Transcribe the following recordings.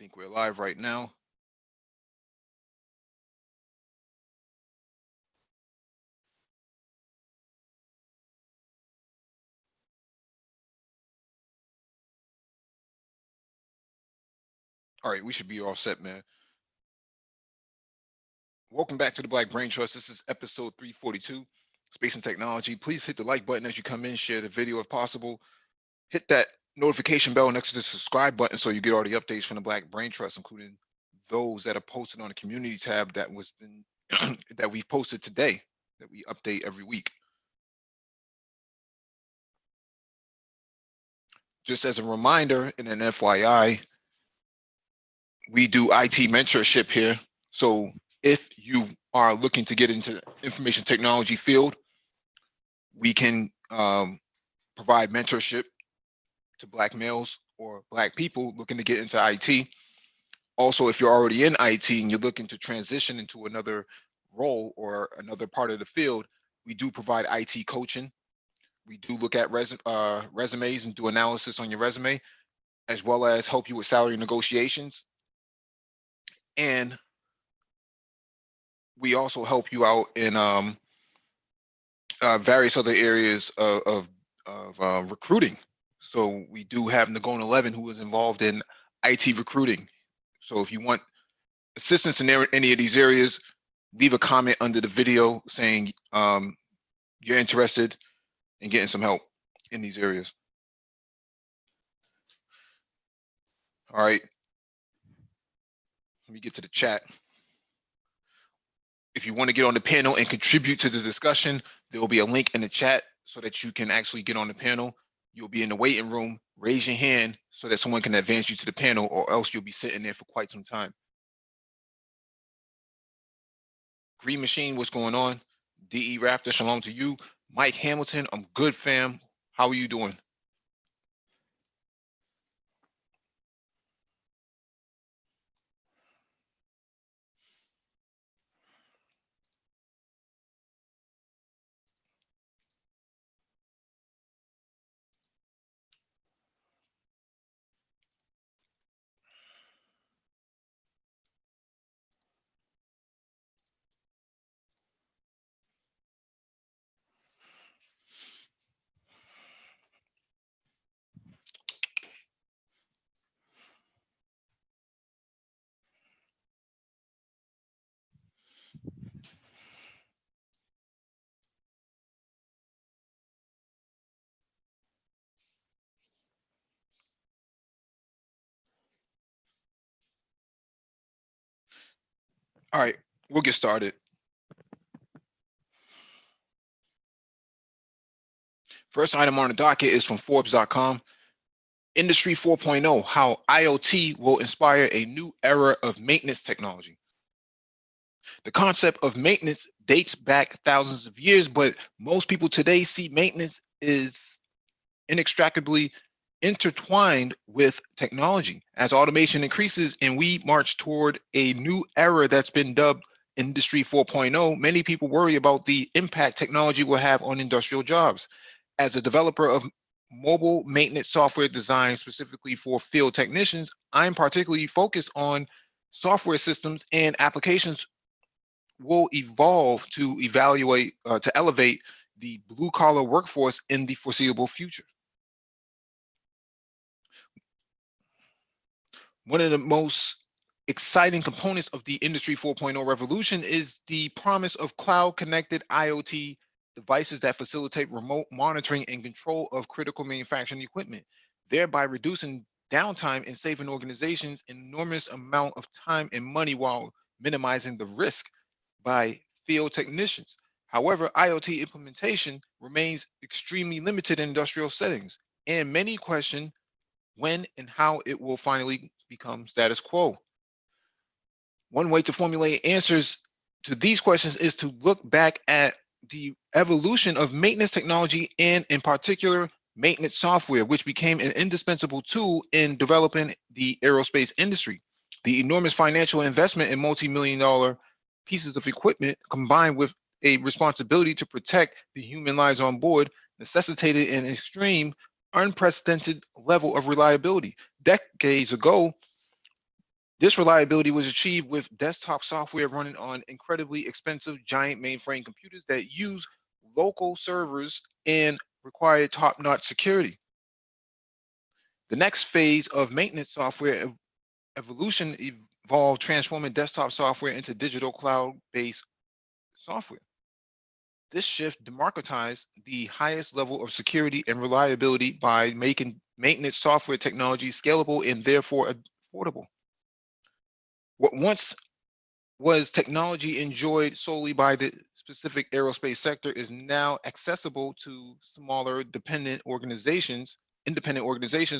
think we're live right now. All right, we should be all set, man. Welcome back to the Black Brain Trust. This is episode 342, Space and Technology. Please hit the like button as you come in, share the video if possible. Hit that notification bell next to the subscribe button so you get all the updates from the Black Brain Trust, including those that are posted on the community tab that was been that we've posted today, that we update every week. Just as a reminder and an FYI, we do IT mentorship here. So if you are looking to get into the information technology field, we can provide mentorship to Black males or Black people looking to get into IT. Also, if you're already in IT and you're looking to transition into another role or another part of the field, we do provide IT coaching. We do look at resumes and do analysis on your resume, as well as help you with salary negotiations. And we also help you out in various other areas of recruiting. So we do have Nagone 11 who is involved in IT recruiting. So if you want assistance in any of these areas, leave a comment under the video saying you're interested in getting some help in these areas. All right. Let me get to the chat. If you want to get on the panel and contribute to the discussion, there will be a link in the chat so that you can actually get on the panel. You'll be in the waiting room, raise your hand so that someone can advance you to the panel, or else you'll be sitting there for quite some time. Green Machine, what's going on? DE Raptor, shalom to you. Mike Hamilton, I'm good, fam. How are you doing? All right, we'll get started. First item on the docket is from Forbes.com. Industry 4.0, how IoT will inspire a new era of maintenance technology. The concept of maintenance dates back thousands of years, but most people today see maintenance is inextricably intertwined with technology. As automation increases and we march toward a new era that's been dubbed Industry 4.0, many people worry about the impact technology will have on industrial jobs. As a developer of mobile maintenance software designed specifically for field technicians, I'm particularly focused on software systems and applications will evolve to elevate the blue collar workforce in the foreseeable future. One of the most exciting components of the Industry 4.0 revolution is the promise of cloud connected IoT devices that facilitate remote monitoring and control of critical manufacturing equipment, thereby reducing downtime and saving organizations an enormous amount of time and money while minimizing the risk by field technicians. However, IoT implementation remains extremely limited in industrial settings, and many question when and how it will finally become status quo. One way to formulate answers to these questions is to look back at the evolution of maintenance technology and in particular maintenance software, which became an indispensable tool in developing the aerospace industry. The enormous financial investment in multi-million-dollar pieces of equipment combined with a responsibility to protect the human lives on board necessitated an extreme, unprecedented level of reliability. Decades ago, This reliability was achieved with desktop software running on incredibly expensive giant mainframe computers that use local servers and require top-notch security. The next phase of maintenance software evolution involved transforming desktop software into digital cloud-based software. This shift democratized the highest level of security and reliability by making maintenance software technology scalable and therefore affordable. What once was technology enjoyed solely by the specific aerospace sector is now accessible to smaller independent organizations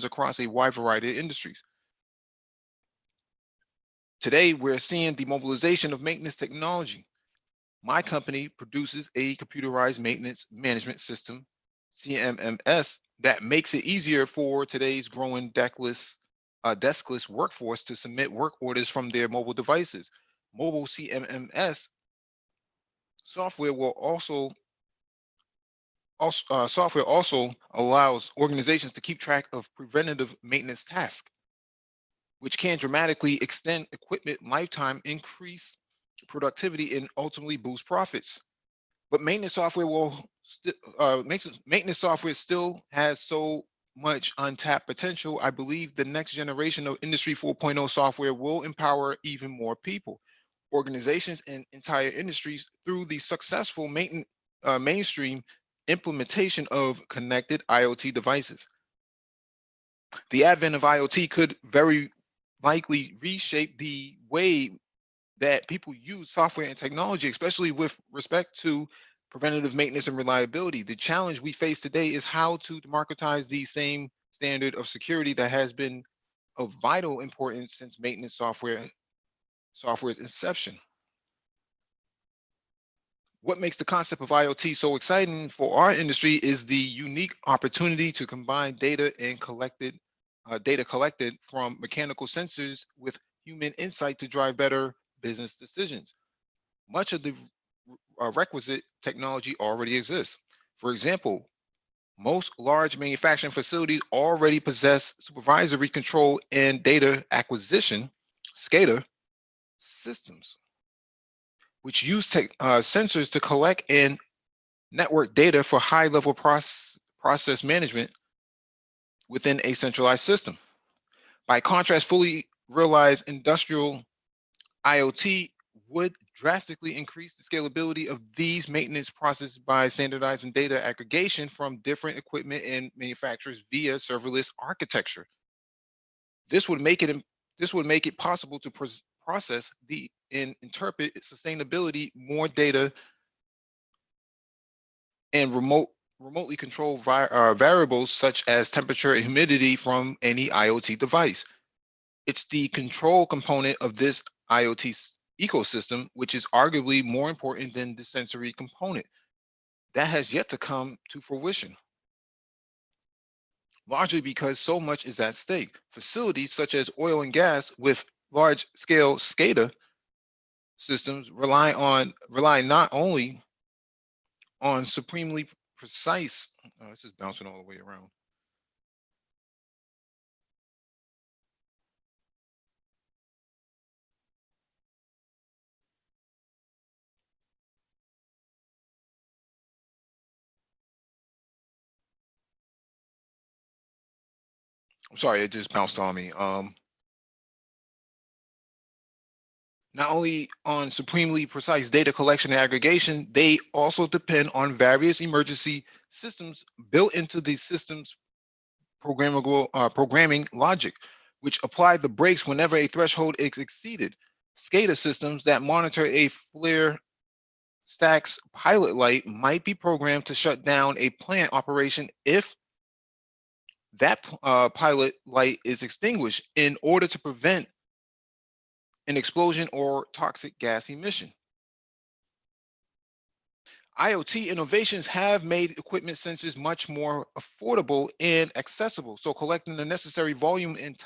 across a wide variety of industries. Today, we're seeing the mobilization of maintenance technology. My company produces a computerized maintenance management system, CMMS, that makes it easier for today's growing deskless workforce to submit work orders from their mobile devices. Mobile CMMS software will software also allows organizations to keep track of preventative maintenance tasks, which can dramatically extend equipment lifetime, increase productivity, and ultimately boost profits. But maintenance software still has so much untapped potential. I believe the next generation of Industry 4.0 software will empower even more people, organizations, and entire industries through the successful mainstream implementation of connected IoT devices. The advent of IoT could very likely reshape the way that people use software and technology, especially with respect to preventative maintenance and reliability. The challenge we face today is how to democratize the same standard of security that has been of vital importance since maintenance software's inception. What makes the concept of IoT so exciting for our industry is the unique opportunity to combine data collected from mechanical sensors with human insight to drive better business decisions. Much of the requisite technology already exists. For example, most large manufacturing facilities already possess supervisory control and data acquisition, SCADA, systems, which use sensors to collect and network data for high-level process management within a centralized system. By contrast, fully realized industrial IoT would drastically increase the scalability of these maintenance processes by standardizing data aggregation from different equipment and manufacturers via serverless architecture. This would make it possible to process and interpret sustainability more data and remotely control variables such as temperature and humidity from any IoT device. It's the control component of this IoT ecosystem, which is arguably more important than the sensory component. That has yet to come to fruition, largely because so much is at stake. Facilities such as oil and gas with large-scale SCADA systems rely not only on supremely precise, this is bouncing all the way around. I'm sorry, it just bounced on me. Not only on supremely precise data collection and aggregation, they also depend on various emergency systems built into the system's programming logic, which apply the brakes whenever a threshold is exceeded. SCADA systems that monitor a flare stacks pilot light might be programmed to shut down a plant operation if that pilot light is extinguished in order to prevent an explosion or toxic gas emission. IoT innovations have made equipment sensors much more affordable and accessible. So collecting the necessary volume and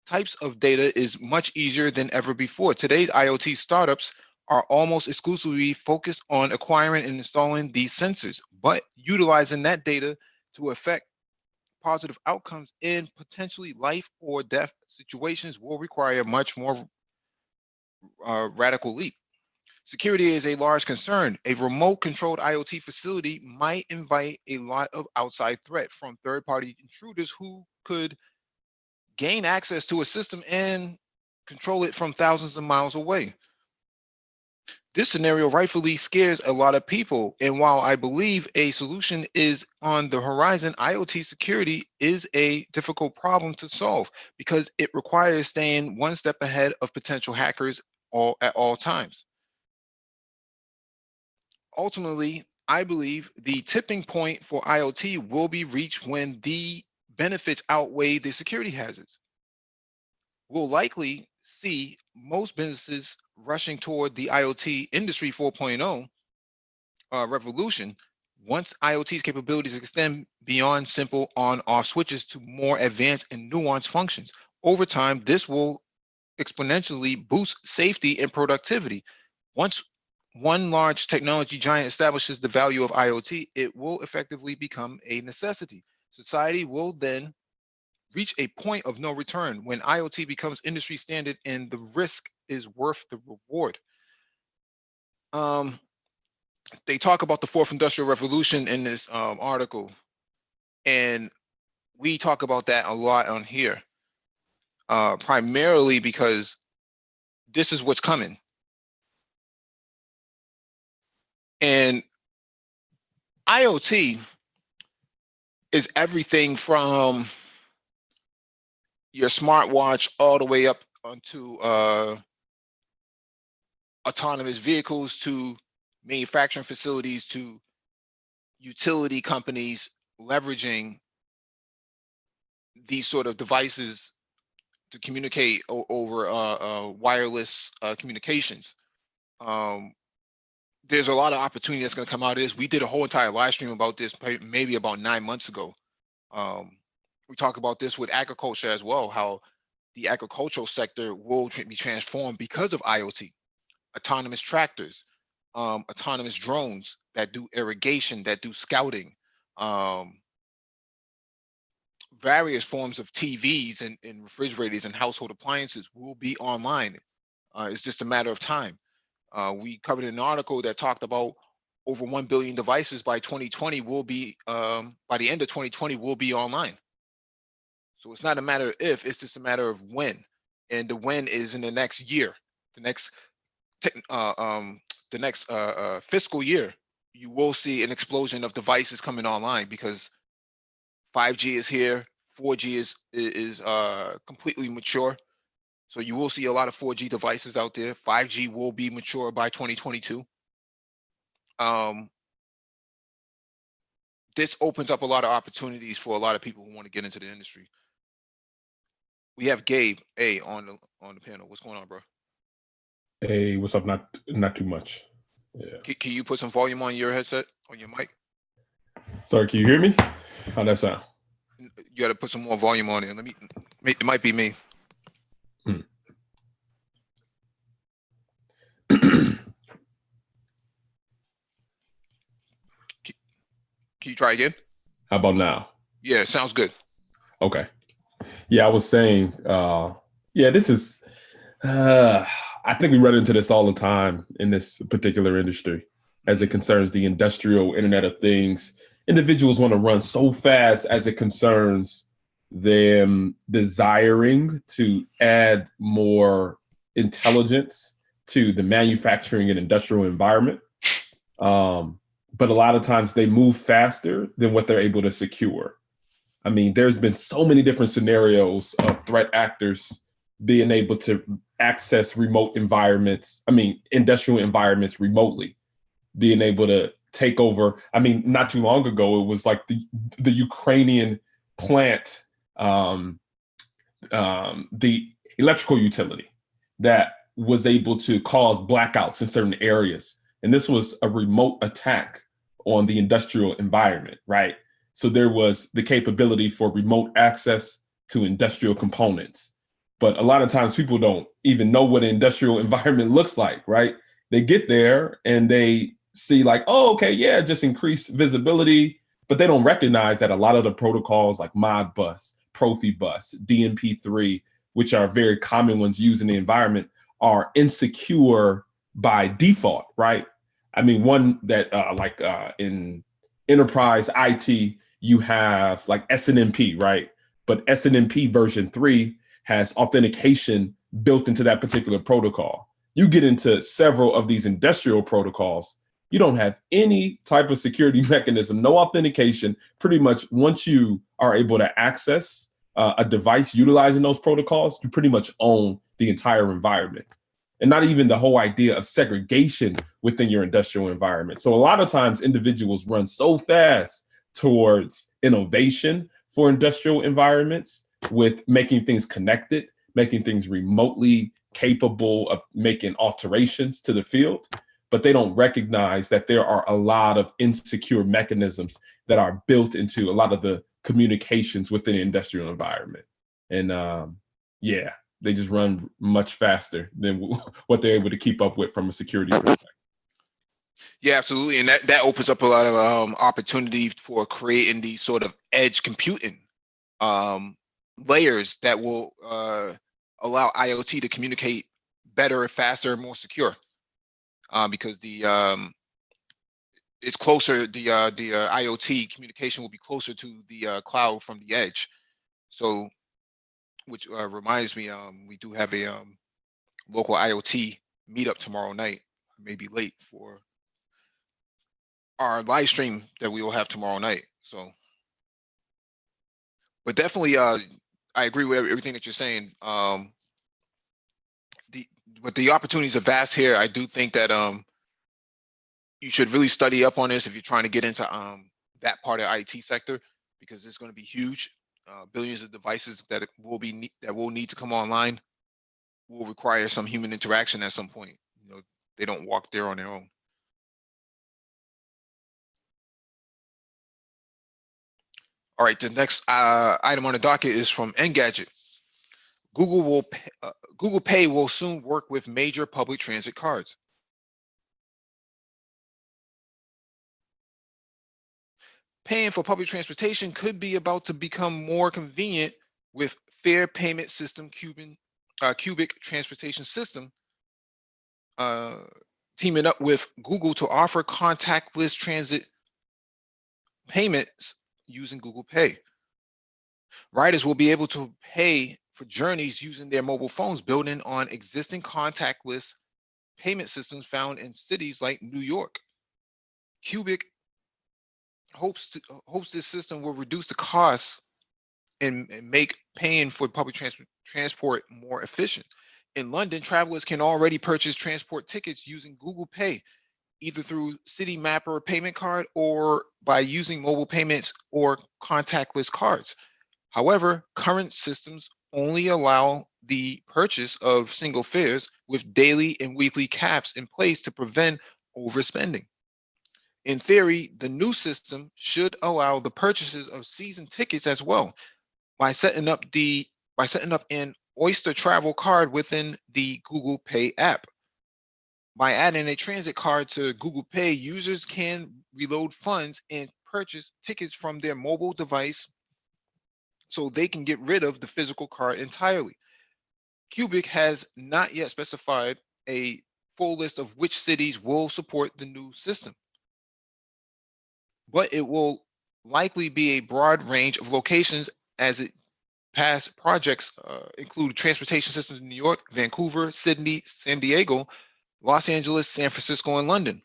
types of data is much easier than ever before. Today's IoT startups are almost exclusively focused on acquiring and installing these sensors, but utilizing that data to affect positive outcomes in potentially life or death situations will require a much more radical leap. Security is a large concern. A remote controlled IoT facility might invite a lot of outside threat from third-party intruders who could gain access to a system and control it from thousands of miles away. This scenario rightfully scares a lot of people. And while I believe a solution is on the horizon, IoT security is a difficult problem to solve because it requires staying one step ahead of potential hackers at all times. Ultimately, I believe the tipping point for IoT will be reached when the benefits outweigh the security hazards. We'll likely see most businesses rushing toward the IoT Industry 4.0 revolution once IoT's capabilities extend beyond simple on-off switches to more advanced and nuanced functions. Over time, this will exponentially boost safety and productivity. Once one large technology giant establishes the value of IoT, it will effectively become a necessity. Society will then reach a point of no return when IoT becomes industry standard and the risk is worth the reward. They talk about the fourth industrial revolution in this article, and we talk about that a lot on here, primarily because this is what's coming. And IoT is everything from your smartwatch all the way up onto autonomous vehicles to manufacturing facilities to utility companies leveraging these sort of devices to communicate over wireless communications. There's a lot of opportunity that's going to come out of this. We did a whole entire live stream about this maybe about 9 months ago. We talk about this with agriculture as well, how the agricultural sector will be transformed because of IoT. Autonomous tractors, autonomous drones that do irrigation, that do scouting, various forms of TVs and refrigerators and household appliances will be online. It's just a matter of time. We covered an article that talked about over 1 billion devices by 2020 will be, by the end of 2020, will be online. So it's not a matter of if, it's just a matter of when. And the when is in the next year, the next fiscal year, you will see an explosion of devices coming online because 5G is here, 4G is completely mature. So you will see a lot of 4G devices out there. 5G will be mature by 2022. This opens up a lot of opportunities for a lot of people who want to get into the industry. We have Gabe A on the panel. What's going on, bro? Hey, what's up? Not too much. Yeah. Can you put some volume on your headset, on your mic? Sorry, can you hear me? How'd that sound? You got to put some more volume on it. It might be me. Can you try again? How about now? Yeah, sounds good. Okay. Yeah, I was saying, this is, I think we run into this all the time in this particular industry as it concerns the industrial Internet of Things. Individuals want to run so fast as it concerns them desiring to add more intelligence to the manufacturing and industrial environment. But a lot of times they move faster than what they're able to secure. I mean, there's been so many different scenarios of threat actors being able to access remote environments, industrial environments remotely, being able to take over. I mean, not too long ago, it was like the Ukrainian plant, the electrical utility that was able to cause blackouts in certain areas. And this was a remote attack on the industrial environment, right? So there was the capability for remote access to industrial components. But a lot of times people don't even know what an industrial environment looks like, right? They get there and they see like, oh, okay, yeah, just increased visibility, but they don't recognize that a lot of the protocols like Modbus, Profibus, DNP3, which are very common ones used in the environment, are insecure by default, right? I mean, one that in enterprise IT, you have like SNMP, right? But SNMP version 3 has authentication built into that particular protocol. You get into several of these industrial protocols, you don't have any type of security mechanism, no authentication. Pretty much once you are able to access a device utilizing those protocols, you pretty much own the entire environment. And not even the whole idea of segregation within your industrial environment. So a lot of times individuals run so fast towards innovation for industrial environments with making things connected, making things remotely capable of making alterations to the field, but they don't recognize that there are a lot of insecure mechanisms that are built into a lot of the communications within the industrial environment. And yeah, they just run much faster than what they're able to keep up with from a security perspective. Yeah, absolutely. And that opens up a lot of opportunity for creating these sort of edge computing layers that will allow IoT to communicate better, faster, more secure. Because it's closer, the IoT communication will be closer to the cloud from the edge. So, which reminds me, we do have a local IoT meetup tomorrow night. Maybe late for our live stream that we will have tomorrow night. So, but definitely, I agree with everything that you're saying. But the opportunities are vast here. I do think that you should really study up on this if you're trying to get into that part of IT sector, because it's going to be huge. Billions of devices that will need to come online will require some human interaction at some point. You know, they don't walk there on their own. All right, the next item on the docket is from Engadget. Google Pay will soon work with major public transit cards. Paying for public transportation could be about to become more convenient with Fair Payment System Cubic Transportation System teaming up with Google to offer contactless transit payments using Google Pay. Riders will be able to pay for journeys using their mobile phones, building on existing contactless payment systems found in cities like New York. Cubic hopes this system will reduce the costs and make paying for public transport more efficient. In London, travelers can already purchase transport tickets using Google Pay, either through City Mapper payment card or by using mobile payments or contactless cards. However, current systems only allow the purchase of single fares with daily and weekly caps in place to prevent overspending. In theory, the new system should allow the purchases of season tickets as well by setting up an Oyster Travel card within the Google Pay app. By adding a transit card to Google Pay, users can reload funds and purchase tickets from their mobile device so they can get rid of the physical card entirely. Cubic has not yet specified a full list of which cities will support the new system, but it will likely be a broad range of locations as it past projects include transportation systems in New York, Vancouver, Sydney, San Diego, Los Angeles, San Francisco, and London.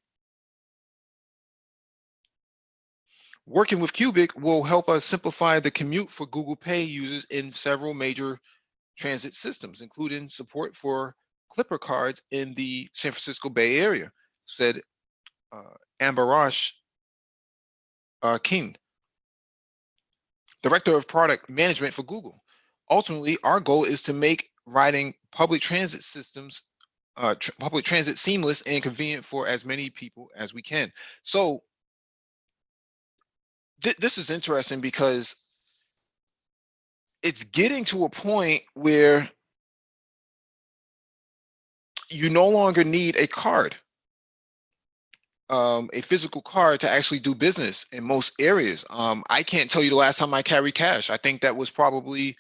Working with Cubic will help us simplify the commute for Google Pay users in several major transit systems, including support for Clipper cards in the San Francisco Bay Area, said Ambarash King, Director of Product Management for Google. Ultimately, our goal is to make riding public transit systems, public transit seamless and convenient for as many people as we can. So this is interesting because it's getting to a point where you no longer need a card. a physical card to actually do business in most areas. I can't tell you the last time I carried cash. I think that was probably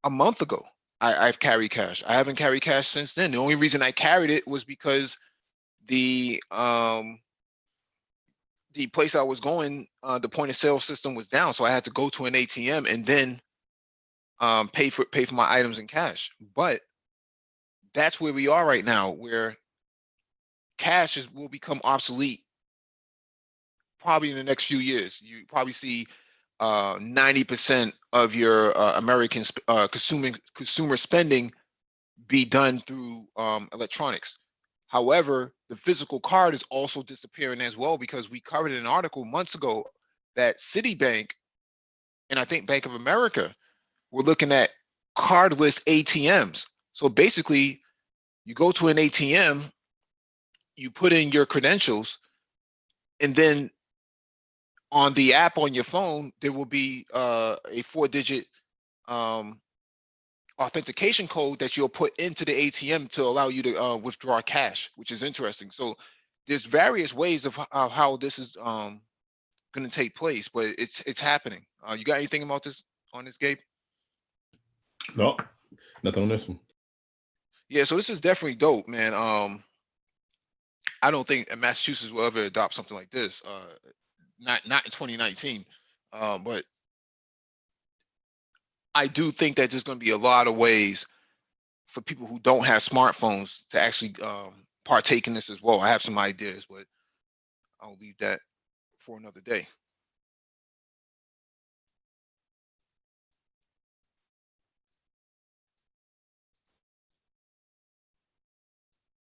a month ago. I've carried cash. I haven't carried cash since then. The only reason I carried it was because the place I was going, the point of sale system was down, so I had to go to an ATM and then pay for my items in cash. But that's where we are right now, where cash will become obsolete probably in the next few years. You probably see 90% of your American consumer spending be done through electronics. However, the physical card is also disappearing as well, because we covered an article months ago that Citibank and I think Bank of America were looking at cardless ATMs. So basically, you go to an ATM, you put in your credentials, and then on the app on your phone, there will be a 4-digit authentication code that you'll put into the ATM to allow you to withdraw cash, which is interesting. So there's various ways of how this is going to take place, but it's happening. You got anything about this on this, Gabe? No, nothing on this one. Yeah, so this is definitely dope, man. I don't think Massachusetts will ever adopt something like this. Not in 2019, but I do think that there's going to be a lot of ways for people who don't have smartphones to actually partake in this as well. I have some ideas, but I'll leave that for another day.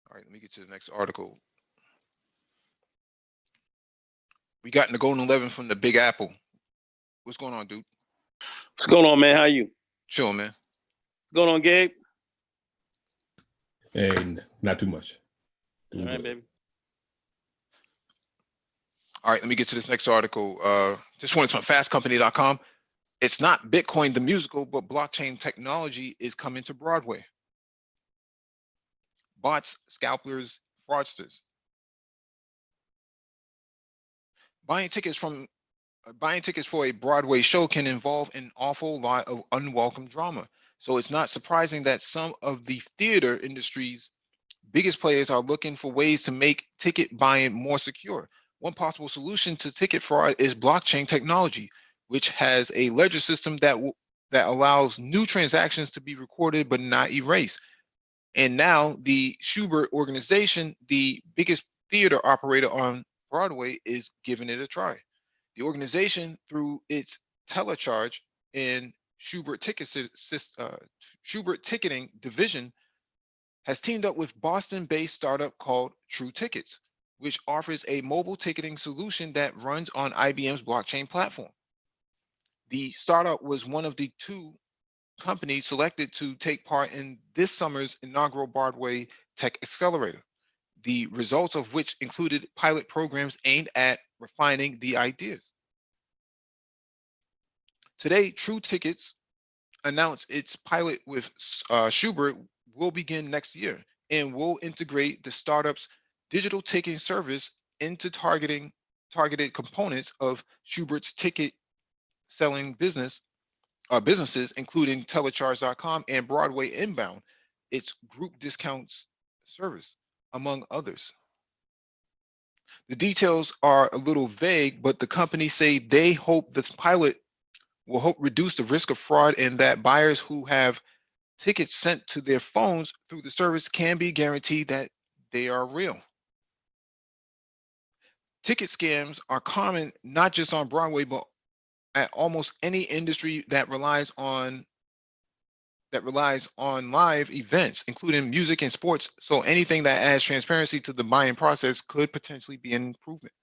All right, let me get to the next article. We got in the Golden 11 from the Big Apple. What's going on, dude? What's going on, man? How you? Chill, man. What's going on, Gabe? And not too much. All right, baby. All right, let me get to this next article. This one is from fastcompany.com. It's not Bitcoin the musical, but blockchain technology is coming to Broadway. Bots, scalpers, fraudsters. Buying tickets for a Broadway show can involve an awful lot of unwelcome drama. So it's not surprising that some of the theater industry's biggest players are looking for ways to make ticket buying more secure. One possible solution to ticket fraud is blockchain technology, which has a ledger system that allows new transactions to be recorded but not erased. And now the Schubert organization, the biggest theater operator on Broadway, is giving it a try. The organization, through its telecharge and Schubert ticketing division, has teamed up with Boston-based startup called True Tickets, which offers a mobile ticketing solution that runs on IBM's blockchain platform. The startup was one of the 2 companies selected to take part in this summer's inaugural Broadway Tech Accelerator, the results of which included pilot programs aimed at refining the ideas. Today, True Tickets announced its pilot with Schubert will begin next year and will integrate the startup's digital ticketing service into targeted components of Schubert's ticket selling businesses, including telecharge.com and Broadway Inbound, its group discounts service, among others. The details are a little vague, but the company say they hope this pilot will help reduce the risk of fraud, and that buyers who have tickets sent to their phones through the service can be guaranteed that they are real. Ticket scams are common not just on Broadway, but at almost any industry that relies on live events, including music and sports. So anything that adds transparency to the buying process could potentially be an improvement.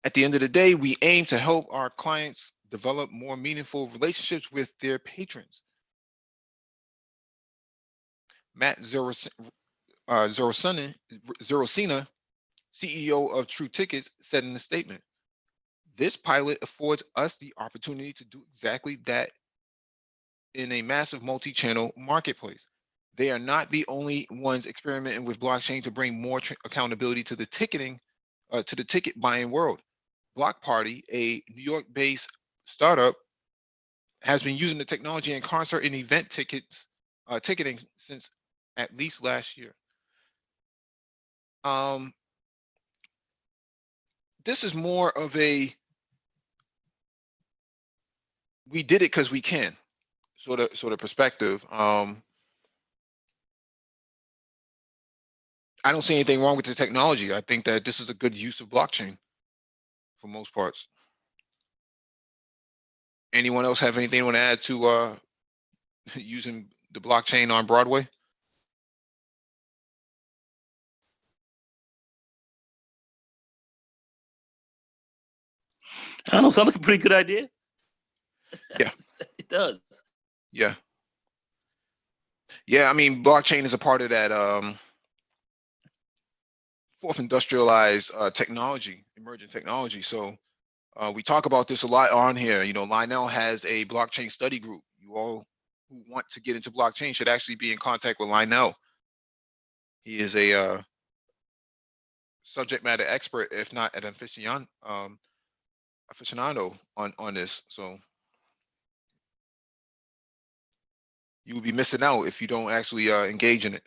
At the end of the day, we aim to help our clients develop more meaningful relationships with their patrons. Matt Zerosina, CEO of True Tickets, said in a statement, "This pilot affords us the opportunity to do exactly that in a massive multi-channel marketplace. They are not the only ones experimenting with blockchain to bring more accountability to the to the ticket buying world. Block Party, a New York-based startup, has been using the technology in concert and event ticketing since at least last year. This is more of a we did it because we can sort of perspective. I don't see anything wrong with the technology. I think that this is a good use of blockchain for most parts. Anyone else have anything they want to add to using the blockchain on Broadway? I don't know. Sounds like a pretty good idea. Yeah. It does. Yeah. Yeah, I mean, blockchain is a part of that fourth industrialized technology, emerging technology. So we talk about this a lot on here. You know, Lionel has a blockchain study group. You all who want to get into blockchain should actually be in contact with Lionel. He is a subject matter expert, if not an aficionado on this. So you will be missing out if you don't actually engage in it.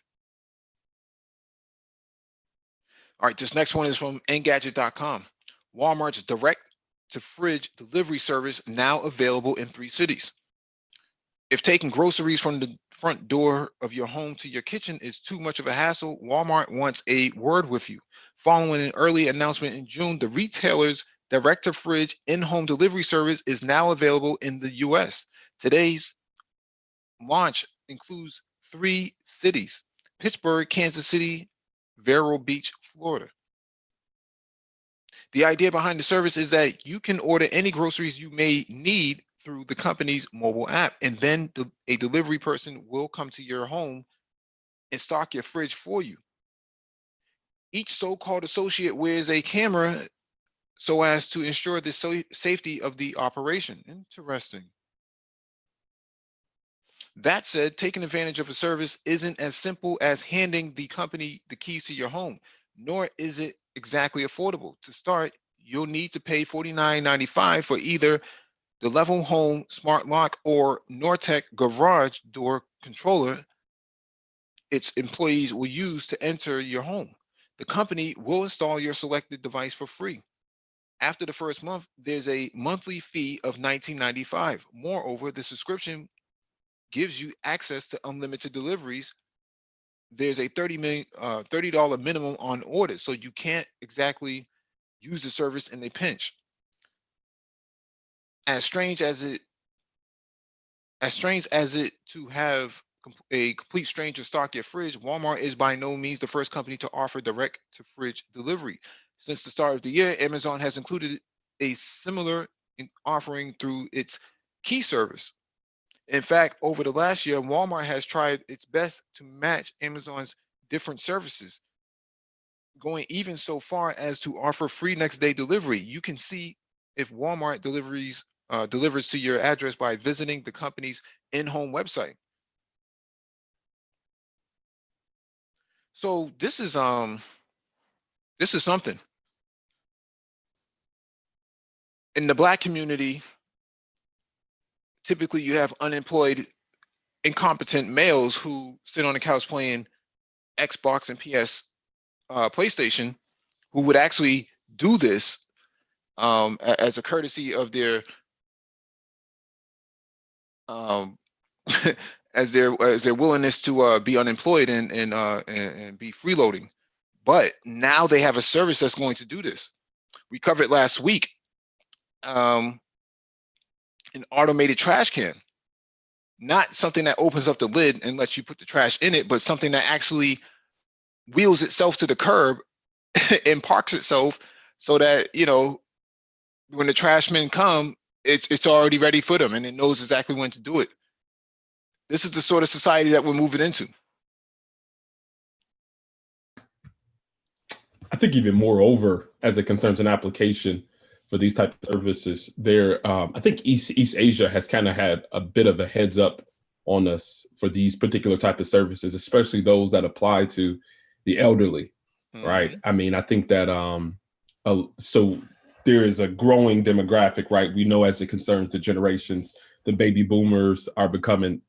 All right, this next one is from Engadget.com. Walmart's direct to fridge delivery service now available in 3 cities. If taking groceries from the front door of your home to your kitchen is too much of a hassle, Walmart wants a word with you. Following an early announcement in June, the retailer's direct to fridge in-home delivery service is now available in the US. Today's launch includes 3 cities: Pittsburgh, Kansas City, Vero Beach, Florida. The idea behind the service is that you can order any groceries you may need through the company's mobile app, and then a delivery person will come to your home and stock your fridge for you. Each so-called associate wears a camera so as to ensure the safety of the operation. Interesting. That said, taking advantage of a service isn't as simple as handing the company the keys to your home, nor is it exactly affordable. To start, you'll need to pay $49.95 for either the Level Home Smart Lock or Nortec Garage Door Controller its employees will use to enter your home. The company will install your selected device for free. After the first month, there's a monthly fee of $19.95. Moreover, the subscription gives you access to unlimited deliveries. There's a $30 minimum on orders, so you can't exactly use the service in a pinch. As strange as it to have a complete stranger stock your fridge, Walmart is by no means the first company to offer direct to fridge delivery. Since the start of the year, Amazon has included a similar offering through its key service. In fact, over the last year, Walmart has tried its best to match Amazon's different services, going even so far as to offer free next day delivery. You can see if Walmart delivers to your address by visiting the company's in-home website. So this is something. In the Black community, typically you have unemployed, incompetent males who sit on the couch playing Xbox and PlayStation, who would actually do this as a courtesy of their as their willingness to be unemployed and be freeloading. But now they have a service that's going to do this. We covered last week an automated trash can, not something that opens up the lid and lets you put the trash in it, but something that actually wheels itself to the curb and parks itself so that, you know, when the trash men come, it's already ready for them and it knows exactly when to do it. This is the sort of society that we're moving into. I think even moreover, as it concerns an application for these type of services, there, I think East Asia has kind of had a bit of a heads up on us for these particular type of services, especially those that apply to the elderly, right? I mean, I think that so there is a growing demographic, right? We know as it concerns the generations, the baby boomers are becoming,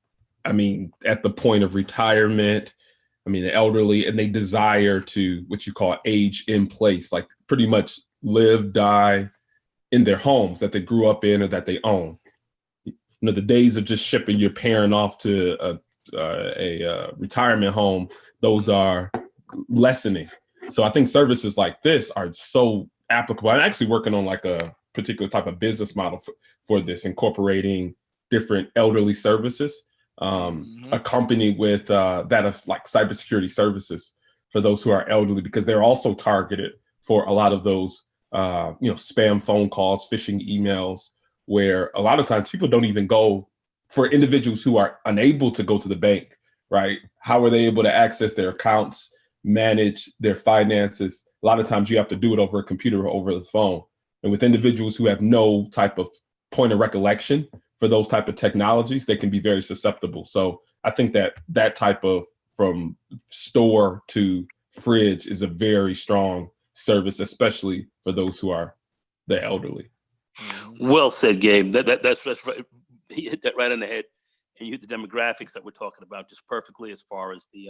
I mean, at the point of retirement. I mean, the elderly, and they desire to what you call age in place, like pretty much live, die in their homes that they grew up in or that they own. You know, the days of just shipping your parent off to a retirement home, those are lessening. So I think services like this are so applicable. I'm actually working on like a particular type of business model for this, incorporating different elderly services, accompanied with that of like cybersecurity services for those who are elderly, because they're also targeted for a lot of those, spam phone calls, phishing emails, where a lot of times people don't even go. For individuals who are unable to go to the bank, right? How are they able to access their accounts, manage their finances? A lot of times you have to do it over a computer or over the phone. And with individuals who have no type of point of recollection for those type of technologies, they can be very susceptible. So I think that type of from store to fridge is a very strong service, especially for those who are the elderly. Well said, Gabe. That's right. He hit that right on the head, and you hit the demographics that we're talking about just perfectly, as far as the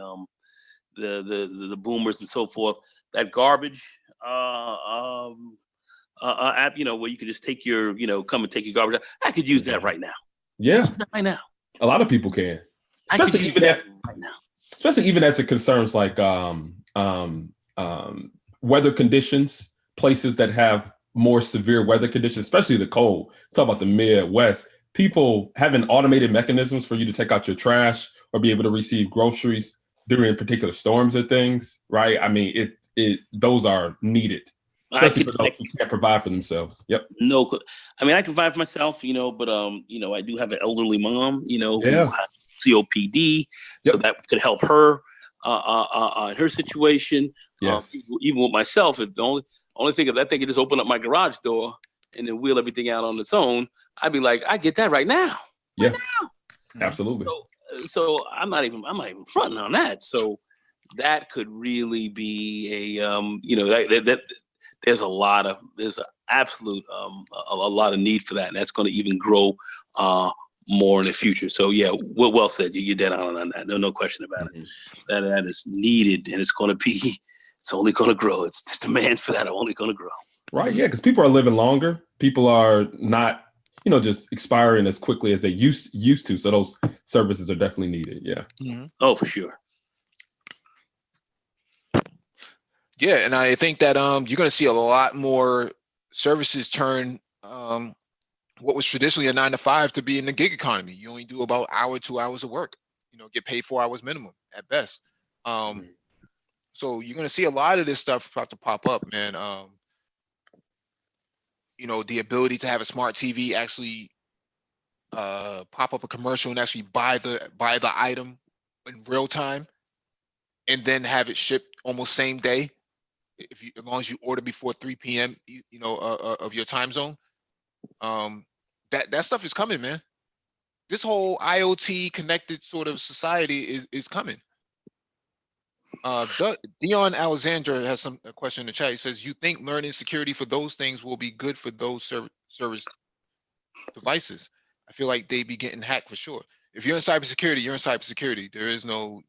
boomers and so forth. That garbage app, where you could just take your, come and take your garbage out. I could use that right now. Yeah, right now. A lot of people can, especially even right now. Especially even as it concerns like weather conditions, places that have more severe weather conditions, especially the cold. Talk about the Midwest. People having automated mechanisms for you to take out your trash or be able to receive groceries during particular storms or things, right? I mean, those are needed, especially for those who can't provide for themselves. Yep. No, I mean, I can provide for myself, but I do have an elderly mom, who has COPD, so that could help her in her situation. Yes. Even with myself, if the only thing, if that thing could just open up my garage door and then wheel everything out on its own, I'd be like, I get that right now. Yeah, right now. Absolutely. So I'm not even fronting on that. So that could really be a there's an absolute a lot of need for that, and that's going to even grow more in the future. So yeah, well said. You're dead on that. No question about it. That is needed, and it's only going to grow. It's the demand for that are only going to grow. Right. Yeah, because people are living longer. People are not, just expiring as quickly as they used to. So those services are definitely needed. Yeah. Mm-hmm. Oh, for sure. Yeah, and I think that you're going to see a lot more services turn what was traditionally a 9 to 5 to be in the gig economy. You only do about 2 hours of work. Get paid 4 hours minimum at best. So you're going to see a lot of this stuff about to pop up, man. The ability to have a smart TV actually pop up a commercial and actually buy the item in real time, and then have it shipped almost same day, as long as you order before 3 p.m. Of your time zone. That stuff is coming, man. This whole IoT connected sort of society is coming. Dion Alexander has a question in the chat. He says, you think learning security for those things will be good for those service devices? I feel like they be getting hacked for sure. If you're in cybersecurity, you're in cybersecurity. There is no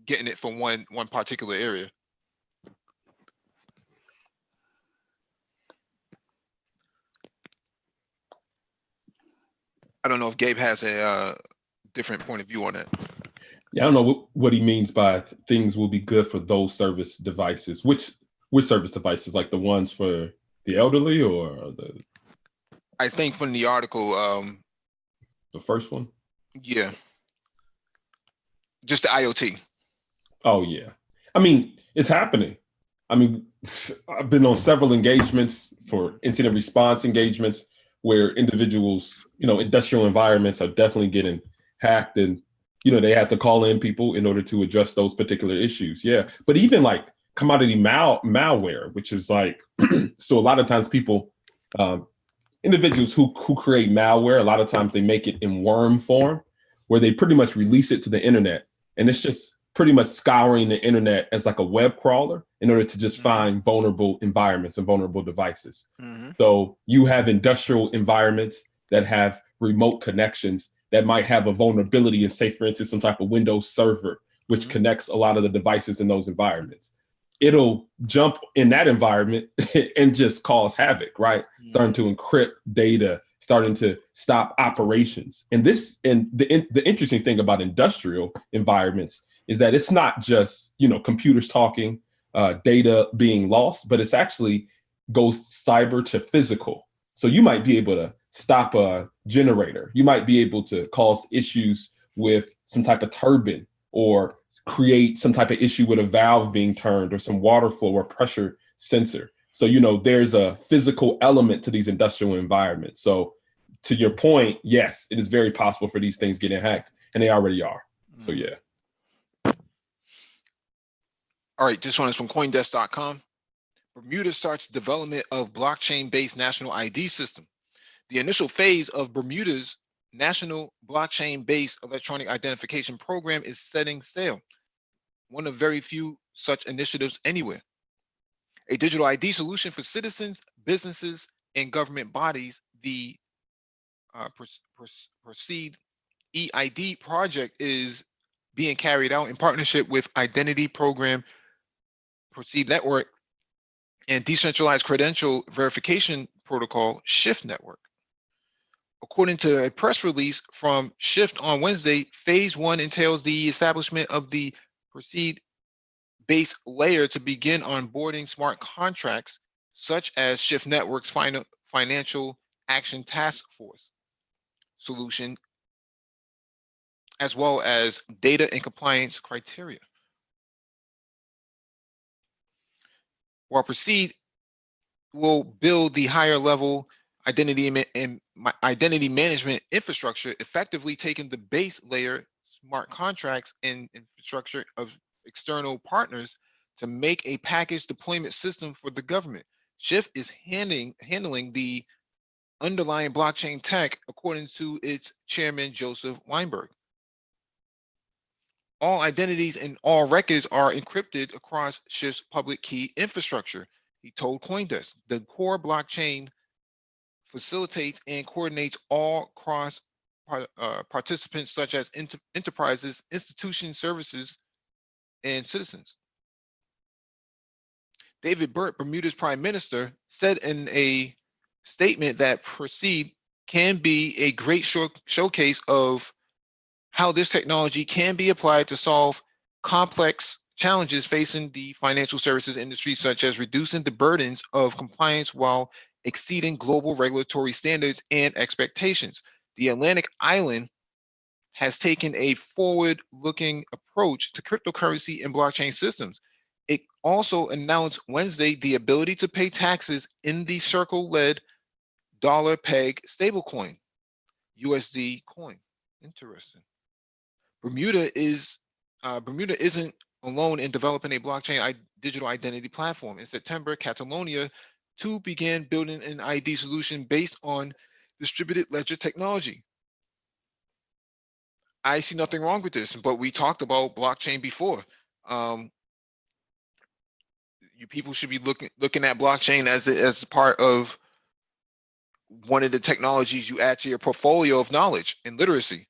getting it from one particular area. I don't know if Gabe has a different point of view on that. Yeah, I don't know what he means by things will be good for those service devices. Which service devices, like the ones for the elderly or the? I think from the article, the first one. Yeah. Just the IoT. Oh yeah, I mean it's happening. I mean, I've been on several engagements for incident response engagements where individuals, industrial environments are definitely getting hacked, and they have to call in people in order to address those particular issues. Yeah, but even like commodity malware, which is like, so a lot of times people individuals who create malware. A lot of times they make it in worm form, where they pretty much release it to the internet, and it's just pretty much scouring the internet as like a web crawler in order to just find vulnerable environments and vulnerable devices. So you have industrial environments that have remote connections that might have a vulnerability in, say, for instance, some type of Windows server, which connects a lot of the devices in those environments. It'll jump in that environment and just cause havoc, right? Starting to encrypt data, starting to stop operations. And the interesting thing about industrial environments is that it's not just, computers talking, data being lost, but it's actually goes cyber to physical. So you might be able to stop a generator. You might be able to cause issues with some type of turbine, or create some type of issue with a valve being turned, or some water flow or pressure sensor. So, there's a physical element to these industrial environments. So to your point, yes, it is very possible for these things getting hacked, and they already are. So, yeah. All right, this one is from Coindesk.com. Bermuda starts development of blockchain-based national ID system. The initial phase of Bermuda's national blockchain-based electronic identification program is setting sail, one of very few such initiatives anywhere. A digital ID solution for citizens, businesses, and government bodies, the Proceed EID project is being carried out in partnership with Identity Program Proceed Network and decentralized credential verification protocol Shift Network. According to a press release from Shift on Wednesday, phase one entails the establishment of the Proceed base layer to begin onboarding smart contracts such as Shift Network's financial action task force solution, as well as data and compliance criteria. While Proceed will build the higher level identity management infrastructure, effectively taking the base layer smart contracts and infrastructure of external partners to make a package deployment system for the government. Shift is handling the underlying blockchain tech, according to its chairman, Joseph Weinberg. All identities and all records are encrypted across Shift's public key infrastructure, he told CoinDesk. The core blockchain facilitates and coordinates all cross participants such as enterprises, institutions, services, and citizens. David Burt, Bermuda's prime minister, said in a statement that Proceed can be a great showcase of how this technology can be applied to solve complex challenges facing the financial services industry, such as reducing the burdens of compliance while exceeding global regulatory standards and expectations. The Atlantic island has taken a forward-looking approach to cryptocurrency and blockchain systems. It also announced Wednesday the ability to pay taxes in the Circle-led dollar peg stablecoin, USD coin. Interesting. Bermuda isn't alone in developing a blockchain digital identity platform. In September, Catalonia too began building an ID solution based on distributed ledger technology. I see nothing wrong with this, but we talked about blockchain before. You people should be looking at blockchain as part of one of the technologies you add to your portfolio of knowledge and literacy.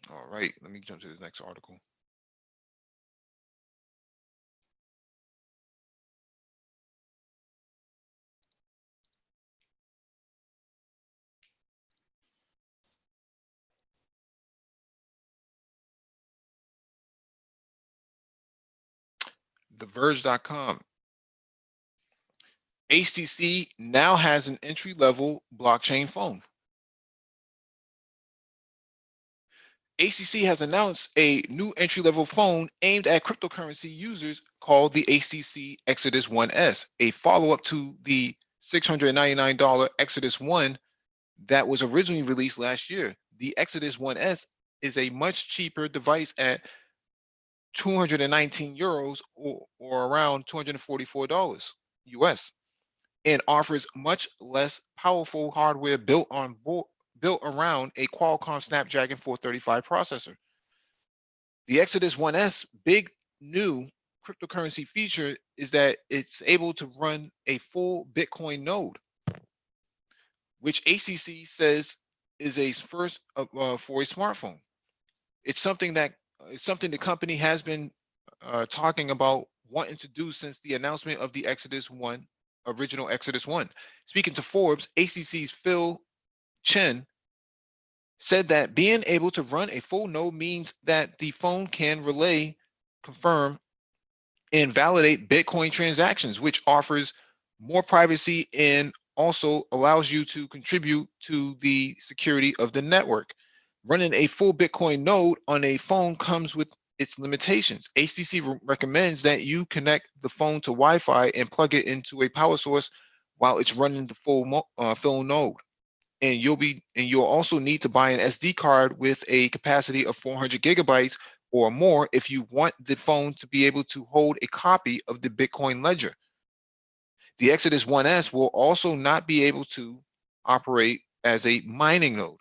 All right, let me jump to the next article. TheVerge.com. HTC now has an entry-level blockchain phone. ACC has announced a new entry-level phone aimed at cryptocurrency users called the ACC Exodus 1S, a follow-up to the $699 Exodus 1 that was originally released last year. The Exodus 1S is a much cheaper device at 219 euros or around $244 US, and offers much less powerful hardware built around a Qualcomm Snapdragon 435 processor. The Exodus 1S big new cryptocurrency feature is that it's able to run a full Bitcoin node, which ACC says is a first for a smartphone. It's something the company has been talking about wanting to do since the announcement of the original Exodus 1. Speaking to Forbes, ACC's Phil Chen said that being able to run a full node means that the phone can relay, confirm, and validate Bitcoin transactions, which offers more privacy and also allows you to contribute to the security of the network. Running a full Bitcoin node on a phone comes with its limitations. ACC recommends that you connect the phone to Wi-Fi and plug it into a power source while it's running the full node. And you'll also need to buy an SD card with a capacity of 400 gigabytes or more if you want the phone to be able to hold a copy of the Bitcoin ledger. The Exodus 1S will also not be able to operate as a mining node.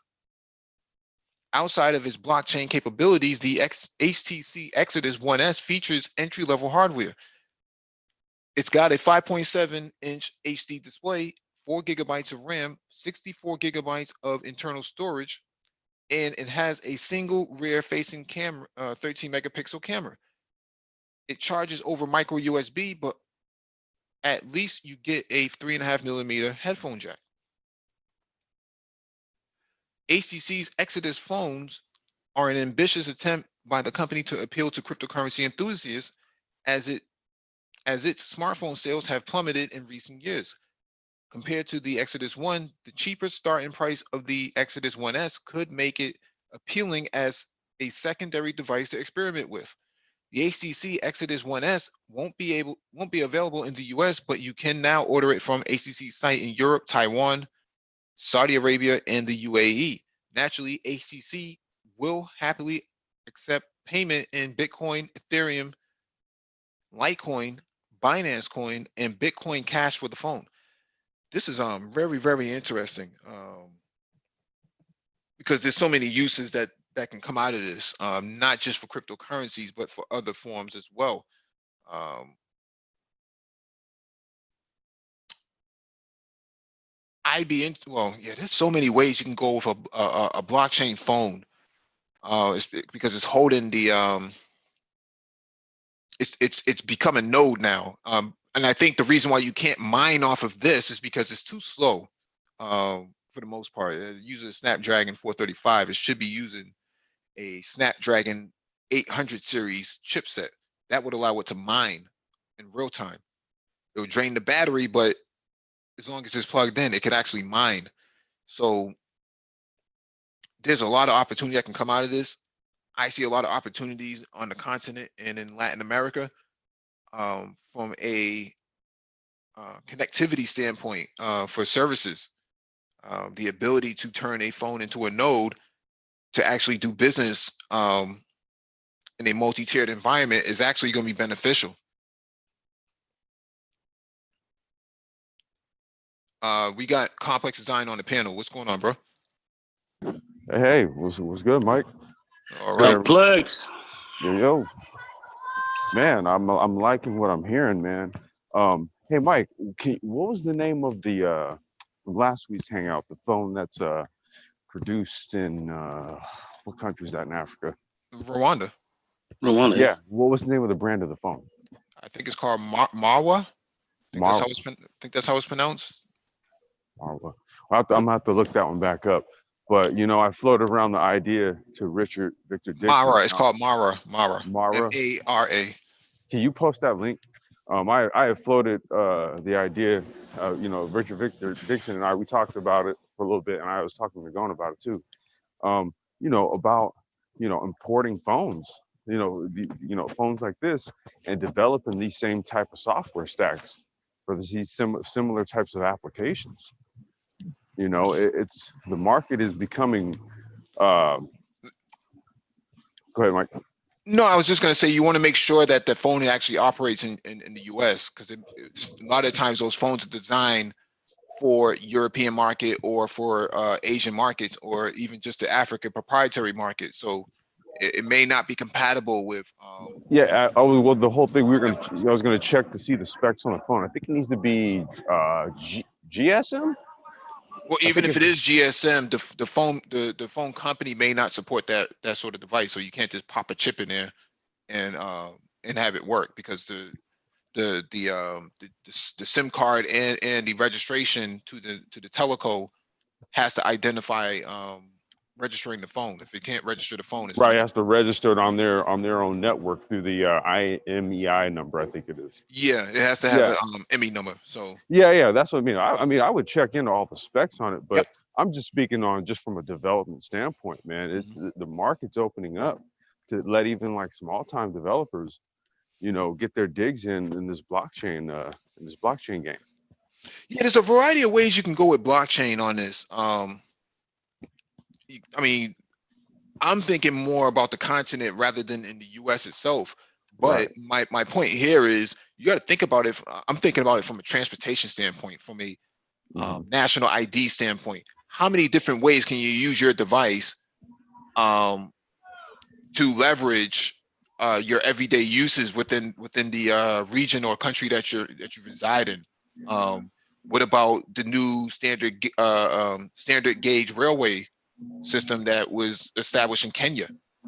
Outside of its blockchain capabilities, the HTC Exodus 1S features entry-level hardware. It's got a 5.7-inch HD display, 4 gigabytes of RAM, 64 gigabytes of internal storage, and it has a single rear-facing camera, 13 megapixel camera. It charges over micro USB, but at least you get a 3.5 millimeter headphone jack. ACC's Exodus phones are an ambitious attempt by the company to appeal to cryptocurrency enthusiasts as its smartphone sales have plummeted in recent years. Compared to the Exodus 1, the cheaper starting price of the Exodus 1S could make it appealing as a secondary device to experiment with. The ACC Exodus 1S won't be available in the US, but you can now order it from ACC's site in Europe, Taiwan, Saudi Arabia, and the UAE. Naturally, ACC will happily accept payment in Bitcoin, Ethereum, Litecoin, Binance Coin, and Bitcoin Cash for the phone. This is very, very interesting because there's so many uses that can come out of this, not just for cryptocurrencies, but for other forms as well. There's so many ways you can go with a blockchain phone. It's because it's holding the it's become a node now. And I think the reason why you can't mine off of this is because it's too slow. For the most part, it uses a Snapdragon 435. It should be using a Snapdragon 800 series chipset that would allow it to mine in real time. It would drain the battery, but as long as it's plugged in, it could actually mine. So there's a lot of opportunity that can come out of this. I see a lot of opportunities on the continent and in Latin America from a connectivity standpoint for services. The ability to turn a phone into a node to actually do business in a multi-tiered environment is actually going to be beneficial. We got Complex Design on the panel. What's going on, bro? Hey, what's good, Mike? All right. Complex. Yo, man, I'm liking what I'm hearing, man. Hey, Mike, what was the name of the last week's hangout? The phone that's produced in what country is that in Africa? Rwanda. Rwanda. Yeah. What was the name of the brand of the phone? I think it's called Marwa. Marwa. I think that's how it's pronounced. Marwa. I'm gonna have to look that one back up. But you know, I floated around the idea to Victor Dixon. Mara. It's called Mara. Mara. Mara. M-A-R-A. Can you post that link? I have floated the idea. You know, Victor Dixon and I, we talked about it for a little bit, and I was talking to Gon about it too. You know, about importing phones, phones like this, and developing these same type of software stacks for these similar types of applications. It's the market is becoming. Go ahead, Mike. No, I was just going to say you want to make sure that the phone actually operates in the US, because a lot of times those phones are designed for European market or for Asian markets, or even just the African proprietary market. So it may not be compatible with. Yeah, well, the whole thing I was gonna check to see the specs on the phone. I think it needs to be GSM. Well, even if it is GSM, the phone company may not support that sort of device. So you can't just pop a chip in there and have it work, because the SIM card and the registration to the teleco has to identify registering the phone. If it can't register the phone, it's Right, it has to register it on their own network through the IMEI number, I think it is. Yeah, it has to have an ME number. So yeah, that's what I mean. I mean, I would check into all the specs on it, but yep. I'm just speaking on just from a development standpoint, man. Mm-hmm. The market's opening up to let even like small time developers, get their digs in this blockchain game. Yeah, there's a variety of ways you can go with blockchain on this. I mean, I'm thinking more about the continent rather than in the US itself. But my point here is you got to think about it. I'm thinking about it from a transportation standpoint, from a national ID standpoint. How many different ways can you use your device to leverage your everyday uses within the region or country that you reside in? What about the new standard gauge railway system that was established in Kenya,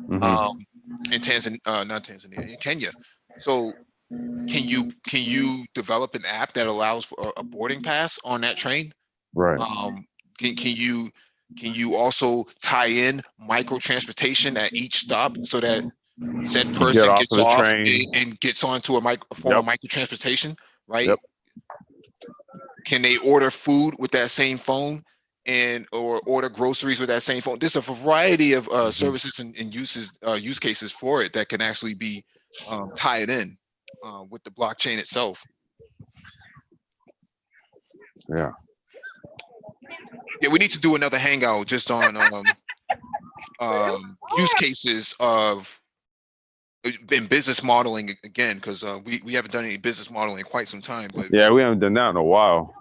in Tanzania, not Tanzania, in Kenya? So can you develop an app that allows for a boarding pass on that train? Right. Can you also tie in micro transportation at each stop, so that said person off gets of the off train. and gets onto a form of micro transportation, right? Yep. Can they order food with that same phone, or order groceries with that same phone? There's a variety of services and use cases for it that can actually be tied in with the blockchain itself. Yeah, we need to do another hangout just on use cases of in business modeling again, because we haven't done any business modeling in quite some time. But yeah, we haven't done that in a while.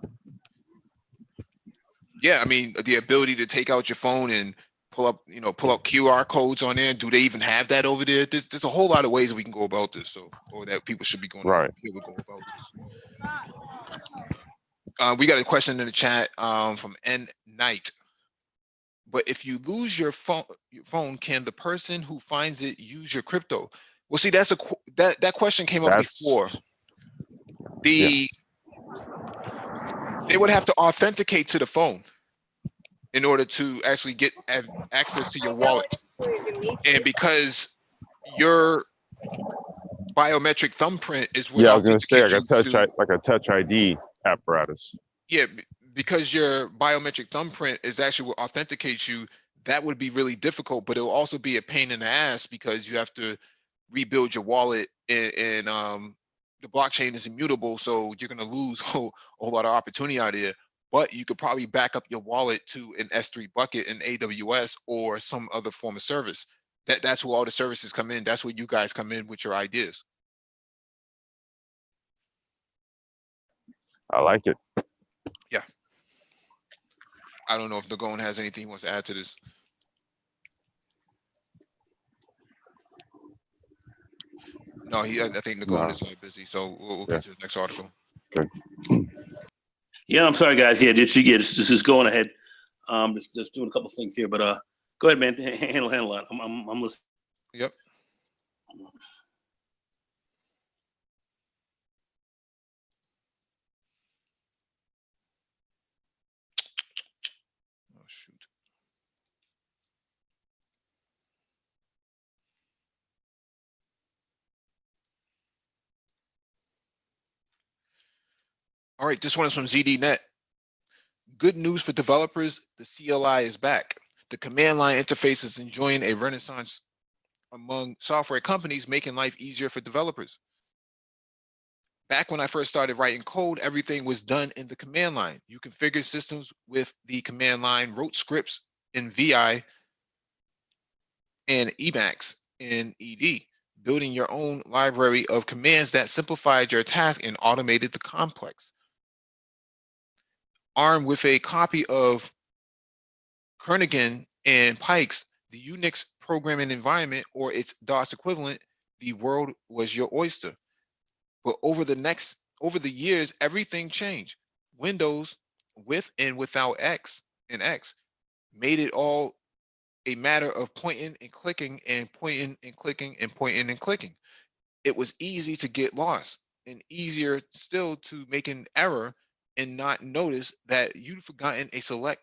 Yeah, I mean, the ability to take out your phone and pull up QR codes on there. Do they even have that over there? There's a whole lot of ways we can go about this, or that people should be going right. to be able to go about this. We got a question in the chat from N Knight. But if you lose your phone, can the person who finds it use your crypto? Well, see, that question came up before. They would have to authenticate to the phone in order to actually get access to your wallet. And because your biometric thumbprint is what I was going to say like a touch ID apparatus. Yeah, because your biometric thumbprint is actually what authenticates you. That would be really difficult, but it'll also be a pain in the ass, because you have to rebuild your wallet, and the blockchain is immutable, so you're going to lose a whole lot of opportunity out there. But you could probably back up your wallet to an S3 bucket in AWS or some other form of service. That's where all the services come in. That's where you guys come in with your ideas. I like it. Yeah. I don't know if Nagone has anything he wants to add to this. No, I think Nagone is busy, so we'll get to the next article. Good. Yeah, I'm sorry, guys. Yeah, this is going ahead. Just doing a couple things here, but go ahead, man. Handle that. I'm listening. Yep. Oh shoot. All right, this one is from ZDNet. Good news for developers, the CLI is back. The command line interface is enjoying a renaissance among software companies, making life easier for developers. Back when I first started writing code, everything was done in the command line. You configured systems with the command line, wrote scripts in VI and Emacs in ED, building your own library of commands that simplified your task and automated the complex. Armed with a copy of Kernighan and Pike's The Unix Programming Environment, or its DOS equivalent, the world was your oyster. But over the years, everything changed. Windows, with and without X and X, made it all a matter of pointing and clicking and pointing and clicking and pointing and clicking. It was easy to get lost, and easier still to make an error and not notice that you've forgotten to select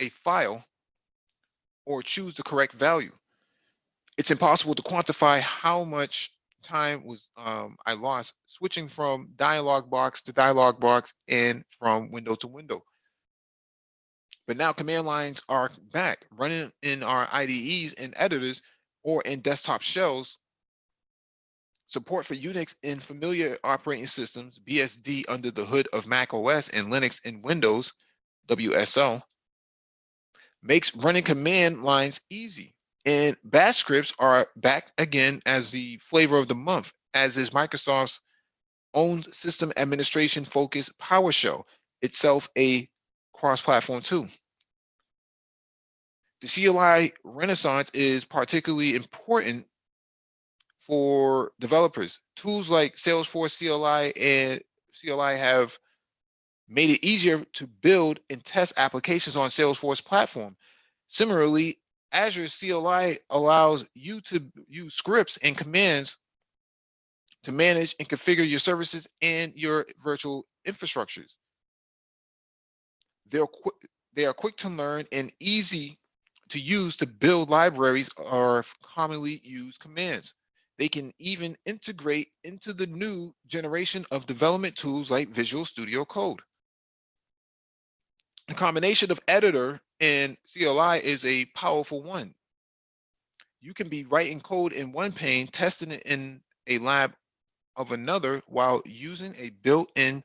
a file or choose the correct value. It's impossible to quantify how much time was I lost switching from dialog box to dialog box and from window to window. But now command lines are back running in our IDEs and editors or in desktop shells. Support for Unix in familiar operating systems, BSD under the hood of Mac OS and Linux in Windows, WSL, makes running command lines easy. And bash scripts are back again as the flavor of the month, as is Microsoft's own system administration focused PowerShell, itself a cross-platform tool. The CLI renaissance is particularly important for developers. Tools like Salesforce CLI and CLI have made it easier to build and test applications on Salesforce platform. Similarly, Azure CLI allows you to use scripts and commands to manage and configure your services and your virtual infrastructures. They are quick to learn and easy to use to build libraries or commonly used commands. They can even integrate into the new generation of development tools like Visual Studio Code. The combination of editor and CLI is a powerful one. You can be writing code in one pane, testing it in a lab of another while using a built-in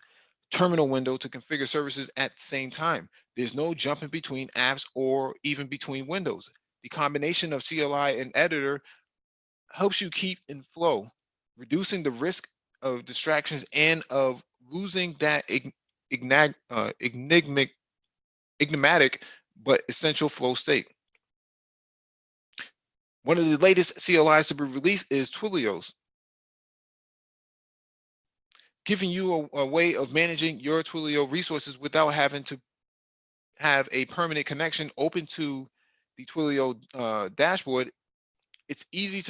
terminal window to configure services at the same time. There's no jumping between apps or even between windows. The combination of CLI and editor helps you keep in flow, reducing the risk of distractions and of losing that enigmatic but essential flow state. One of the latest CLIs to be released is Twilios, giving you a way of managing your Twilio resources without having to have a permanent connection open to the Twilio dashboard. It's easy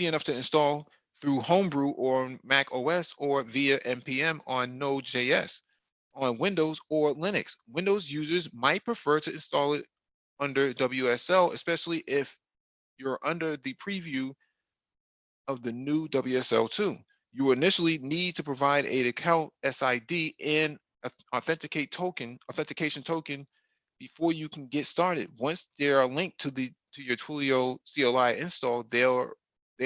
enough to install through Homebrew or Mac OS or via npm on Node.js on Windows or Linux. Windows users might prefer to install it under WSL, especially if you're under the preview of the new WSL2. You initially need to provide an account SID and authentication token before you can get started. Once they are linked to your Twilio CLI install, they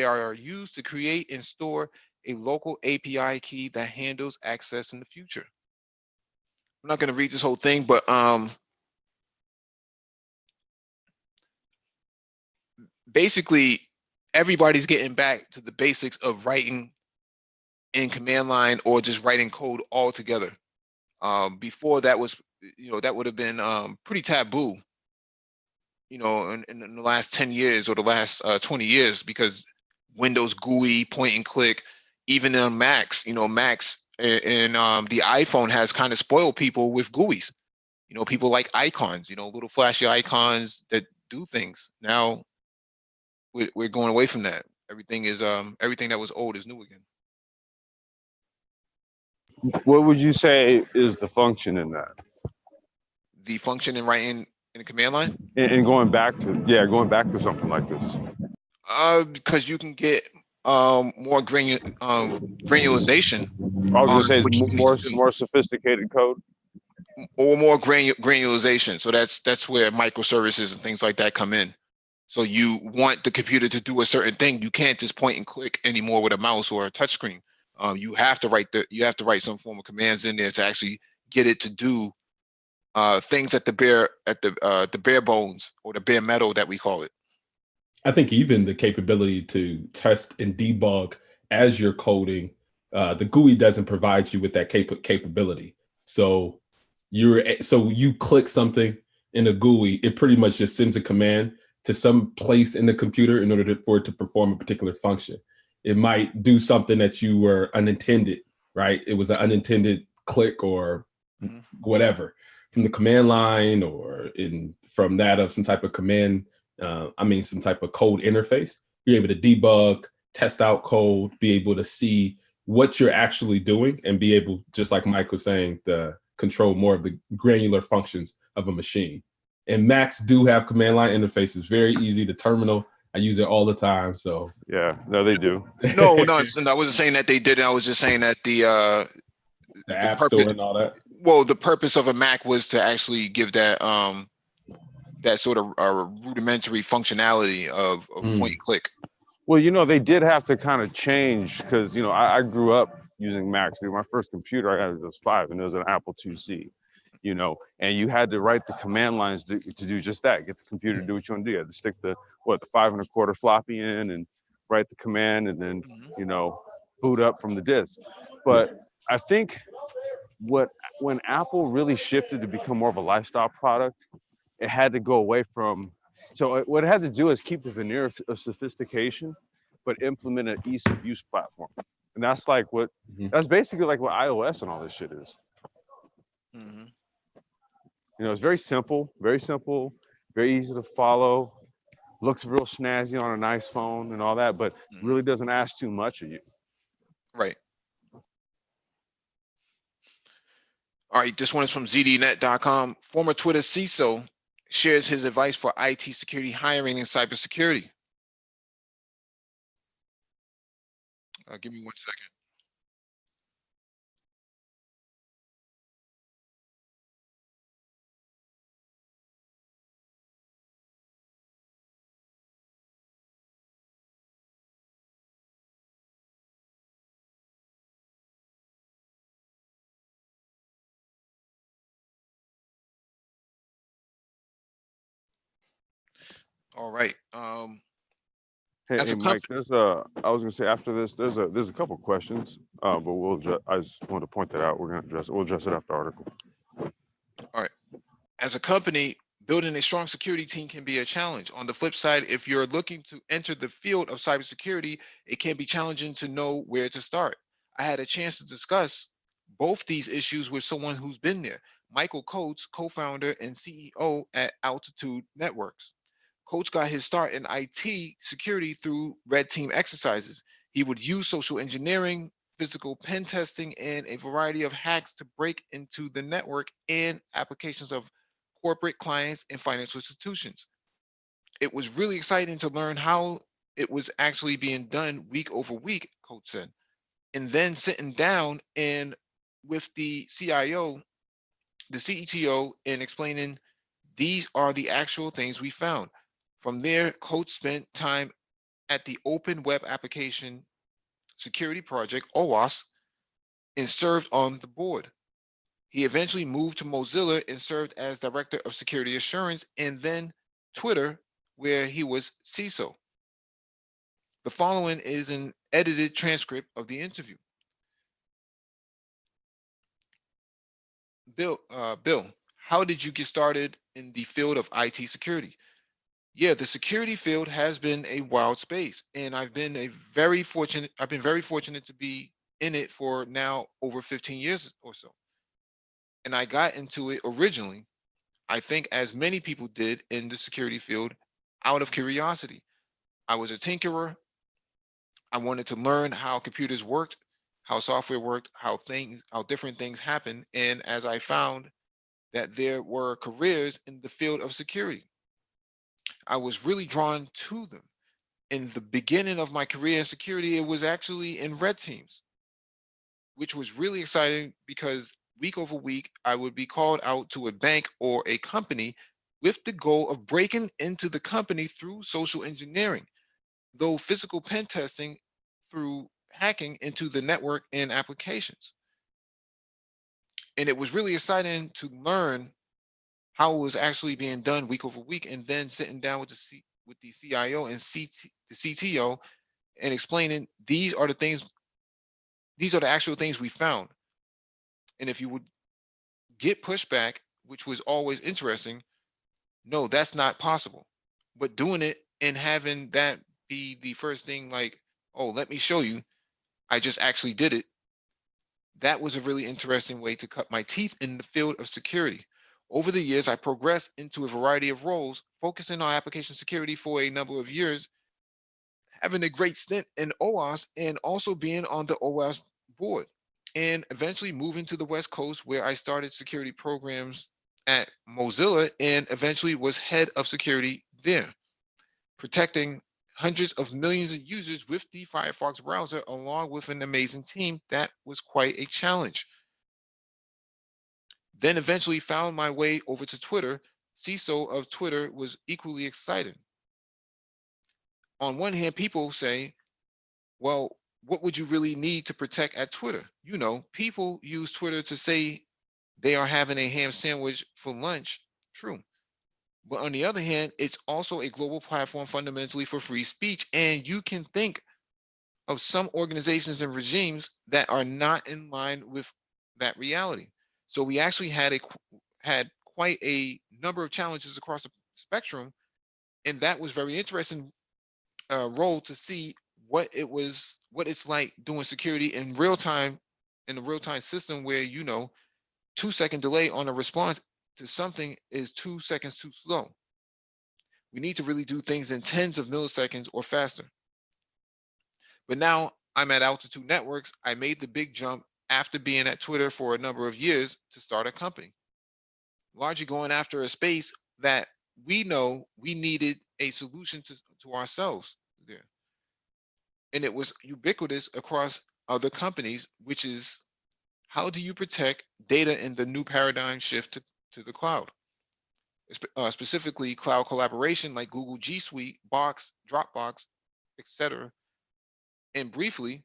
are used to create and store a local API key that handles access in the future. I'm not going to read this whole thing, but basically everybody's getting back to the basics of writing in command line or just writing code all together. Before that was, that would have been pretty taboo, in the last 10 years or the last 20 years, because Windows GUI, point and click, even on Macs, Macs and the iPhone has kind of spoiled people with GUIs. People like icons, little flashy icons that do things. Now we're going away from that. Everything that was old is new again. What would you say is the function in that? The function in writing in a command line? And going back to something like this. Because you can get more granulation. I was gonna say which it's more sophisticated code. Or more granulation. So that's where microservices and things like that come in. So you want the computer to do a certain thing. You can't just point and click anymore with a mouse or a touch screen. You have to write some form of commands in there to actually get it to do things at the bare bones or the bare metal that we call it. I think even the capability to test and debug as you're coding, the GUI doesn't provide you with that capability. So you click something in a GUI, it pretty much just sends a command to some place in the computer in order for it to perform a particular function. It might do something that you were unintended, right? It was an unintended click or whatever from the command line or from that of some type of some type of code interface. You're able to debug, test out code, be able to see what you're actually doing, and be able, just like Mike was saying, to control more of the granular functions of a machine. And Macs do have command line interfaces, very easy to terminal. I use it all the time. So Yeah, no, they do. No, I wasn't saying that they didn't. I was just saying that the App purpose, Store and all that. well, the purpose of a Mac was to actually give that that sort of rudimentary functionality of point and click. Well, you know, they did have to kind of change because, you know, I grew up using Macs. My first computer I had was 5, and it was an Apple IIc, you know, and you had to write the command lines to do just that, get the computer to do what you want to do. You had to stick the 5 1/4 floppy in and write the command and then, you know, boot up from the disk. But I think when Apple really shifted to become more of a lifestyle product, it had to go away from. So what it had to do is keep the veneer of sophistication, but implement an ease of use platform. And that's like that's basically like what iOS and all this shit is. You know, it's very simple, very easy to follow, looks real snazzy on a nice phone and all that, but really doesn't ask too much of you. Right. All right, this one is from zdnet.com. Former Twitter CISO shares his advice for IT security hiring and cybersecurity. Give me 1 second. All right. Hey, Mike, I was gonna say after this, there's a couple questions, but I just wanted to point that out. We'll address it after the article. All right. As a company, building a strong security team can be a challenge. On the flip side, if you're looking to enter the field of cybersecurity, it can be challenging to know where to start. I had a chance to discuss both these issues with someone who's been there, Michael Coates, co-founder and CEO at Altitude Networks. Coates got his start in IT security through red team exercises. He would use social engineering, physical pen testing, and a variety of hacks to break into the network and applications of corporate clients and financial institutions. It was really exciting to learn how it was actually being done week over week, Coates said. And then sitting down and with the CIO, the CETO, and explaining these are the actual things we found. From there, Coates spent time at the Open Web Application Security Project, OWASP, and served on the board. He eventually moved to Mozilla and served as Director of Security Assurance, and then Twitter, where he was CISO. The following is an edited transcript of the interview. Bill, how did you get started in the field of IT security? Yeah, the security field has been a wild space, and I've been very fortunate to be in it for now over 15 years or so. And I got into it originally, I think as many people did in the security field, out of curiosity. I was a tinkerer. I wanted to learn how computers worked, how software worked, how different things happen. And as I found that there were careers in the field of security, I was really drawn to them. In the beginning of my career in security, it was actually in red teams, which was really exciting because week over week, I would be called out to a bank or a company with the goal of breaking into the company through social engineering, though physical pen testing through hacking into the network and applications. And it was really exciting to learn how it was actually being done week over week, and then sitting down with with the CIO and the CTO and explaining these are the actual things we found. And if you would get pushback, which was always interesting, no, that's not possible. But doing it and having that be the first thing, like, oh, let me show you, I just actually did it. That was a really interesting way to cut my teeth in the field of security. Over the years, I progressed into a variety of roles, focusing on application security for a number of years, having a great stint in OWASP and also being on the OWASP board, and eventually moving to the West Coast where I started security programs at Mozilla and eventually was head of security there, protecting hundreds of millions of users with the Firefox browser, along with an amazing team. That was quite a challenge. Then eventually found my way over to Twitter. CISO of Twitter was equally exciting. On one hand, people say, well, what would you really need to protect at Twitter? You know, people use Twitter to say they are having a ham sandwich for lunch. True. But on the other hand, it's also a global platform fundamentally for free speech. And you can think of some organizations and regimes that are not in line with that reality. So we actually had quite a number of challenges across the spectrum, and that was very interesting role to see what it's like doing security in real time, in a real time system where, you know, 2 second delay on a response to something is 2 seconds too slow. We need to really do things in tens of milliseconds or faster. But now I'm at Altitude Networks. I made the big jump after being at Twitter for a number of years to start a company, largely going after a space that we know we needed a solution to ourselves there. And it was ubiquitous across other companies, which is, how do you protect data in the new paradigm shift to the cloud? Specifically cloud collaboration like Google G Suite, Box, Dropbox, etc. And briefly,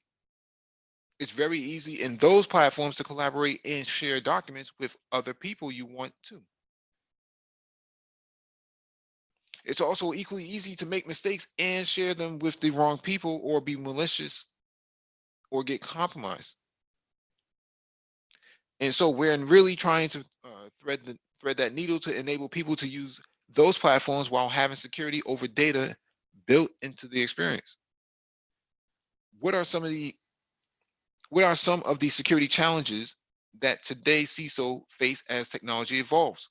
it's very easy in those platforms to collaborate and share documents with other people you want to. It's also equally easy to make mistakes and share them with the wrong people or be malicious or get compromised. And so we're really trying to thread that needle to enable people to use those platforms while having security over data built into the experience. What are some of the security challenges that today CISO face as technology evolves?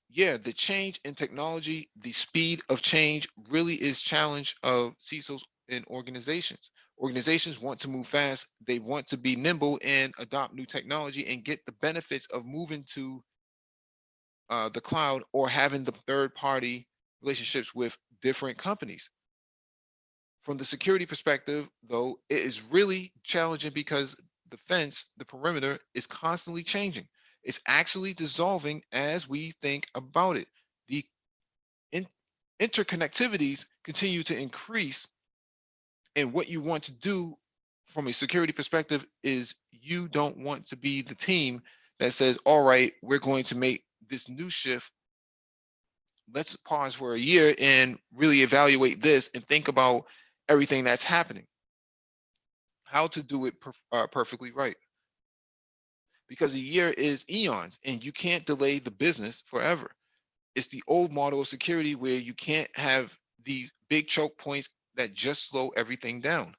Yeah, the change in technology, the speed of change really is challenge of CISOs in organizations. Organizations want to move fast, they want to be nimble and adopt new technology and get the benefits of moving to the cloud or having the third party relationships with different companies. From the security perspective, though, it is really challenging because the fence, the perimeter, is constantly changing. It's actually dissolving as we think about it. The in- interconnectivities continue to increase, and what you want to do from a security perspective is you don't want to be the team that says, all right, we're going to make this new shift. Let's pause for a year and really evaluate this and think about everything that's happening, how to do it perfectly right. Because a year is eons and you can't delay the business forever. It's the old model of security where you can't have these big choke points that just slow everything down.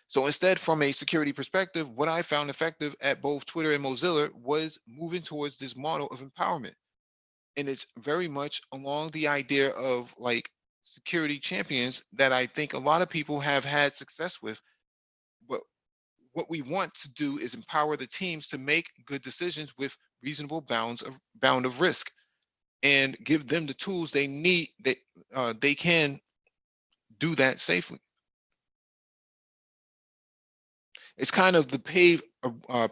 So instead, from a security perspective, what I found effective at both Twitter and Mozilla was moving towards this model of empowerment. And it's very much along the idea of like security champions that I think a lot of people have had success with. But what we want to do is empower the teams to make good decisions with reasonable bound of risk and give them the tools they need that they can do that safely. It's kind of the pave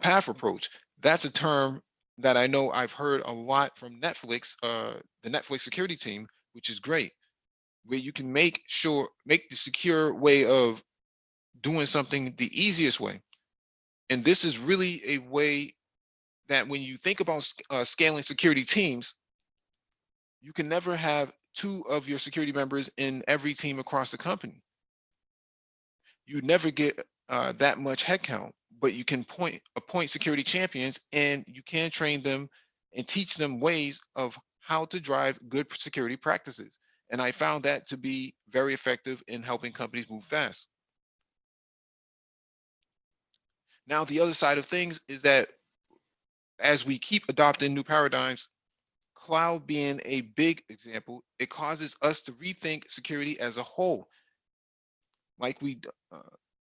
path approach. That's a term that I know I've heard a lot from Netflix, the Netflix security team, which is great, where you can make the secure way of doing something the easiest way. And this is really a way that when you think about scaling security teams, you can never have two of your security members in every team across the company. You never get that much headcount, but you can appoint security champions, and you can train them and teach them ways of how to drive good security practices. And I found that to be very effective in helping companies move fast. Now, the other side of things is that as we keep adopting new paradigms, cloud being a big example, it causes us to rethink security as a whole. Like we uh,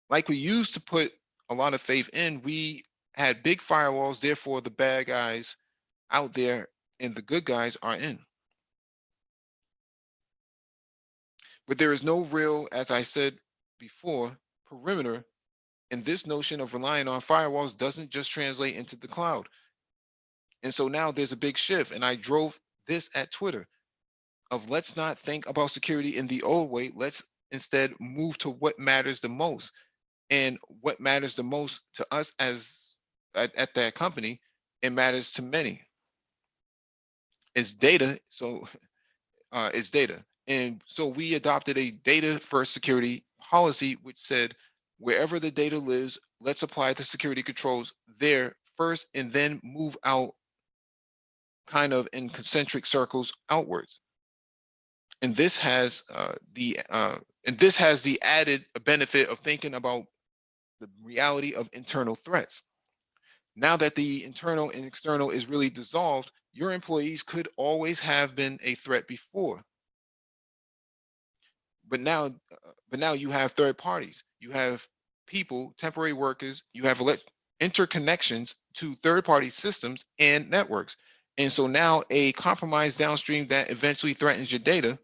like we used to put a lot of faith in, we had big firewalls, therefore the bad guys out there and the good guys are in. But there is no real, as I said before, perimeter, and this notion of relying on firewalls doesn't just translate into the cloud. And so now there's a big shift, and I drove this at Twitter of let's not think about security in the old way. Let's instead move to what matters the most. And what matters the most to us as at that company, it matters to many. It's data. So it's data. And so we adopted a data first security policy, which said wherever the data lives, let's apply the security controls there first and then move out kind of in concentric circles outwards. And this has the added benefit of thinking about the reality of internal threats. Now that the internal and external is really dissolved, your employees could always have been a threat before. But now you have third parties. You have people, temporary workers, you have interconnections to third party systems and networks. And so now a compromise downstream that eventually threatens your data,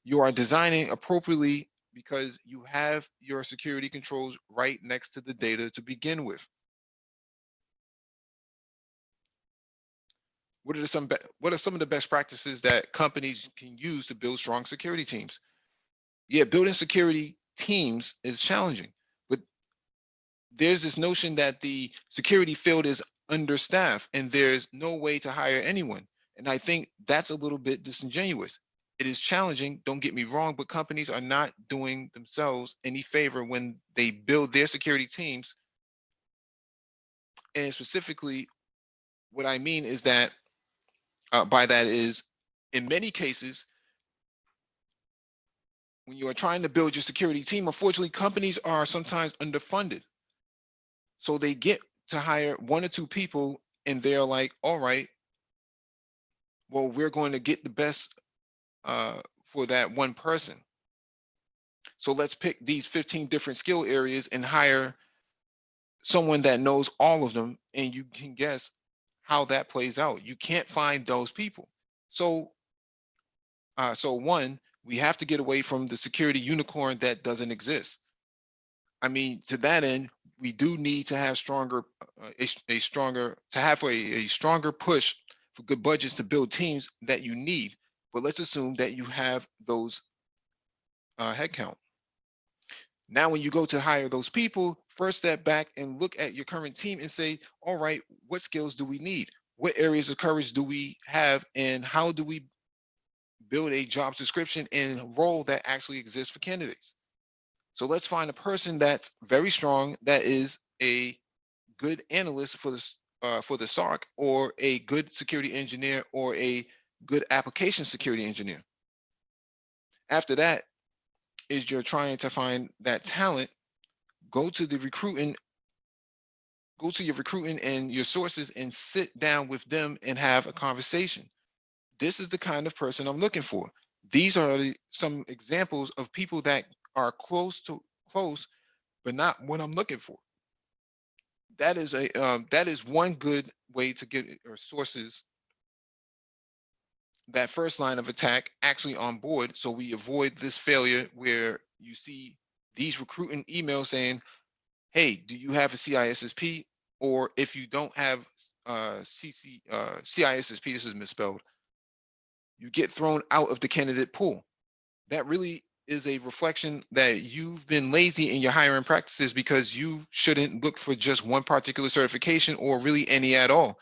you are designing appropriately because you have your security controls right next to the data to begin with. What are some of the best practices that companies can use to build strong security teams? Yeah, building security teams is challenging, but there's this notion that the security field is understaffed and there's no way to hire anyone. And I think that's a little bit disingenuous. It is challenging, don't get me wrong, but companies are not doing themselves any favor when they build their security teams. And specifically, what I mean is that by that is, in many cases, when you are trying to build your security team, unfortunately, companies are sometimes underfunded. So they get to hire one or two people and they're like, all right, well, we're going to get the best for that one person. So let's pick these 15 different skill areas and hire someone that knows all of them. And you can guess how that plays out. You can't find those people. So one, we have to get away from the security unicorn that doesn't exist. I mean, to that end, we do need to have a stronger push for good budgets to build teams that you need. But let's assume that you have those headcount. Now, when you go to hire those people, first step back and look at your current team and say, all right, what skills do we need? What areas of courage do we have? And how do we build a job description and role that actually exists for candidates? So let's find a person that's very strong, that is a good analyst for the SARC, or a good security engineer, or a good application security engineer. After that is you're trying to find that talent. Go to your recruiting and your sources and sit down with them and have a conversation. This is the kind of person I'm looking for. These are some examples of people that are close, but not what I'm looking for. That is one good way to get or sources that first line of attack actually on board, so we avoid this failure where you see these recruiting emails saying, hey, do you have a CISSP? Or if you don't have CISSP, this is misspelled, you get thrown out of the candidate pool. That really is a reflection that you've been lazy in your hiring practices, because you shouldn't look for just one particular certification or really any at all.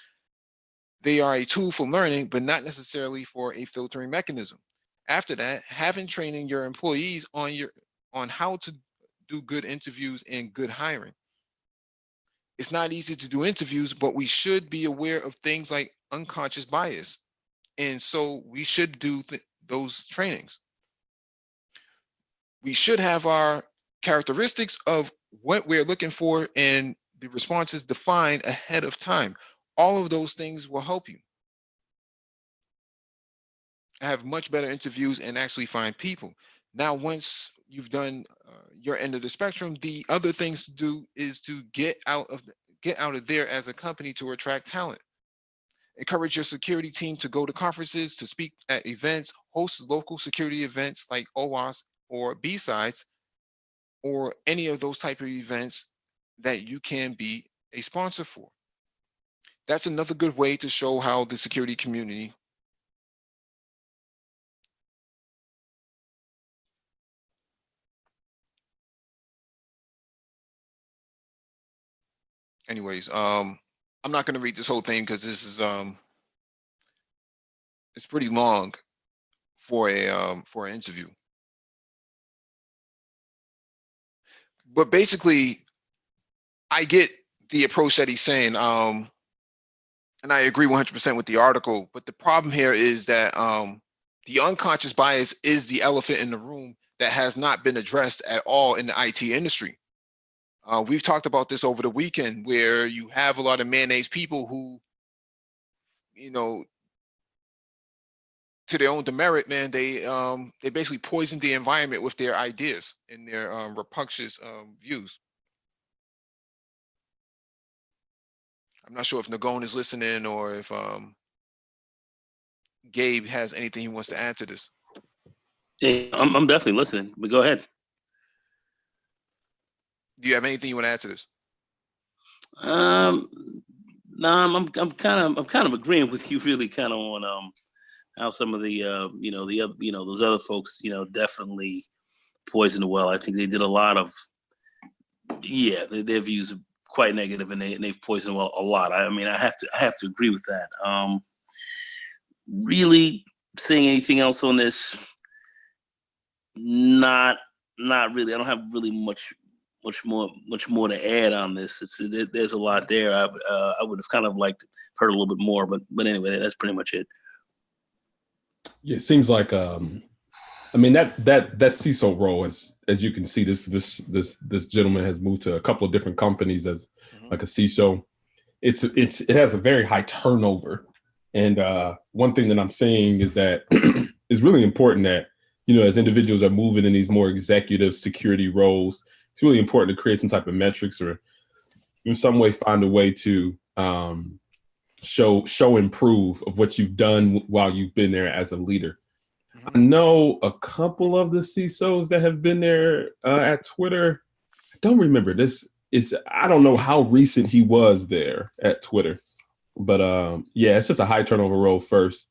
They are a tool for learning, but not necessarily for a filtering mechanism. After that, having training your employees on how to do good interviews and good hiring. It's not easy to do interviews, but we should be aware of things like unconscious bias. And so we should do those trainings. We should have our characteristics of what we're looking for and the responses defined ahead of time. All of those things will help you have much better interviews and actually find people. Now, once you've done your end of the spectrum, the other things to do is to get out of there as a company to attract talent. Encourage your security team to go to conferences, to speak at events, host local security events like OWASP or B-Sides, or any of those type of events that you can be a sponsor for. That's another good way to show how the security community anyways. I'm not going to read this whole thing because this is it's pretty long for an interview. But basically, I get the approach that he's saying, and I agree 100% with the article. But the problem here is that the unconscious bias is the elephant in the room that has not been addressed at all in the IT industry. We've talked about this over the weekend, where you have a lot of mayonnaise people who, you know, to their own demerit, man, they basically poison the environment with their ideas and their rapacious views. I'm not sure if Nagone is listening or if Gabe has anything he wants to add to this. Yeah, I'm definitely listening. But go ahead. Do you have anything you want to add to this? No, I'm kind of agreeing with you, really, kind of on how some of the those other folks, definitely poisoned the well. I think they did a lot of, their views are quite negative, and they've poisoned the well a lot. I mean, I have to agree with that. Really saying anything else on this? Not really. I don't have really much more to add on this. There's a lot there. I would have kind of liked to heard a little bit more, but anyway, that's pretty much it. Yeah, it seems like I mean that CISO role, as you can see, this gentleman has moved to a couple of different companies as like a CISO. It has a very high turnover, and one thing that I'm saying is that it's really important that, as individuals are moving in these more executive security roles, it's really important to create some type of metrics or in some way find a way to show improve of what you've done while you've been there as a leader. I know a couple of the CISOs that have been there at Twitter. I don't remember this. I don't know how recent he was there at Twitter, but it's just a high turnover role first.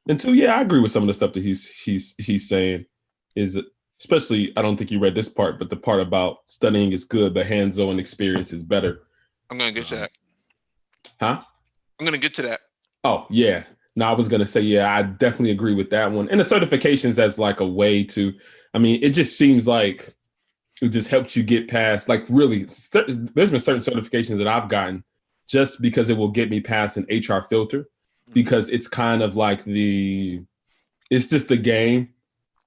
And two, I agree with some of the stuff that he's saying. Is especially, I don't think you read this part, but the part about studying is good, but hands-on experience is better. I'm gonna get to that. Huh? I'm gonna get to that. Oh yeah. No, I was gonna say, I definitely agree with that one. And the certifications as like a way to, I mean, it just seems like it just helps you get past, like, really, there's been certain certifications that I've gotten just because it will get me past an HR filter, because it's kind of like it's just the game.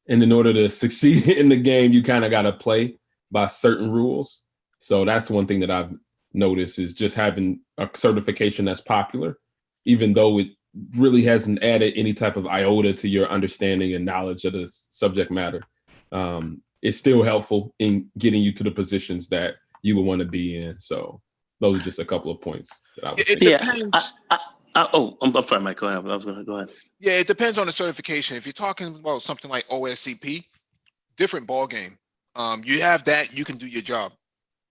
And in order to succeed in the game, you kind of got to play by certain rules. So that's one thing that I've noticed, is just having a certification that's popular, even though it really hasn't added any type of iota to your understanding and knowledge of the subject matter. It's still helpful in getting you to the positions that you would want to be in. So those are just a couple of points that I was It depends. I'm sorry, Mike. Go ahead. I was going to go ahead. Yeah, it depends on the certification. If you're talking about something like OSCP, different ball game. You have that, you can do your job.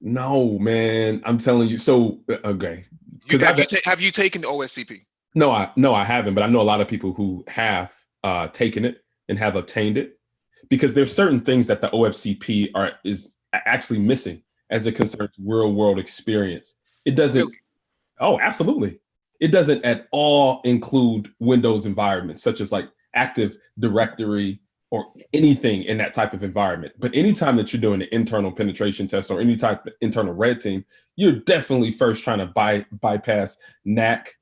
No, man, I'm telling you. So okay, You, because have you taken the OSCP? no, I haven't, but I know a lot of people who have taken it and have obtained it because there's certain things that the OFCP is actually missing as it concerns real world experience. It doesn't. Really? Oh, absolutely. It doesn't at all include Windows environments such as like Active Directory or anything in that type of environment. But anytime that you're doing an internal penetration test or any type of internal red team, you're definitely first trying to bypass NAC,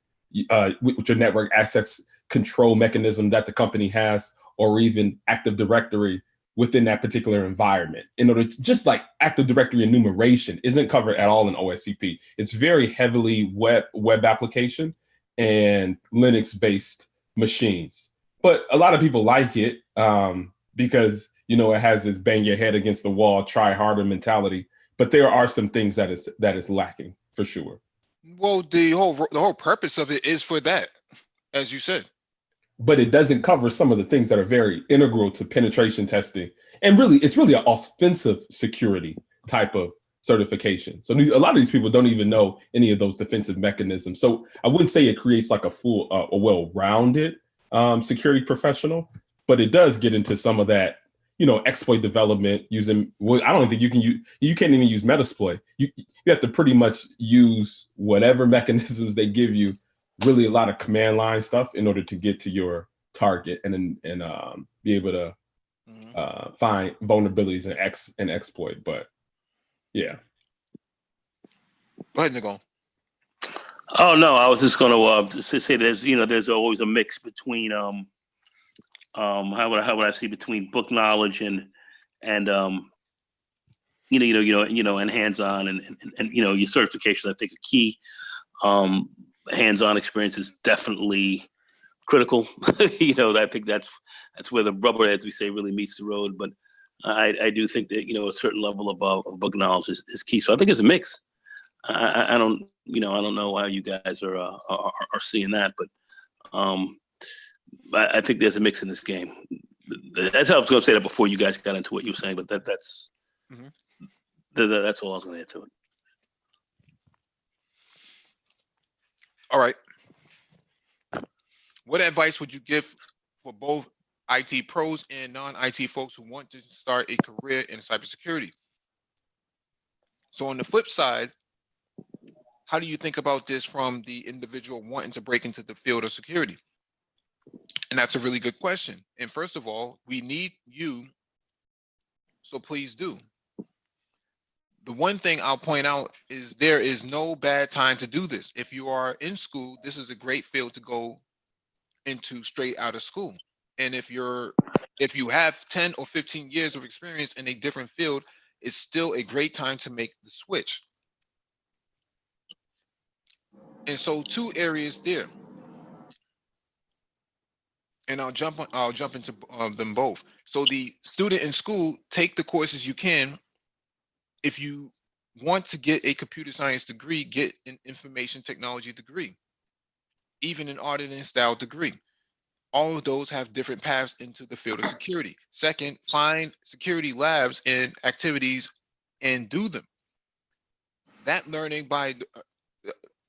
with your network access control mechanism that the company has, or even Active Directory within that particular environment. In order to, just like Active Directory enumeration isn't covered at all in OSCP. It's very heavily web application and Linux based machines. But a lot of people like it because it has this bang your head against the wall, try harder mentality. But there are some things that is lacking for sure. Well, the whole purpose of it is for that, as you said. But it doesn't cover some of the things that are very integral to penetration testing. And really, it's really an offensive security type of certification. So a lot of these people don't even know any of those defensive mechanisms. So I wouldn't say it creates like a full, a well-rounded security professional, but it does get into some of that, exploit development using. Well, I don't think you can't even use Metasploit. You have to pretty much use whatever mechanisms they give you, really a lot of command line stuff in order to get to your target and be able to find vulnerabilities and exploit. But yeah. Go ahead, Nicole. Oh no, I was just going to say there's always a mix between how would I say between book knowledge and and hands-on and your certifications. I think a key. Hands-on experience is definitely critical. I think that's where the rubber, as we say, really meets the road. But I do think that a certain level of book knowledge is key. So I think it's a mix. I don't know how you guys are seeing that, but I think there's a mix in this game. That's how I was going to say that before you guys got into what you were saying, but that's that's all I was going to add to it. All right. What advice would you give for both IT pros and non-IT folks who want to start a career in cybersecurity? So on the flip side, how do you think about this from the individual wanting to break into the field of security? And that's a really good question. And first of all, we need you, so please do. The one thing I'll point out is there is no bad time to do this. If you are in school, this is a great field to go into straight out of school. And if you have 10 or 15 years of experience in a different field, it's still a great time to make the switch. And so two areas there. And I'll jump into them both. So the student in school, take the courses you can. If you want to get a computer science degree, get an information technology degree, even an auditing style degree. All of those have different paths into the field of security. Second, find security labs and activities and do them. That learning by,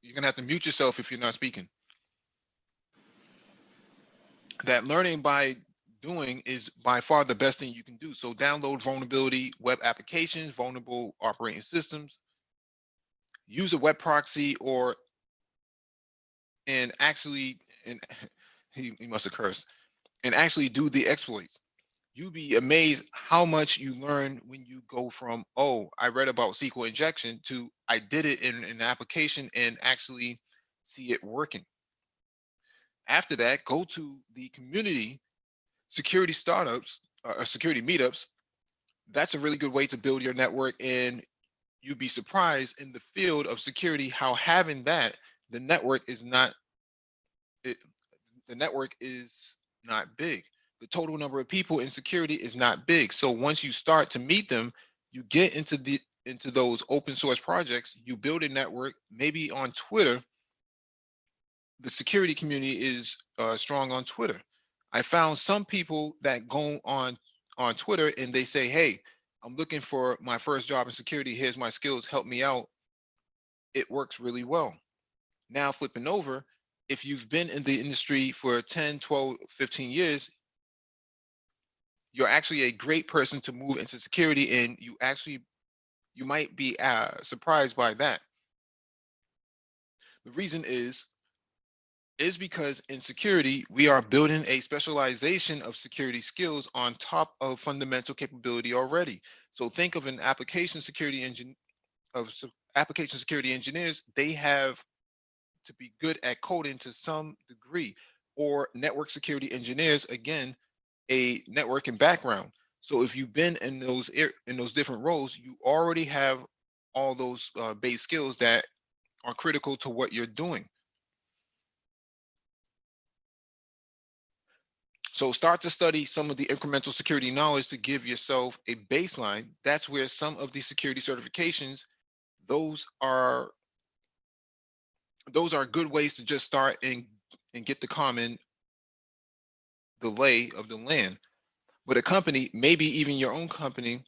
you're gonna have to mute yourself if you're not speaking. That learning by doing is by far the best thing you can do. So download vulnerability web applications, vulnerable operating systems, use a web proxy and he must have cursed, and actually do the exploits. You'd be amazed how much you learn when you go from, oh, I read about SQL injection to I did it in an application and actually see it working. After that, go to the community security startups or security meetups. That's a really good way to build your network, and you'd be surprised in the field of security how having that, the network is not big. The total number of people in security is not big. So once you start to meet them, you get into those open source projects, you build a network, maybe on Twitter. The security community is strong on Twitter. I found some people that go on Twitter and they say, hey, I'm looking for my first job in security. Here's my skills. Help me out. It works really well. Now flipping over, if you've been in the industry for 10, 12, 15 years, you're actually a great person to move into security, and you might be surprised by that. The reason is because in security, we are building a specialization of security skills on top of fundamental capability already. So think of an application security engine application security engineers. They have to be good at coding to some degree, or network security engineers, again, a networking background. So if you've been in those different roles, you already have all those base skills that are critical to what you're doing. So start to study some of the incremental security knowledge to give yourself a baseline. That's where some of the security certifications, those are good ways to just start and get the lay of the land. But a company, maybe even your own company,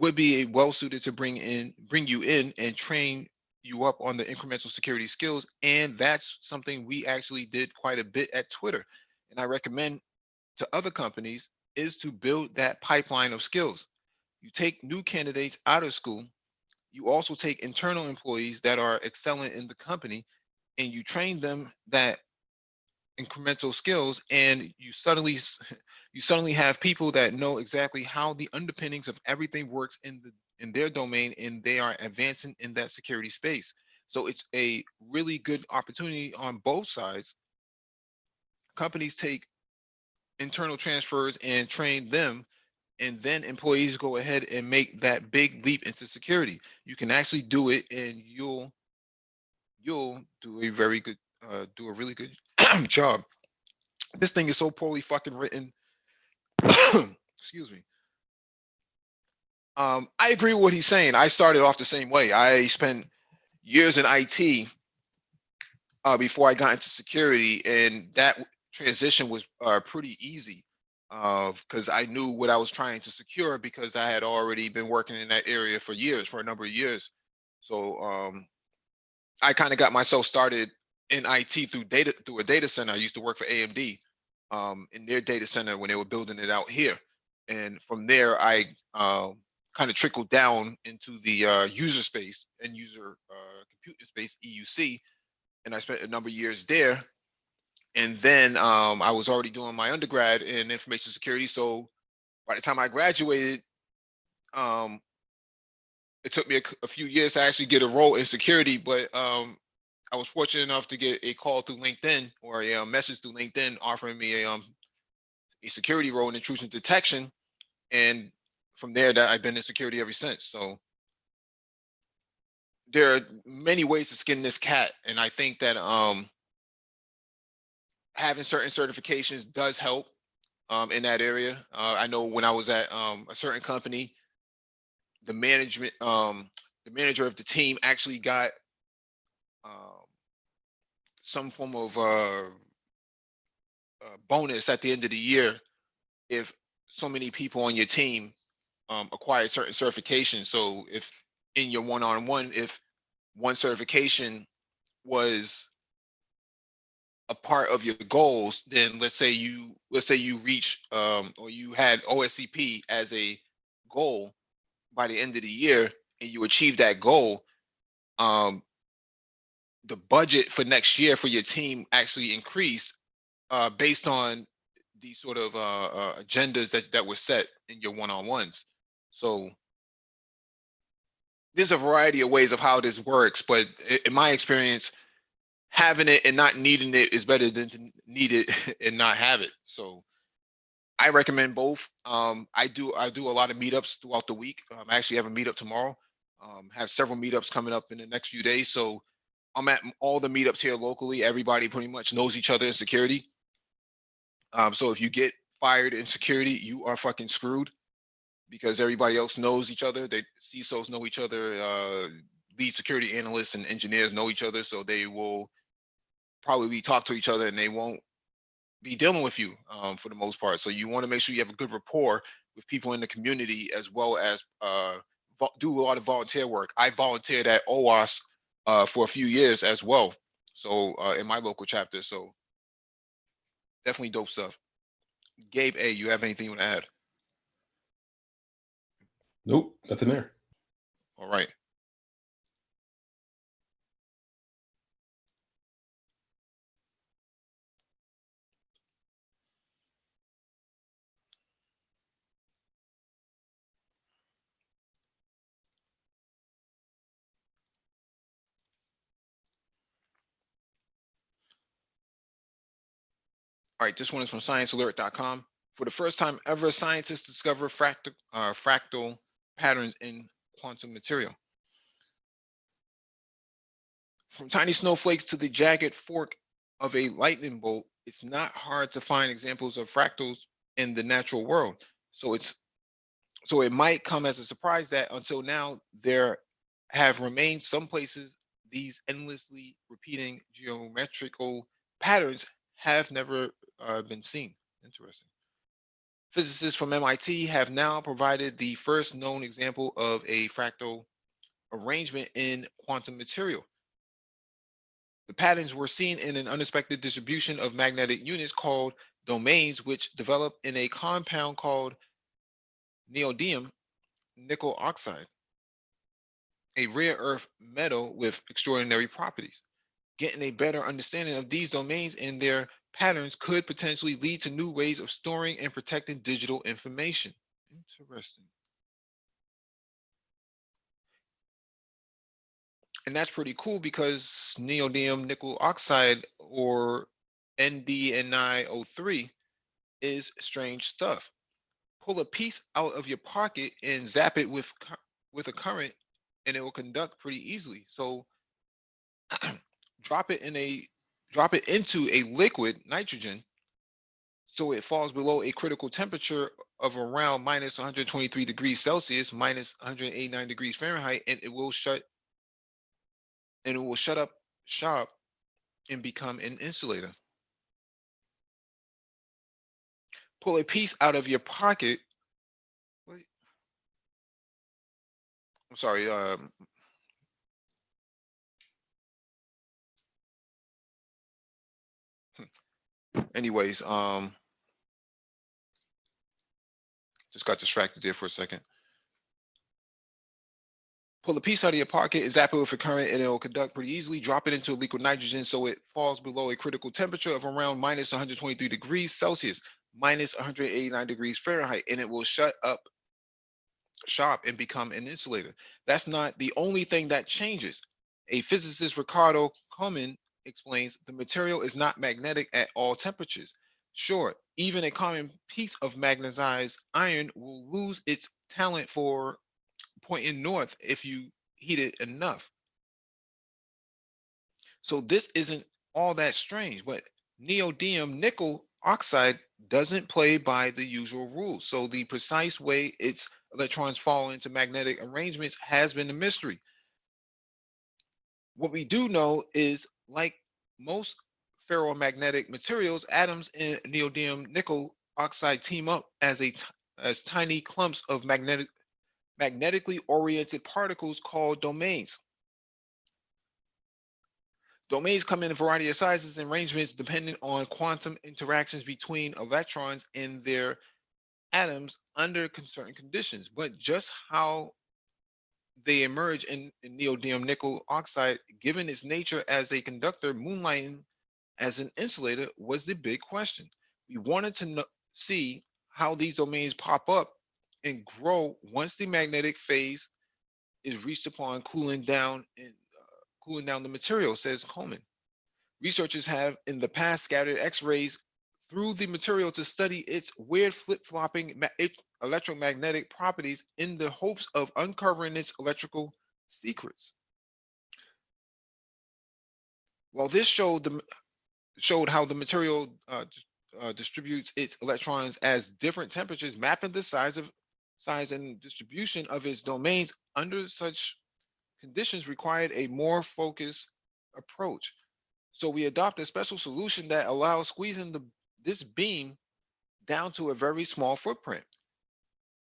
would be well suited to bring you in and train you up on the incremental security skills. And that's something we actually did quite a bit at Twitter. And I recommend to other companies is to build that pipeline of skills. You take new candidates out of school. You also take internal employees that are excelling in the company, and you train them that incremental skills, and you suddenly have people that know exactly how the underpinnings of everything works in their domain, and they are advancing in that security space. So it's a really good opportunity on both sides. Companies take internal transfers and train them, and then employees go ahead and make that big leap into security. You can actually do it, and you'll do a very good do a really good job. This thing is so poorly fucking written. Excuse me. I agree with what he's saying. I started off the same way. I spent years in IT before I got into security, and that transition was pretty easy because I knew what I was trying to secure because I had already been working in that area for years, for a number of years. So I kind of got myself started in IT through a data center. I used to work for AMD in their data center when they were building it out here, and from there I kind of trickled down into the user space and user computer space (EUC), and I spent a number of years there. And then I was already doing my undergrad in information security. So by the time I graduated, um, it took me a few years to actually get a role in security, but I was fortunate enough to get a call through LinkedIn, or a message through LinkedIn offering me a security role in intrusion detection, and from there, that I've been in security ever since. So there are many ways to skin this cat, and I think that having certain certifications does help in that area. I know when I was at a certain company, the the manager of the team actually got um, some form of bonus at the end of the year if so many people on your team acquired certain certifications. So if in your one-on-one, if one certification was a part of your goals, then let's say you reach or you had OSCP as a goal by the end of the year, and you achieve that goal, um, the budget for next year for your team actually increased based on the sort of agendas that were set in your one-on-ones. So there's a variety of ways of how this works, but in my experience, having it and not needing it is better than to need it and not have it. So I recommend both. I do a lot of meetups throughout the week. I actually have a meetup tomorrow. Have several meetups coming up in the next few days. So I'm at all the meetups here locally. Everybody pretty much knows each other in security. So if you get fired in security, you are fucking screwed because everybody else knows each other. They CISOs know each other. Lead security analysts and engineers know each other, so they will probably be talk to each other, and they won't be dealing with you for the most part. So you want to make sure you have a good rapport with people in the community, as well as do a lot of volunteer work. I volunteered at OWASP for a few years as well. So in my local chapter. So definitely dope stuff. Gabe A, you have anything you want to add? Nope, nothing there. All right. All right, this one is from sciencealert.com. For the first time ever, scientists discover fractal patterns in quantum material. From tiny snowflakes to the jagged fork of a lightning bolt, it's not hard to find examples of fractals in the natural world. So it might come as a surprise that until now there have remained some places these endlessly repeating geometrical patterns have never been seen. Interesting. Physicists from MIT have now provided the first known example of a fractal arrangement in quantum material. The patterns were seen in an unexpected distribution of magnetic units called domains, which develop in a compound called neodymium nickel oxide, a rare earth metal with extraordinary properties. Getting a better understanding of these domains and their patterns could potentially lead to new ways of storing and protecting digital information. Interesting. And that's pretty cool because neodymium nickel oxide, or NdNiO3, is strange stuff. Pull a piece out of your pocket and zap it with a current, and it will conduct pretty easily. So drop it into a liquid, nitrogen, so it falls below a critical temperature of around minus 123 degrees Celsius, minus 189 degrees Fahrenheit, and it will shut up shop and become an insulator. Pull a piece out of your pocket. Wait, I'm sorry. Anyways, just got distracted there for a second. Pull a piece out of your pocket, zap it with a current, and it will conduct pretty easily. Drop it into a liquid nitrogen so it falls below a critical temperature of around minus 123 degrees Celsius, minus 189 degrees Fahrenheit, and it will shut up shop and become an insulator. That's not the only thing that changes. A physicist, Ricardo Coman, explains the material is not magnetic at all temperatures. Sure, even a common piece of magnetized iron will lose its talent for pointing north if you heat it enough. So this isn't all that strange, but neodymium nickel oxide doesn't play by the usual rules. So the precise way its electrons fall into magnetic arrangements has been a mystery. What we do know is, like most ferromagnetic materials, atoms in neodymium nickel oxide team up as tiny clumps of magnetically oriented particles called domains. Domains come in a variety of sizes and arrangements depending on quantum interactions between electrons and their atoms under certain conditions. But just how they emerge in neodymium nickel oxide, given its nature as a conductor, moonlighting as an insulator, was the big question. We wanted to see how these domains pop up and grow once the magnetic phase is reached upon cooling down the material, says Coleman. Researchers have in the past scattered X-rays through the material to study its weird flip-flopping electromagnetic properties in the hopes of uncovering its electrical secrets. Well, this showed how the material distributes its electrons as different temperatures, mapping the size and distribution of its domains under such conditions required a more focused approach. So we adopt a special solution that allows squeezing this beam down to a very small footprint.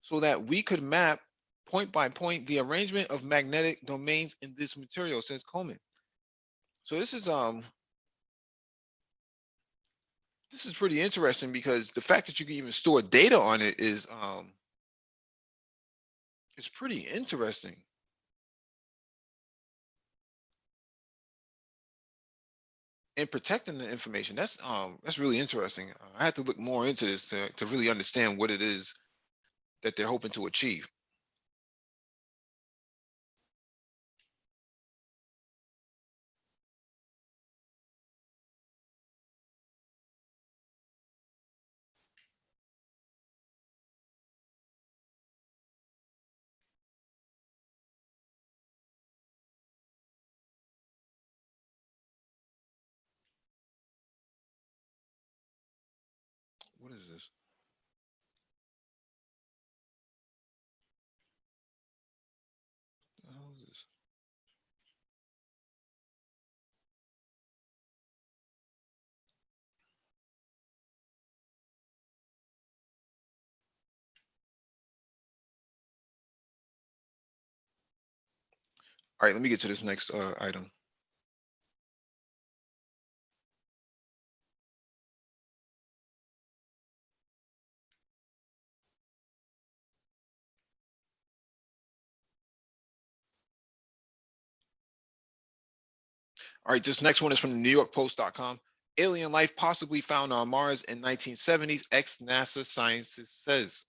so that we could map point by point the arrangement of magnetic domains in this material, says Coleman. So this is pretty interesting because the fact that you can even store data on it is pretty interesting. And protecting the information, that's really interesting. I had to look more into this to really understand what it is that they're hoping to achieve. What is this? What the hell is this? All right, let me get to this next item. All right, this next one is from NewYorkPost.com. Alien life possibly found on Mars in 1970s, ex-NASA scientist says.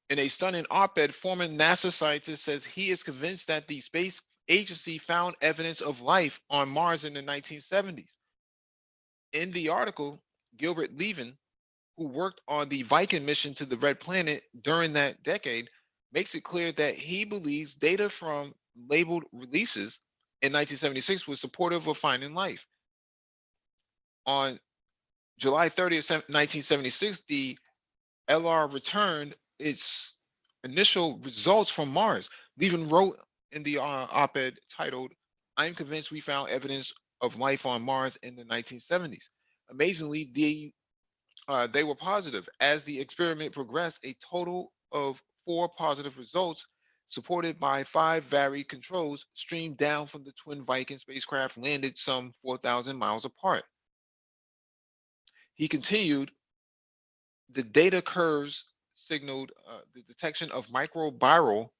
In a stunning op-ed, former NASA scientist says he is convinced that the space agency found evidence of life on Mars in the 1970s. In the article, Gilbert Levin, who worked on the Viking mission to the Red Planet during that decade, makes it clear that he believes data from labeled releases in 1976 was supportive of finding life. On July 30th, 1976, the LR returned its initial results from Mars. Levin wrote in the op-ed titled, "I'm convinced we found evidence of life on Mars in the 1970s." Amazingly, they were positive. As the experiment progressed, a total of 4 positive results, supported by 5 varied controls, streamed down from the twin Viking spacecraft landed some 4,000 miles apart. He continued, the data curves signaled the detection of microbial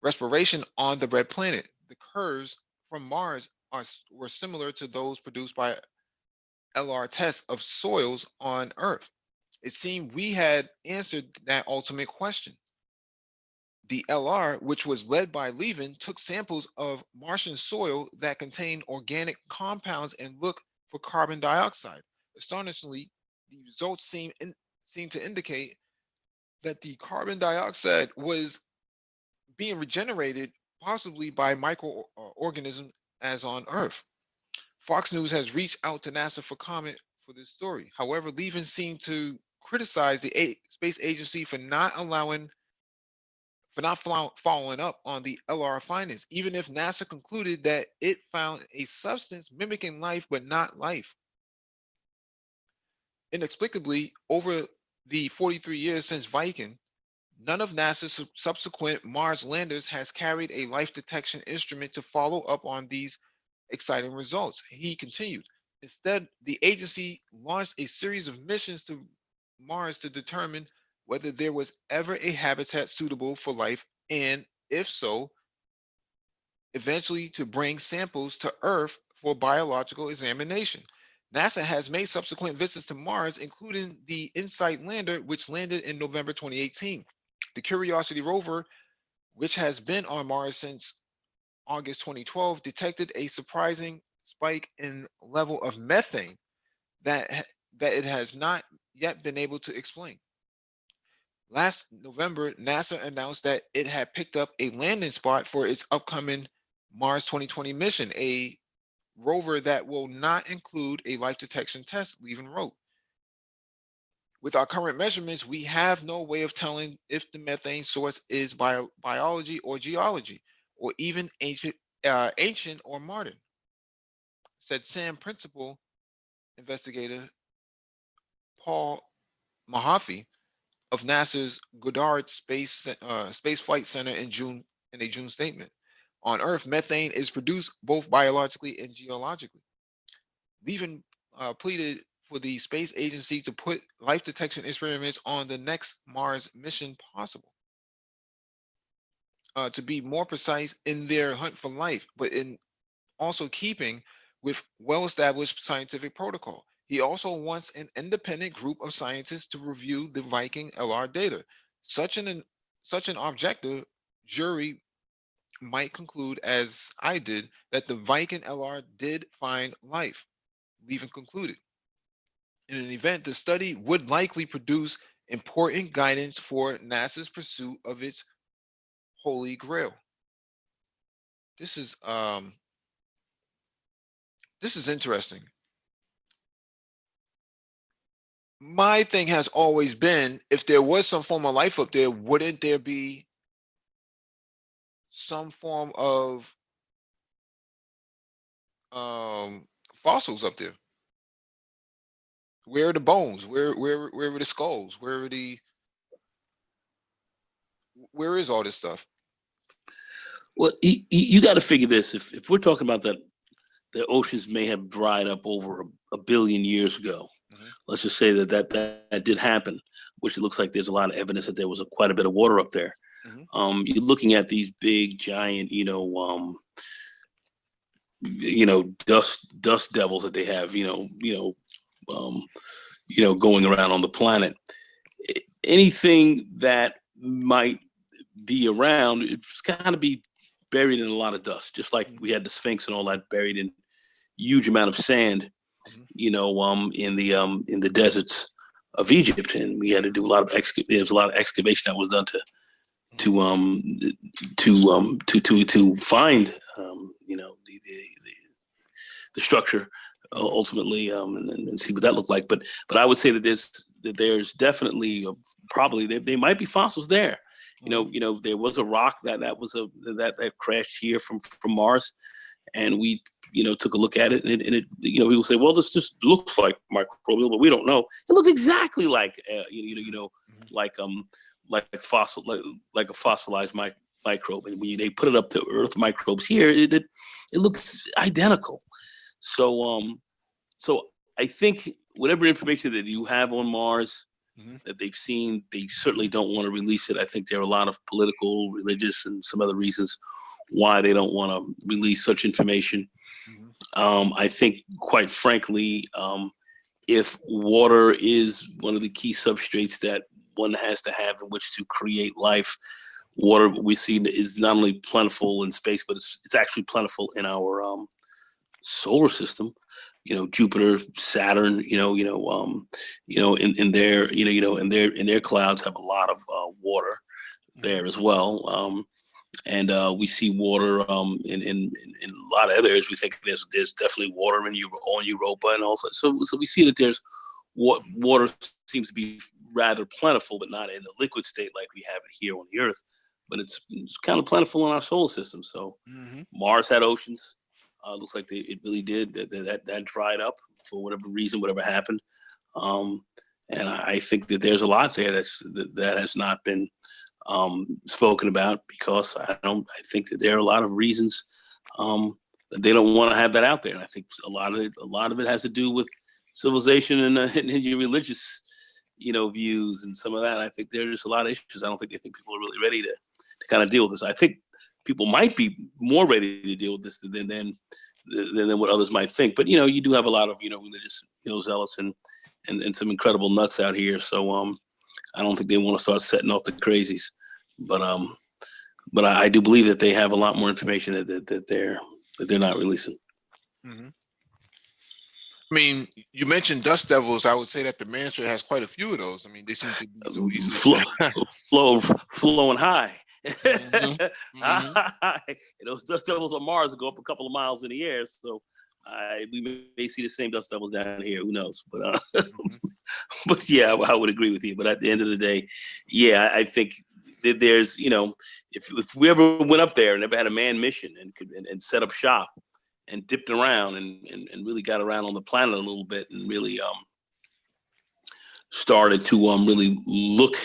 respiration on the red planet. The curves from Mars were similar to those produced by LR tests of soils on Earth. It seemed we had answered that ultimate question. The LR, which was led by Levin, took samples of Martian soil that contained organic compounds and looked for carbon dioxide. Astonishingly, the results seem to indicate that the carbon dioxide was being regenerated possibly by microorganisms as on Earth. Fox News has reached out to NASA for comment for this story. However, Levin seemed to criticize the space agency for not following up on the LR findings, even if NASA concluded that it found a substance mimicking life but not life. Inexplicably, over the 43 years since Viking, none of NASA's subsequent Mars landers has carried a life detection instrument to follow up on these exciting results. He continued. Instead, the agency launched a series of missions to Mars to determine whether there was ever a habitat suitable for life, and if so, eventually to bring samples to Earth for biological examination. NASA has made subsequent visits to Mars, including the InSight lander, which landed in November 2018. The Curiosity rover, which has been on Mars since August 2012, detected a surprising spike in level of methane that it has not yet been able to explain. Last November, NASA announced that it had picked up a landing spot for its upcoming Mars 2020 mission, a rover that will not include a life detection test, Levin wrote. With our current measurements, we have no way of telling if the methane source is biology or geology, or even ancient or modern, said SAM principal investigator Paul Mahaffey of NASA's Goddard Space Flight Center in a June statement. On Earth, methane is produced both biologically and geologically. Levin pleaded for the space agency to put life detection experiments on the next Mars mission possible. To be more precise in their hunt for life, but in also keeping with well-established scientific protocol. He also wants an independent group of scientists to review the Viking LR data. Such an objective jury might conclude, as I did, that the Viking LR did find life. Levin concluded. In an event, the study would likely produce important guidance for NASA's pursuit of its Holy Grail. This is interesting. My thing has always been, if there was some form of life up there, wouldn't there be some form of fossils up there? Where are the bones? Where are the skulls? Where is all this stuff? Well, you got to figure this. If we're talking about that, the oceans may have dried up over a billion years ago. Mhm. Let's just say that did happen, which it looks like there's a lot of evidence that there was quite a bit of water up there. Mhm. You're looking at these big, giant, dust devils that they have, going around on the planet. Anything that might be around, it's kind of be buried in a lot of dust, just like we had the Sphinx and all that buried in huge amount of sand, Mhm. in the deserts of Egypt, and we had to do a lot of there's a lot of excavation that was done to find the structure ultimately, and see what that looked like. But I would say that there's definitely probably they might be fossils there. There was a rock that crashed here from Mars, and we took a look at it, and it people say, well, this just looks like microbial, but we don't know. It looks exactly like like a fossilized microbe, and when they put it up to Earth microbes here, it looks identical. So I think whatever information that you have on Mars that they've seen, they certainly don't want to release it. I think there are a lot of political, religious, and some other reasons why they don't want to release such information. I think, quite frankly, if water is one of the key substrates that one has to have in which to create life, water we see is not only plentiful in space, but it's actually plentiful in our solar system. Jupiter, Saturn, in their clouds have a lot of water there as well. And we see water in a lot of other areas. We think there's definitely water on Europa, and also so we see that there's water seems to be rather plentiful, but not in a liquid state like we have it here on the Earth. But it's kind of plentiful in our solar system. So Mars had oceans. Looks like it really did. That dried up for whatever reason, whatever happened. And I think that there's a lot there that has not been spoken about, because I think that there are a lot of reasons that they don't want to have that out there. And I think a lot of it has to do with civilization and your religious, views and some of that. I think there's just a lot of issues. I don't think people are really ready to kind of deal with this. I think people might be more ready to deal with this than what others might think. But you do have a lot of religious zealots and some incredible nuts out here. So I don't think they want to start setting off the crazies. But I do believe that they have a lot more information that they're not releasing. I mean, you mentioned dust devils. I would say that the Manosphere has quite a few of those. I mean, they seem to be so easily flowing high. Mhm. And those dust devils on Mars go up a couple of miles in the air, so we may see the same dust devils down here. Who knows? But but yeah, I would agree with you. But at the end of the day, yeah, I think that there's if we ever went up there and ever had a manned mission and set up shop and dipped around and really got around on the planet a little bit and really started to really look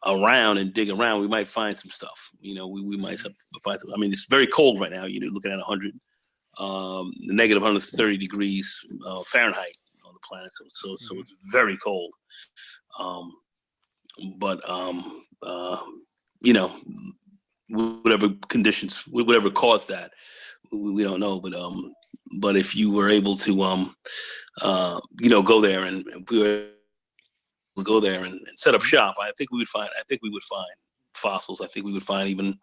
around and dig around, we might find some stuff. We might have to find some. I mean, it's very cold right now. You're looking at 100, negative 130 degrees Fahrenheit on the planet. So it's very cold. But whatever conditions, whatever caused that, we don't know. But if you were able to go there and we were able to go there and set up shop, I think we would find fossils. I think we would find even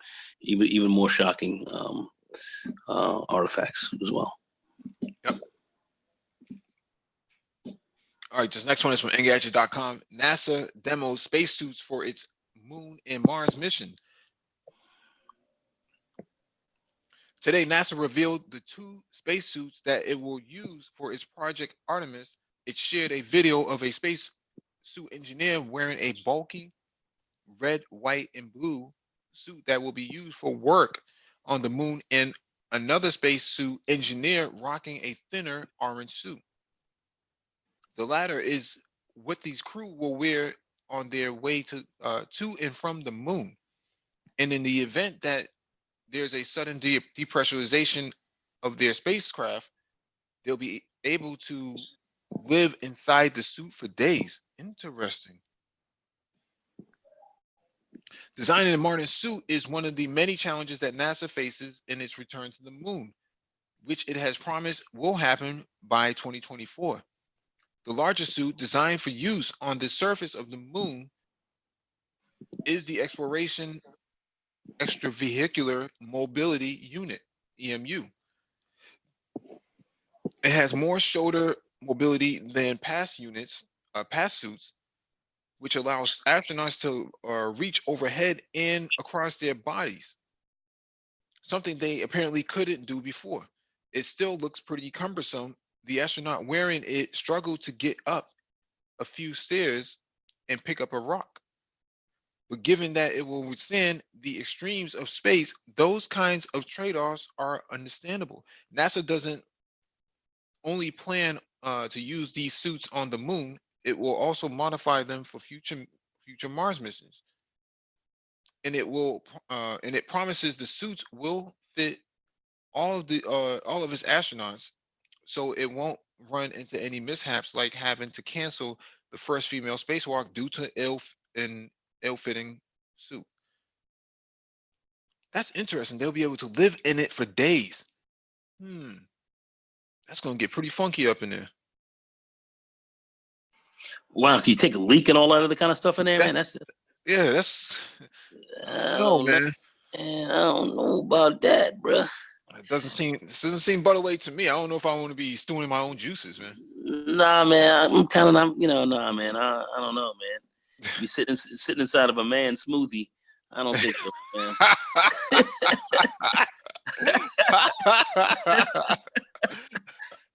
more shocking artifacts as well. Yep. All right, this next one is from Engadget.com. NASA demos spacesuits for its Moon and Mars mission. Today, NASA revealed the 2 spacesuits that it will use for its Project Artemis. It shared a video of a spacesuit engineer wearing a bulky red, white, and blue suit that will be used for work on the moon, and another spacesuit engineer rocking a thinner orange suit. The latter is what these crew will wear on their way to and from the moon. And in the event that there's a sudden depressurization of their spacecraft, they'll be able to live inside the suit for days. Interesting. Designing a Martian suit is one of the many challenges that NASA faces in its return to the moon, which it has promised will happen by 2024. The larger suit, designed for use on the surface of the moon, is the Exploration Extravehicular Mobility Unit, EMU. It has more shoulder mobility than past suits, which allows astronauts to reach overhead and across their bodies, something they apparently couldn't do before. It still looks pretty cumbersome. The astronaut wearing it struggled to get up a few stairs and pick up a rock. But given that it will withstand the extremes of space, those kinds of trade-offs are understandable. NASA doesn't only plan to use these suits on the moon, it will also modify them for future Mars missions. And it promises the suits will fit all of its astronauts, so it won't run into any mishaps like having to cancel the first female spacewalk due to ill-fitting suit. That's interesting. They'll be able to live in it for days. That's gonna get pretty funky up in there. Wow, can you take a leak and all that other kind of stuff in there, man? That's no, man. Man, I don't know about that, bruh. It doesn't seem butterlake to me. I don't know if I want to be stewing my own juices, man. Nah, man, I'm kind of not, nah, man. I don't know, man. Be sitting inside of a man smoothie. I don't think so, man.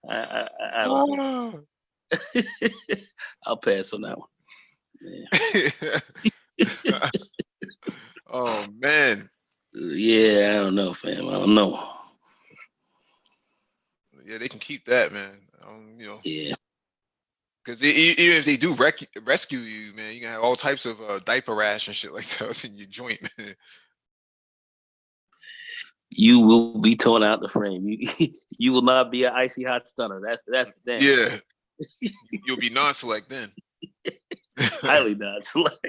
I don't think so. I'll pass on that one. Yeah. Oh man. Yeah, I don't know, fam. I don't know. Yeah, they can keep that, man. Yeah. Because even if they do rescue you, man, you can have all types of diaper rash and shit like that up in your joint, man. You will be torn out the frame. You will not be an icy hot stunner. That's the thing. Yeah. You'll be non-select then. Highly non-select.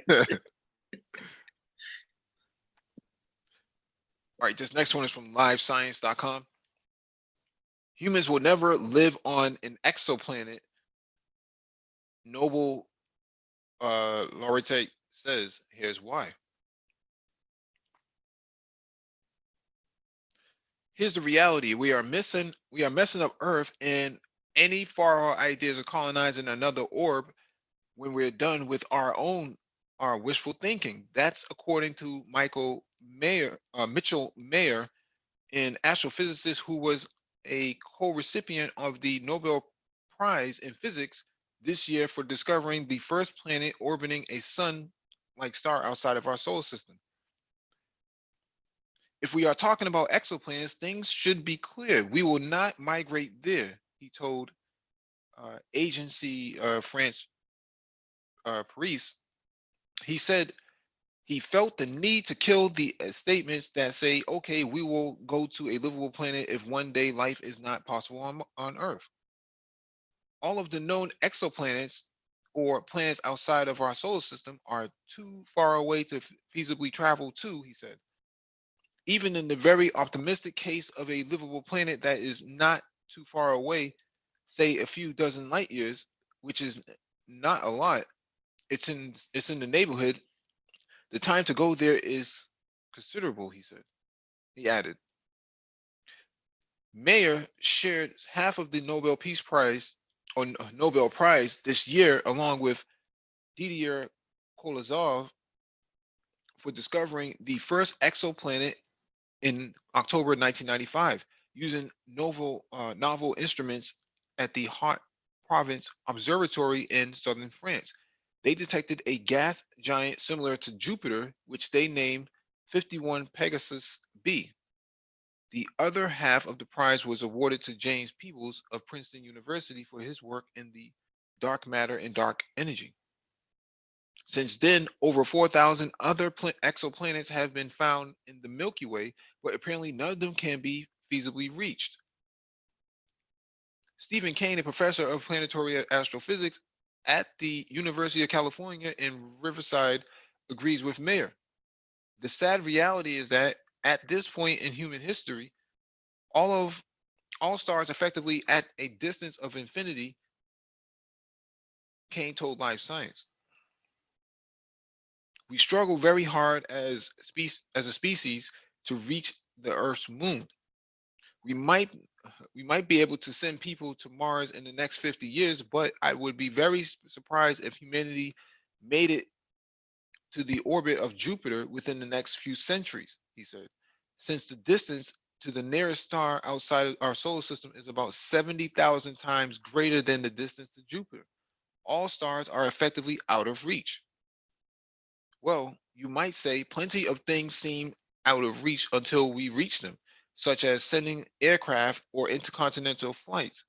All right, this next one is from livescience.com. Humans will never live on an exoplanet, Nobel laureate says. Here's why. Here's the reality. We are messing up Earth, and any far ideas of colonizing another orb when we're done with our wishful thinking. That's according to Mitchell Mayer, an astrophysicist who was a co-recipient of the Nobel Prize in Physics this year for discovering the first planet orbiting a sun-like star outside of our solar system. If we are talking about exoplanets, things should be clear. We will not migrate there, he told Agency France Paris, he said he felt the need to kill the statements that say, okay, we will go to a livable planet if one day life is not possible on Earth. All of the known exoplanets or planets outside of our solar system are too far away to feasibly travel to, he said. Even in the very optimistic case of a livable planet that is not too far away, say a few dozen light years, which is not a lot, it's in the neighborhood. The time to go there is considerable, he said. He added, Mayer shared half of the Nobel Peace Prize or Nobel Prize this year, along with Didier Kolozov for discovering the first exoplanet in October 1995 using novel instruments at the Haute Province Observatory in southern France. They detected a gas giant similar to Jupiter, which they named 51 Pegasus b. The other half of the prize was awarded to James Peebles of Princeton University for his work in the dark matter and dark energy. Since then, over 4,000 other exoplanets have been found in the Milky Way, but apparently none of them can be feasibly reached. Stephen Kane, a professor of planetary astrophysics at the University of California in Riverside, agrees with Mayer. The sad reality is that at this point in human history, all stars effectively at a distance of infinity, Kane told Live Science. We struggle very hard as a species to reach the Earth's moon. We might be able to send people to Mars in the next 50 years, but I would be very surprised if humanity made it to the orbit of Jupiter within the next few centuries, he said, since the distance to the nearest star outside of our solar system is about 70,000 times greater than the distance to Jupiter. All stars are effectively out of reach. Well, you might say plenty of things seem out of reach until we reach them, such as sending aircraft or intercontinental flights.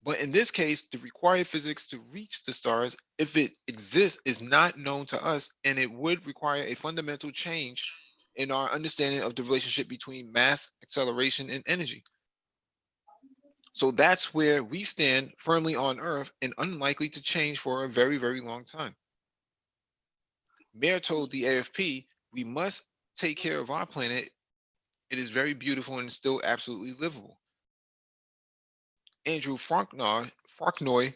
But in this case, the required physics to reach the stars, if it exists, is not known to us, and it would require a fundamental change in our understanding of the relationship between mass, acceleration, and energy. So that's where we stand firmly on Earth and unlikely to change for a very, very long time. Mayer told the AFP, we must take care of our planet. It is very beautiful and still absolutely livable. Andrew Farknoy,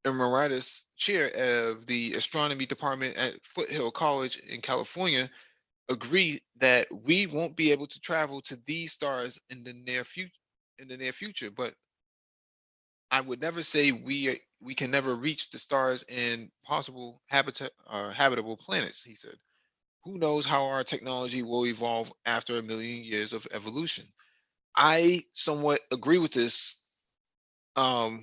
Emeritus Chair of the Astronomy Department at Foothill College in California, agreed that we won't be able to travel to these stars in the near future. But I would never say we can never reach the stars and possible habitable planets, he said. Who knows how our technology will evolve after a million years of evolution? I somewhat agree with this. The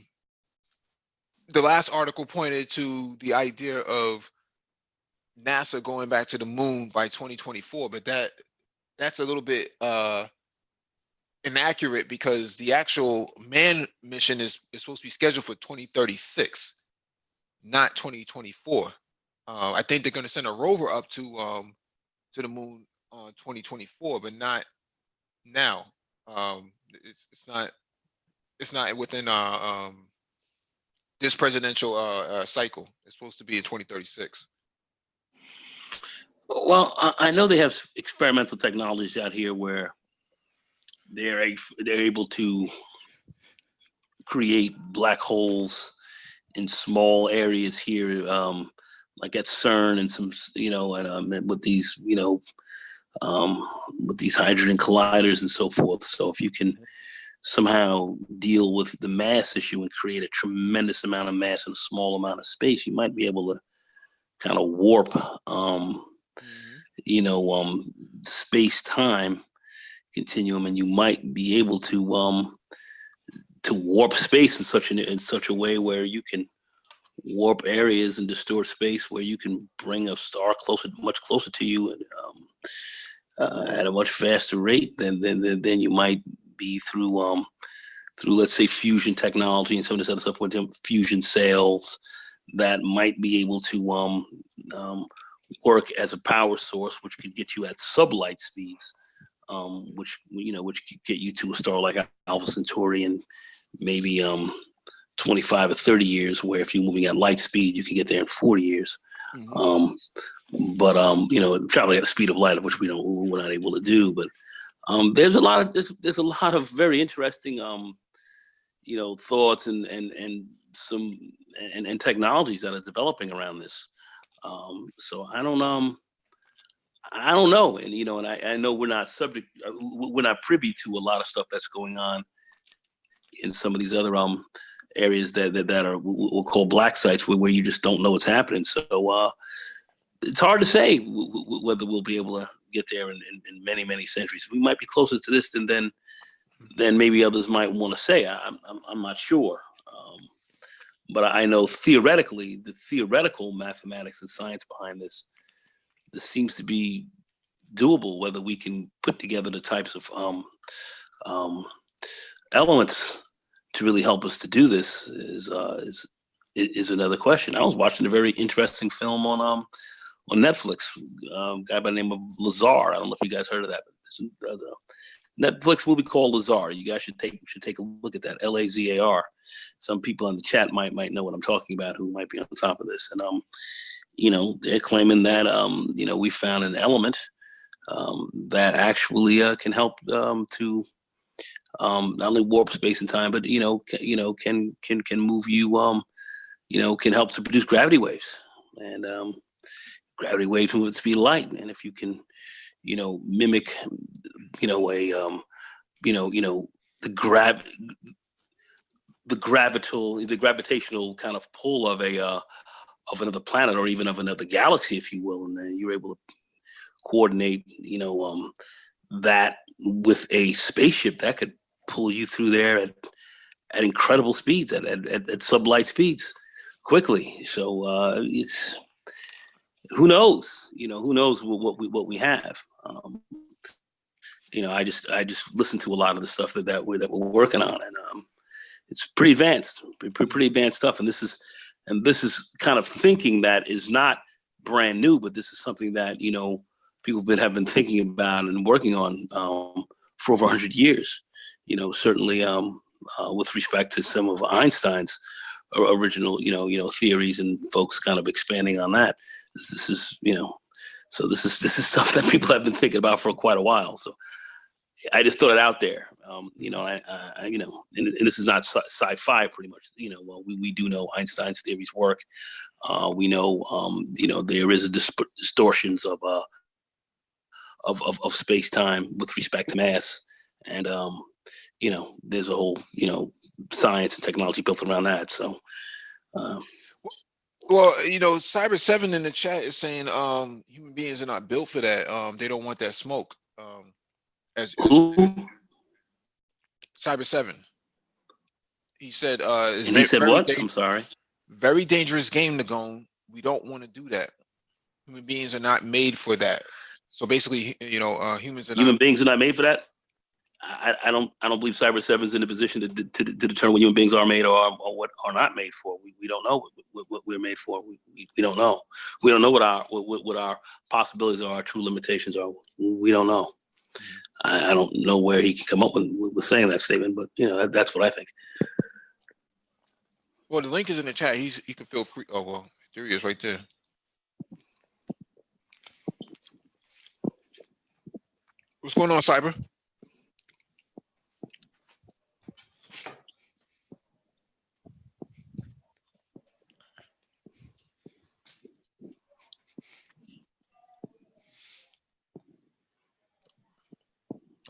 last article pointed to the idea of NASA going back to the moon by 2024, but that's a little bit inaccurate because the actual man mission is supposed to be scheduled for 2036, not 2024. I think they're going to send a rover up to the moon on 2024, but not now. It's not within this presidential cycle. It's supposed to be in 2036. Well, I know they have experimental technologies out here where they're able to create black holes in small areas here, like at CERN and some, and with these, with these hydrogen colliders and so forth. So if you can somehow deal with the mass issue and create a tremendous amount of mass in a small amount of space, you might be able to kind of warp, space-time continuum, and you might be able to warp space in such a way where you can warp areas and distort space where you can bring a star much closer to you, and at a much faster rate than you might be through through, let's say, fusion technology and some of this other stuff with fusion cells that might be able to work as a power source, which could get you at sublight speeds, which could get you to a star like Alpha Centauri in maybe 25 or 30 years, where if you're moving at light speed, you can get there in 40 years. But traveling at the speed of light, of which we're not able to do. But there's a lot of very interesting thoughts and some technologies that are developing around this. So I don't know, and and I know we're not privy to a lot of stuff that's going on in some of these other areas that are we'll call black sites, where you just don't know what's happening. So it's hard to say whether we'll be able to get there in many, many centuries. We might be closer to this than maybe others might want to say. I'm not sure. But I know theoretically, the theoretical mathematics and science behind this seems to be doable, whether we can put together the types of elements to really help us to do this is another question. I was watching a very interesting film on Netflix, a guy by the name of Lazar. I don't know if you guys heard of that, but there's a Netflix movie called Lazar. You guys should take a look at that. Lazar. Some people in the chat might know what I'm talking about, who might be on top of this. And they're claiming that we found an element that actually can help to not only warp space and time, but can move you, can help to produce gravity waves, and gravity waves move at the speed of light. And if you can mimic the gravitational kind of pull of another planet, or even of another galaxy, if you will, and then you're able to coordinate that with a spaceship that could pull you through there at incredible speeds, at sublight speeds quickly. So it's, who knows? Who knows what we have? I just listen to a lot of the stuff that we're working on, and it's pretty advanced, pretty advanced stuff. And this is kind of thinking that is not brand new, but this is something that people have been thinking about and working on for over 100 years. Certainly with respect to some of Einstein's original theories, and folks kind of expanding on that. This is so this is stuff that people have been thinking about for quite a while. So I just throw it out there. And this is not sci-fi, pretty much. Well, we do know Einstein's theories work. We know there is distortions of space-time with respect to mass, and there's a whole science and technology built around that. So well, Cyber 7 in the chat is saying human beings are not built for that. They don't want that smoke. Cyber 7, he said he said what? I'm sorry. Very dangerous game to go. We don't want to do that. Human beings are not made for that. So basically, human beings are not made for that. I don't believe Cyber 7 is in a position to determine what human beings are made or what are not made for. We don't know what we're made for. We don't know. We don't know what our possibilities are, our true limitations are. We don't know. I don't know where he can come up with saying that statement, but that's what I think. Well, the link is in the chat. He can feel free. Oh well, there he is, right there. What's going on, Cyber?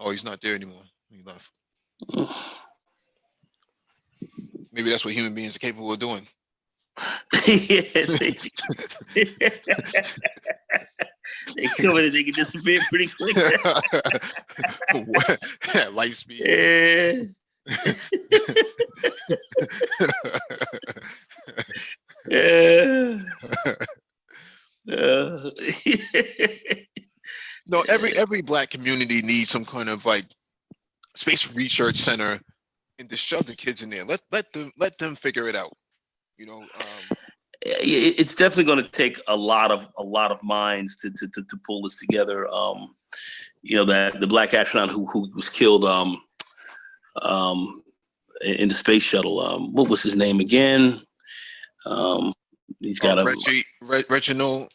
Oh, he's not there anymore. He left. Maybe that's what human beings are capable of doing. They come in and they can disappear pretty quick. Light speed. No, every Black community needs some kind of like space research center in to shove the kids in there. Let them figure it out. You know, It's definitely going to take a lot of minds to pull this together. You know, that the black astronaut who was killed in the space shuttle. What was his name again? He's got a Reginald.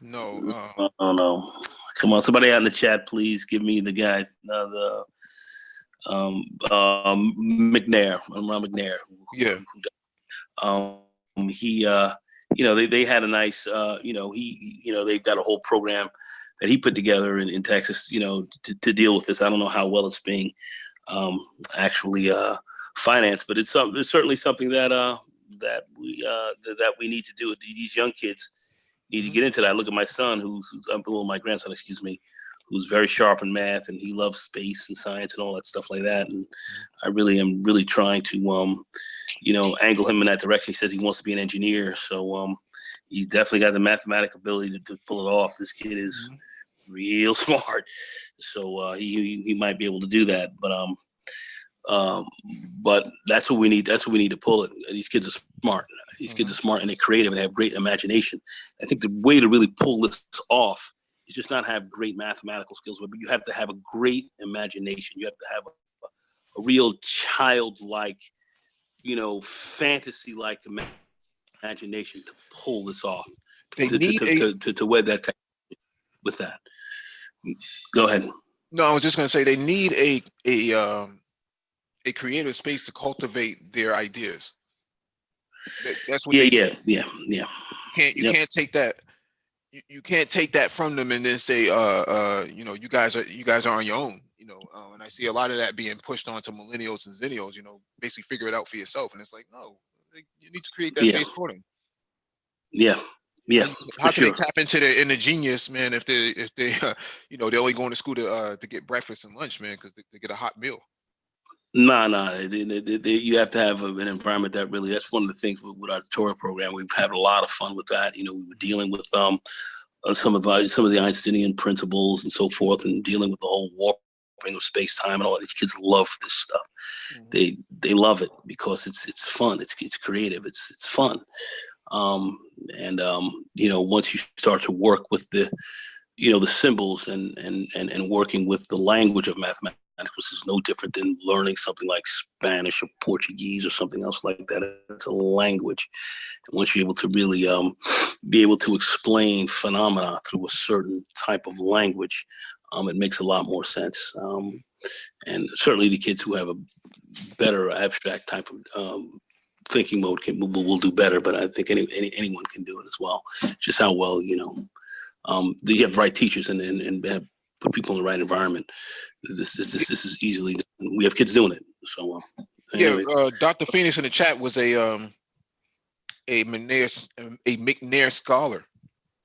No. I don't know. Come on, somebody out in the chat, please give me the guy. McNair. Ron McNair. Yeah. He you know, they had a nice you know, they've got a whole program that he put together in Texas, you know, to deal with this. I don't know how well it's being actually financed, but it's certainly something that we need to do. These young kids need to get into that. Look at my son, my grandson, excuse me, who's very sharp in math, and he loves space and science and all that stuff like that. And I really am trying to, you know, angle him in that direction. He says he wants to be an engineer, so he's definitely got the mathematic ability to pull it off. This kid is real smart, so he might be able to do that. But that's what we need. That's what we need to pull it. These kids are smart. These kids are smart and they're creative and they have great imagination. I think the way to really pull this off is just not have great mathematical skills, but you have to have a great imagination. You have to have a real childlike, you know, fantasy-like imagination to pull this off. To wear that with that. Go ahead. No, I was just going to say they need a creative space to cultivate their ideas. That's what. Yeah. You can't take that. You can't take that from them and then say, you know, you guys are on your own. You know, and I see a lot of that being pushed onto millennials and zennials. You know, basically figure it out for yourself, and it's like, no, you need to create that space for them. Yeah. How can they tap into their inner genius, man? If they you know, they're only going to school to get breakfast and lunch, man, because they get a hot meal. No. You have to have an environment that really. That's one of the things with our tutorial program. We've had a lot of fun with that. You know, we were dealing with some of the Einsteinian principles and so forth, and dealing with the whole warping of space time and all that. These kids love this stuff. They love it because it's fun. It's creative. It's fun. You know, once you start to work with the symbols and working with the language of mathematics, which is no different than learning something like Spanish or Portuguese or something else like that. It's a language. And once you're able to really be able to explain phenomena through a certain type of language, it makes a lot more sense. And certainly the kids who have a better abstract type of thinking mode will do better. But I think anyone can do it as well. Just how well, you have the right teachers and put people in the right environment. This is easily done. We have kids doing it. So anyway. Dr. Phoenix in the chat was a McNair scholar.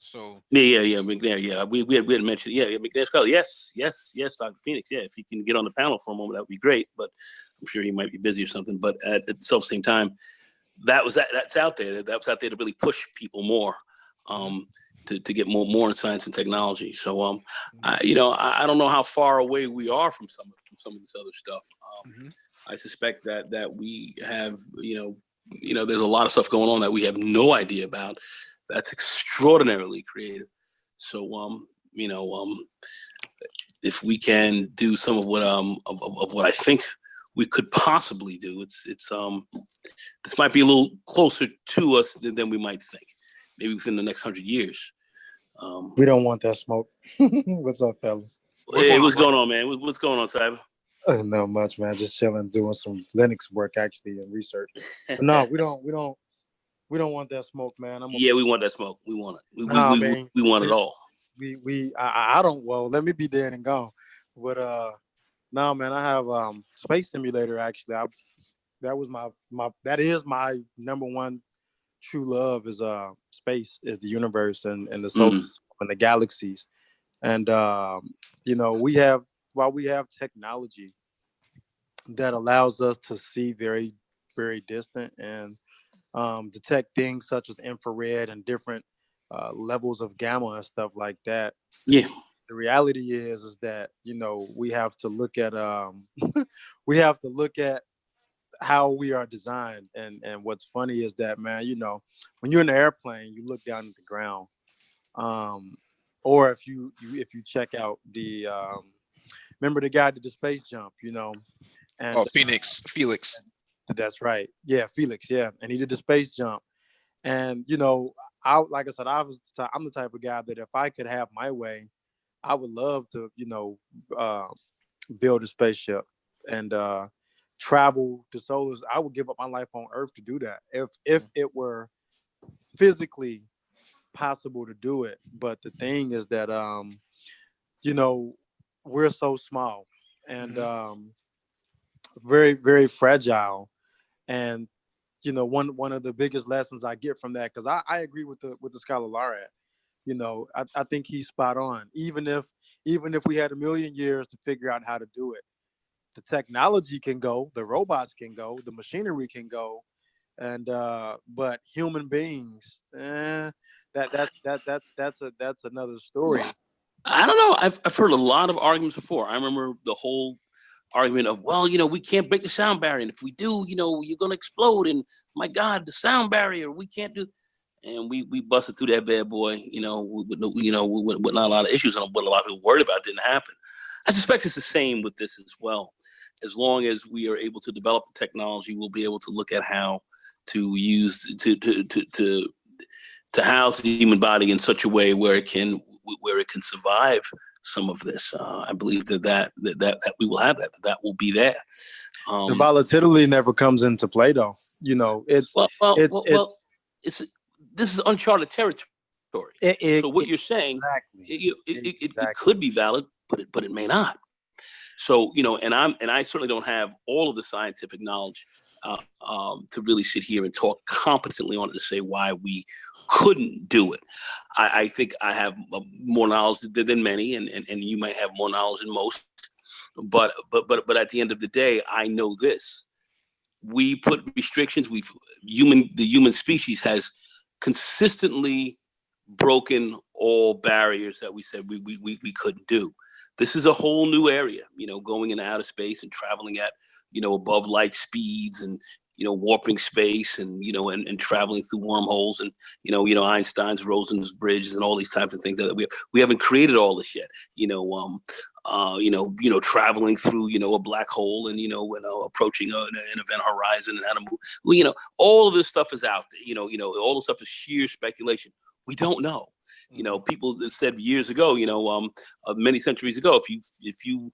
So yeah, McNair. Yeah, we had mentioned. Yeah, McNair scholar. Yes, Dr. Phoenix. Yeah, if he can get on the panel for a moment, that would be great. But I'm sure he might be busy or something. But at the same time, that's out there. That was out there to really push people more. To get more in science and technology. So I don't know how far away we are from some of this other stuff. I suspect that we have there's a lot of stuff going on that we have no idea about. That's extraordinarily creative. So if we can do some of what I think we could possibly do, it's this might be a little closer to us than we might think. Maybe within the next 100 years. We don't want that smoke. What's up, fellas? What's going on, man? What's going on, Cyber? Not much, man. Just chilling, doing some Linux work actually and research. But no, we don't want that smoke, man. We want that smoke. We want it. We want it all. I don't. Well, let me be dead and gone. But no, man. I have Space Simulator actually. That is my number one true love is space, is the universe and the solar system and the galaxies. And we have technology that allows us to see very, very distant and detect things such as infrared and different levels of gamma and stuff like that. Yeah. The reality is that we have to look at how we are designed. And what's funny is that, man, when you're in the airplane, you look down at the ground. Or if you check out the remember the guy that did the space jump, Oh, and Felix. that's right. Yeah, Felix. Yeah, and he did the space jump. And like I said, I'm the type of guy that if I could have my way, I would love to, uh, build a spaceship and travel to solars. I would give up my life on Earth to do that if it were physically possible to do it. But the thing is that we're so small and very, very fragile. And one of the biggest lessons I get from that, because I agree with the scholar Laura. I think he's spot on. Even if we had a million years to figure out how to do it, the technology can go, the robots can go, the machinery can go, and but human beings, that's another story. I don't know. I've heard a lot of arguments before. I remember the whole argument of, well, we can't break the sound barrier, and if we do, you're gonna explode, and my God, the sound barrier, we can't do. And we busted through that bad boy, with not a lot of issues, and what a lot of people worried about didn't happen. I suspect it's the same with this as well. As long as we are able to develop the technology, we'll be able to look at how to use to house the human body in such a way where it can survive some of this. I believe that we will have that will be there. The volatility never comes into play, though. It's this is uncharted territory. So what you're saying, exactly. It could be valid, but it may not. So and I certainly don't have all of the scientific knowledge to really sit here and talk competently on it to say why we couldn't do it. I think I have more knowledge than many, and you might have more knowledge than most. But at the end of the day, I know this: we put restrictions. The human species has consistently broken all barriers that we said we couldn't do. This is a whole new area, going into outer space and traveling at above light speeds, and warping space, and and traveling through wormholes, and Einstein's Rosen's bridges, and all these types of things that we haven't created all this yet. Traveling through a black hole, and approaching an event horizon, and how to move. All of this stuff is out there. All the stuff is sheer speculation. We don't know. People that said years ago, many centuries ago, if you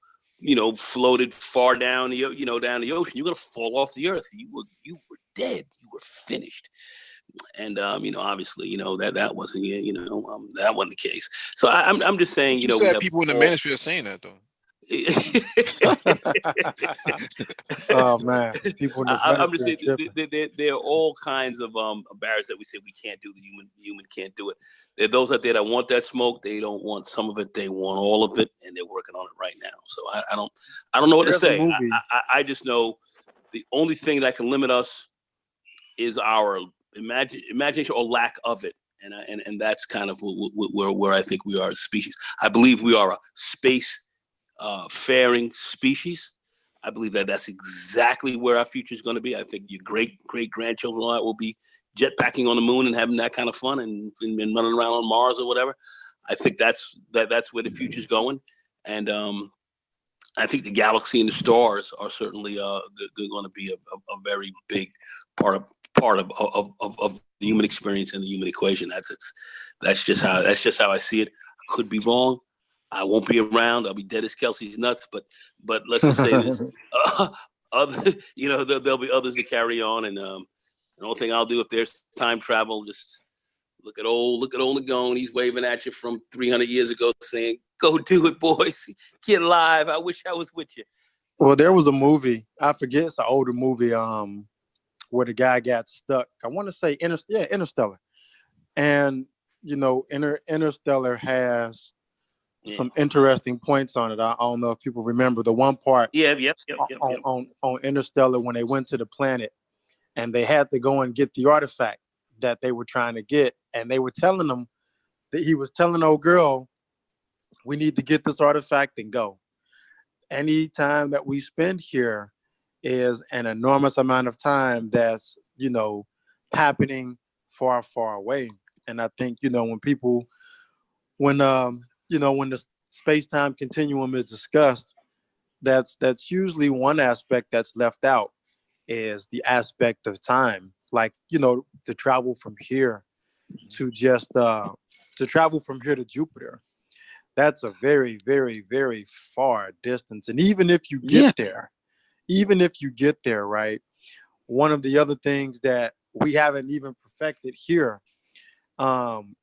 floated far down down the ocean, you're gonna fall off the earth. You were dead. You were finished. And obviously, that wasn't that wasn't the case. So I'm just saying, we have people in the manosphere saying that though. Oh man, people. I'm just saying there are all kinds of barriers that we say we can't do. The human can't do it. There are those out there that want that smoke. They don't want some of it. They want all of it, and they're working on it right now. So I don't know what to say. I just know the only thing that can limit us is our imagination or lack of it. And that's kind of where I think we are as a species. I believe we are a space faring species. I believe that's exactly where our future is going to be. I think your great grandchildren all that will be jetpacking on the moon and having that kind of fun, and running around on Mars or whatever. I think that's where the future is going. And I think the galaxy and the stars are certainly going to be a very big part of the human experience and the human equation. That's just how I see it. I could be wrong. I won't be around. I'll be dead as Kelsey's nuts. But let's just say this: there'll be others to carry on. And the only thing I'll do if there's time travel, just look at old Nagone. He's waving at you from 300 years ago, saying, "Go do it, boys. Get alive. I wish I was with you." Well, there was a movie. I forget. It's an older movie. Where the guy got stuck. I want to say Interstellar. And Interstellar has some interesting points on it. I don't know if people remember the one part. On Interstellar, when they went to the planet and they had to go and get the artifact that they were trying to get, and they were telling them that he was telling old girl, "We need to get this artifact and go. Any time that we spend here is an enormous amount of time that's, happening far, far away. And I think, when the space-time continuum is discussed, that's usually one aspect that's left out, is the aspect of time. Like, to travel from here to just to travel from here to Jupiter. That's a very, very, very far distance. And even if you get there, right? One of the other things that we haven't even perfected here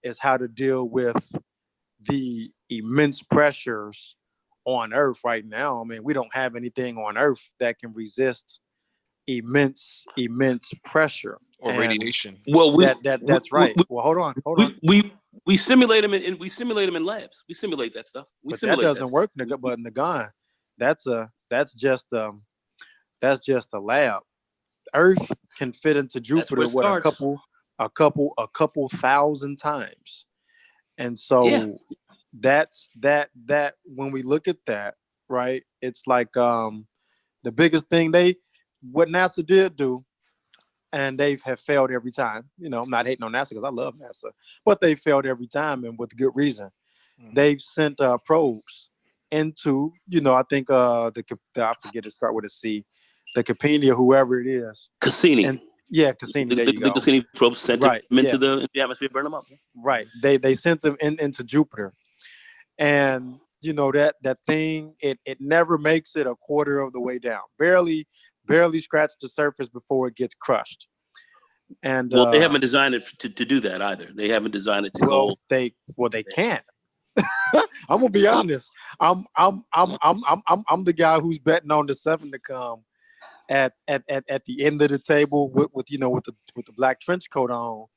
is how to deal with the immense pressures on Earth right now. I mean, we don't have anything on Earth that can resist immense pressure or and radiation. Well, that's right. Well, hold on. We simulate them in labs. We simulate that stuff. But that doesn't work, nigga. But Nagan, that's just a lab. Earth can fit into Jupiter with a couple thousand times. And so that's that when we look at that, right, it's like the biggest thing what NASA did do, and they have failed every time. I'm not hating on NASA because I love NASA, but they failed every time, and with good reason. They've sent probes into, I think I forget to start with a C, the Cassini, whoever it is. Cassini. And Cassini. The Cassini probes sent them into the atmosphere, burn them up. Right. They sent them into Jupiter, and that thing, it never makes it a quarter of the way down. Barely scratched the surface before it gets crushed. And they haven't designed it to do that either. They haven't designed it to go. They can't. I'm gonna be honest. I'm the guy who's betting on the 7 to come at the end of the table with the black trench coat on,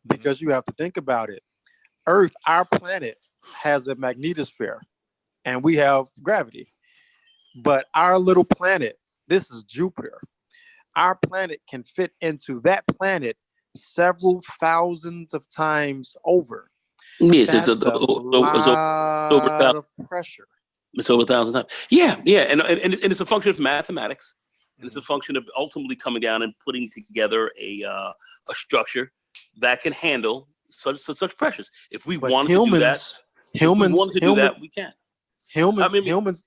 because you have to think about it. Earth, our planet, has a magnetosphere and we have gravity, but our little planet, this is Jupiter. Our planet can fit into that planet several thousands of times over. Yes, That's it's lot of pressure. It's over 1,000 times. Yeah, and it's a function of mathematics, and it's a function of ultimately coming down and putting together a structure that can handle such pressures. If we wanted to do that, we can. Humans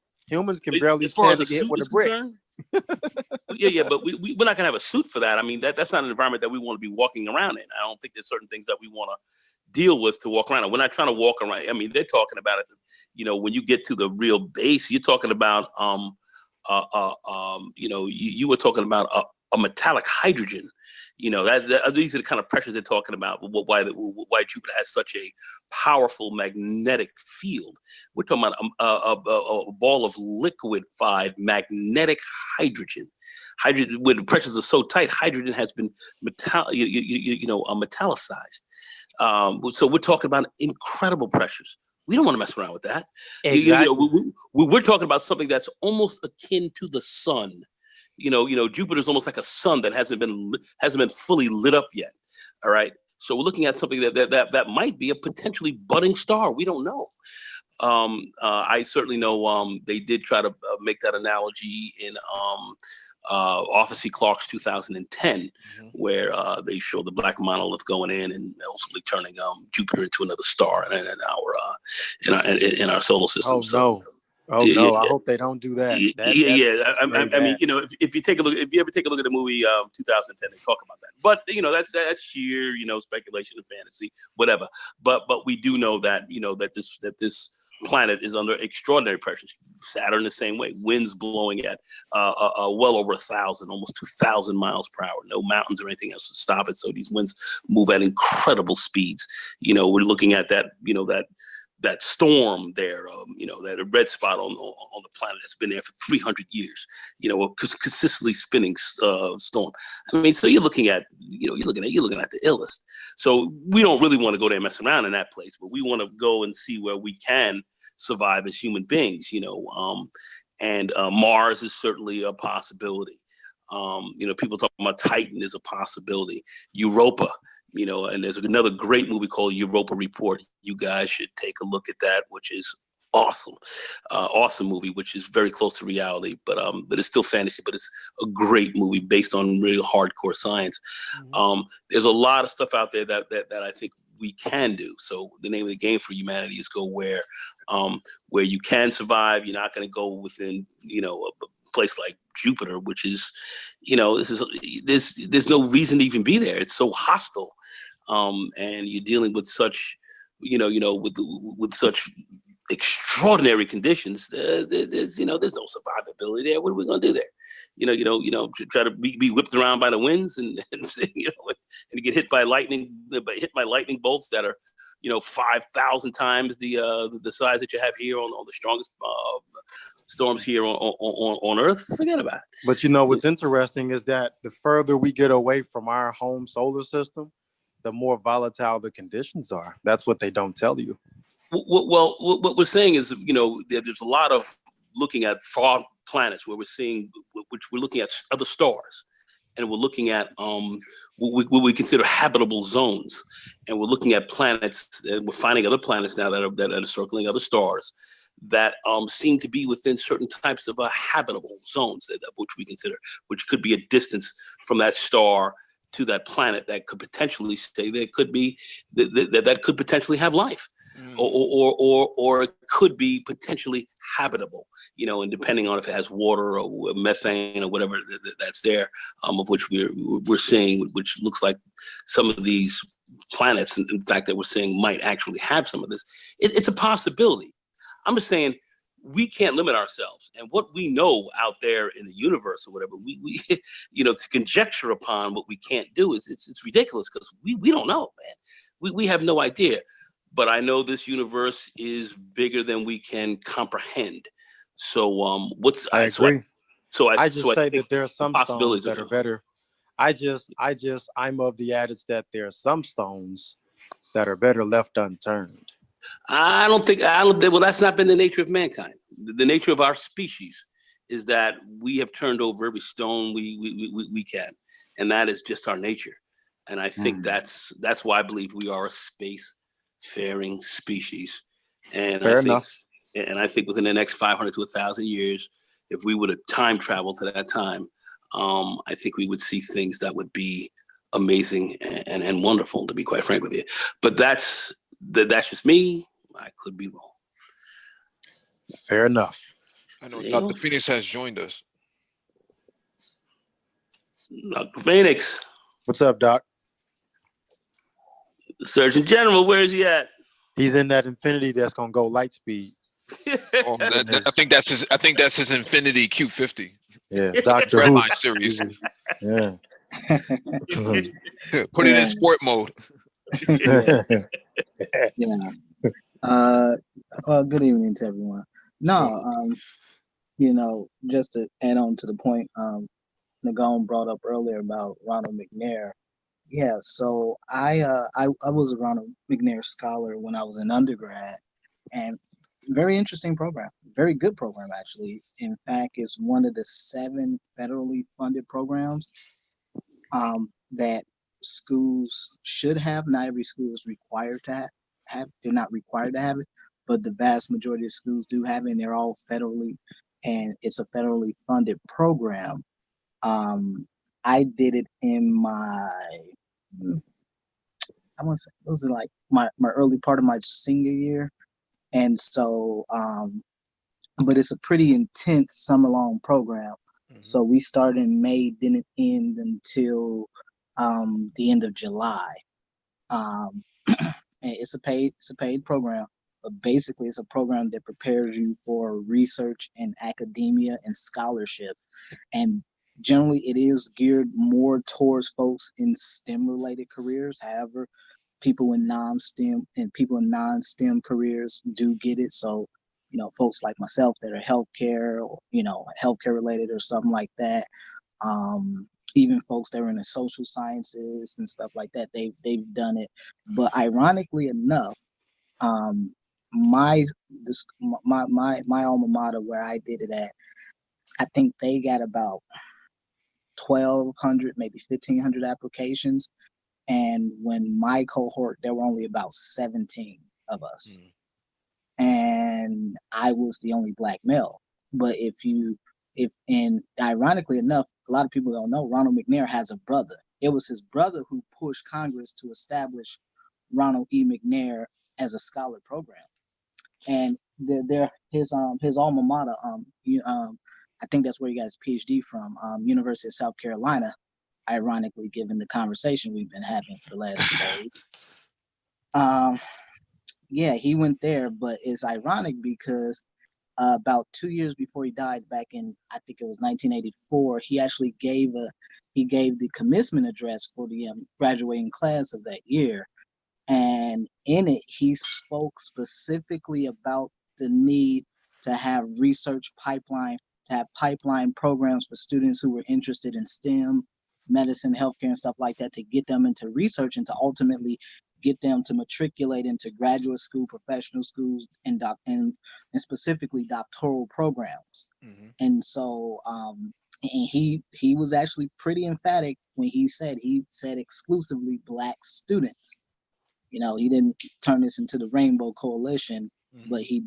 can barely as far as stand a to get suit with is a brick. concerned. But we're not gonna have a suit for that. I mean, that's not an environment that we want to be walking around in. I don't think there's certain things that we want to deal with to walk around. We're not trying to walk around. I mean, they're talking about it. When you get to the real base, you're talking about you were talking about a metallic hydrogen. These are the kind of pressures they're talking about. Why Jupiter has such a powerful magnetic field. We're talking about a ball of liquefied magnetic hydrogen. Hydrogen, when the pressures are so tight, hydrogen has been metallicized. So we're talking about incredible pressures. We don't want to mess around with that. Exactly. We're talking about something that's almost akin to the sun. Jupiter's almost like a sun that hasn't been fully lit up yet. All right. So we're looking at something that might be a potentially budding star. We don't know. I certainly know they did try to make that analogy in Arthur C. Clarke's 2010, where they show the black monolith going in and ultimately turning Jupiter into another star in our solar system. No! I hope they don't do that. I mean, if you ever take a look at the movie 2010, they talk about that. But that's sheer speculation and fantasy, whatever. But we do know that that this planet is under extraordinary pressures. Saturn the same way. Winds blowing at well over 1,000, almost 2,000 miles per hour. No mountains or anything else to stop it. So these winds move at incredible speeds. We're looking at that. That storm there, that red spot on the planet that's been there for 300 years, consistently spinning storm. I mean, so you're looking at the illest. So we don't really want to go there and mess around in that place, but we want to go and see where we can survive as human beings, and Mars is certainly a possibility. People talking about Titan is a possibility. Europa. And there's another great movie called Europa Report. You guys should take a look at that, which is awesome, awesome movie, which is very close to reality, but it's still fantasy, but it's a great movie based on real hardcore science. There's a lot of stuff out there that I think we can do. So the name of the game for humanity is go where you can survive. You're not going to go within, a place like Jupiter, which is, there's no reason to even be there. It's so hostile. And you're dealing with such, with such extraordinary conditions. There's no survivability there. What are we going to do there? Try to be whipped around by the winds and and get hit by lightning bolts that are 5,000 times the size that you have here on the strongest storms here on Earth. Forget about it. But what's interesting is that the further we get away from our home solar system, the more volatile the conditions are. That's what they don't tell you. Well, what we're saying is, there's a lot of looking at far planets where we're looking at other stars, and we're looking at what we consider habitable zones, and we're looking at planets, and we're finding other planets now that are circling other stars that seem to be within certain types of habitable zones which we consider, which could be a distance from that star to that planet that could potentially stay. There could be that could potentially have life. Or it could be potentially habitable, and depending on if it has water or methane or whatever that's there, of which we're seeing, which looks like some of these planets, in fact, that we're seeing might actually have some of this. It's a possibility. I'm just saying we can't limit ourselves, and what we know out there in the universe or whatever, we to conjecture upon what we can't do it's ridiculous, because we don't know, man. We have no idea. But I know this universe is bigger than we can comprehend. So I agree. I just say think that there are some stones that are better. I'm of the adage that there are some stones that are better left unturned. Well, that's not been the nature of mankind. The nature of our species is that we have turned over every stone we can, and that is just our nature. And I think that's why I believe we are a space-faring species. And Fair enough. I think within the next 500 to 1,000 years, if we were to time travel to that time, I think we would see things that would be amazing and wonderful, to be quite frank with you. But that's just me. I could be wrong. Fair enough. I know Dr. Phoenix has joined us. Dr. Phoenix. What's up, Doc? The Surgeon General, where is he at? He's in that Infinity that's gonna go light speed. I think that's his Infinity Q50. Yeah, Doctor Who Redline series. Yeah. Put it in sport mode. Good evening to everyone. Just to add on to the point Nagone brought up earlier about Ronald McNair. Yeah, so I was a Ronald McNair scholar when I was in undergrad, and very interesting program, very good program actually. In fact, it's one of the 7 federally funded programs that schools should have. Not every school is required to have. They're not required to have it, but the vast majority of schools do have it, and they're all federally, and it's a federally funded program. I did it in I want to say it was like my early part of my senior year, and so but it's a pretty intense summer-long program. So we started in May, didn't end until the end of July. And it's a paid program, but basically it's a program that prepares you for research and academia and scholarship. And generally it is geared more towards folks in STEM-related careers. However, people in non-STEM careers do get it. So, folks like myself that are healthcare or, healthcare related or something like that. Even folks that are in the social sciences and stuff like that, they've done it. But ironically enough, my alma mater where I did it at, I think they got about 1,200, maybe 1,500 applications. And when my cohort, there were only about 17 of us. and I was the only black male. But and ironically enough, a lot of people don't know Ronald McNair has a brother. It was his brother who pushed Congress to establish Ronald E. McNair as a scholar program, and his alma mater, I think that's where he got his PhD from, University of South Carolina. Ironically, given the conversation we've been having for the last 2 days, yeah, he went there. But it's ironic because about 2 years before he died, back in I think it was 1984, he actually gave the commencement address for the graduating class of that year. And in it, he spoke specifically about the need to have research pipeline, to have pipeline programs for students who were interested in STEM, medicine, healthcare, and stuff like that, to get them into research and to ultimately get them to matriculate into graduate school, professional schools, and specifically doctoral programs. Mm-hmm. And so, and he was actually pretty emphatic when he said exclusively Black students. You know, he didn't turn this into the Rainbow Coalition, but he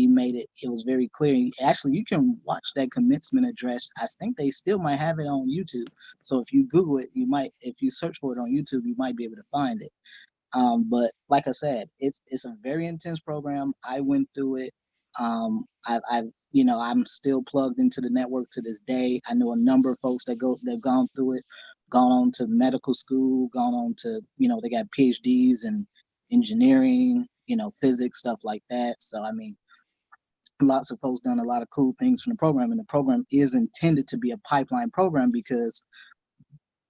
made it, it was very clear. Actually, you can watch that commencement address. I think they still might have it on YouTube. So if you Google it, if you search for it on YouTube, you might be able to find it. But like I said, it's a very intense program. I went through it. I'm still plugged into the network to this day. I know a number of folks they've gone through it, gone on to medical school, gone on to, they got PhDs in engineering, physics, stuff like that. So, I mean, lots of folks done a lot of cool things from the program, and the program is intended to be a pipeline program because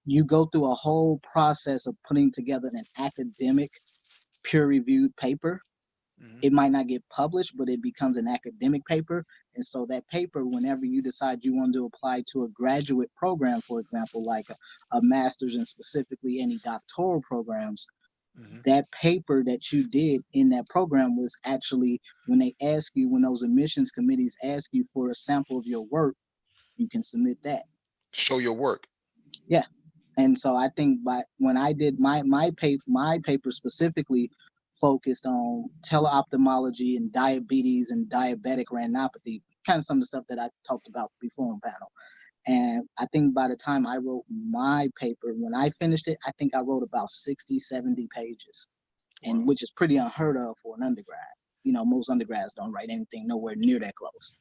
you go through a whole process of putting together an academic peer-reviewed paper. It might not get published, but it becomes an academic paper. And so that paper, whenever you decide you want to apply to a graduate program, for example, like a master's and specifically any doctoral programs, that paper that you did in that program was actually, when those admissions committees ask you for a sample of your work, you can submit that. Show your work. Yeah. And so I think when I did my paper specifically focused on teleophthalmology and diabetes and diabetic retinopathy, kind of some of the stuff that I talked about before on panel. And I think by the time I wrote my paper, when I finished it, I think I wrote about 60, 70 pages, and which is pretty unheard of for an undergrad. Most undergrads don't write anything nowhere near that close.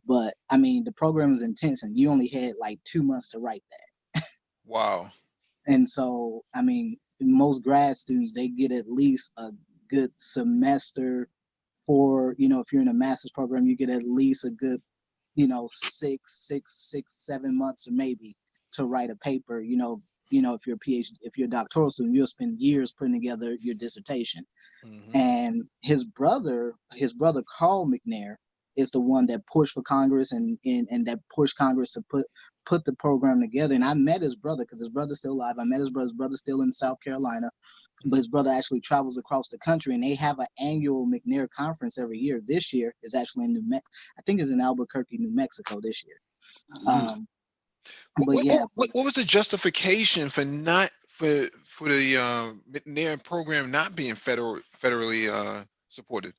But I mean, the program is intense, and you only had like 2 months to write that. Wow. And so, I mean, most grad students, they get at least a good semester for, if you're in a master's program, you get at least a good, 7 months or maybe to write a paper. If you're a PhD, if you're a doctoral student, you'll spend years putting together your dissertation. And his brother, Carl McNair, is the one that pushed for Congress and that pushed Congress to put the program together. And I met his brother because his brother's still alive. I met his brother's still in South Carolina, but his brother actually travels across the country, and they have an annual McNair conference every year. This year is actually in I think it's in Albuquerque, New Mexico this year. But yeah. What was the justification for not for the McNair program not being federally supported?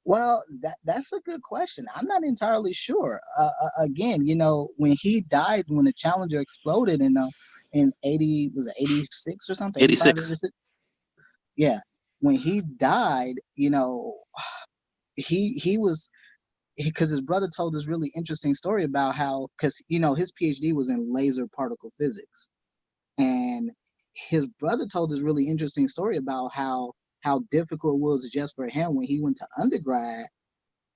Well, that's a good question. I'm not entirely sure. Again, when he died, when the Challenger exploded in 80, was it 86 or something? 86. Yeah. When he died, he was, because his brother told this really interesting story about how, because his PhD was in laser particle physics, and his brother told this really interesting story about how difficult it was just for him when he went to undergrad,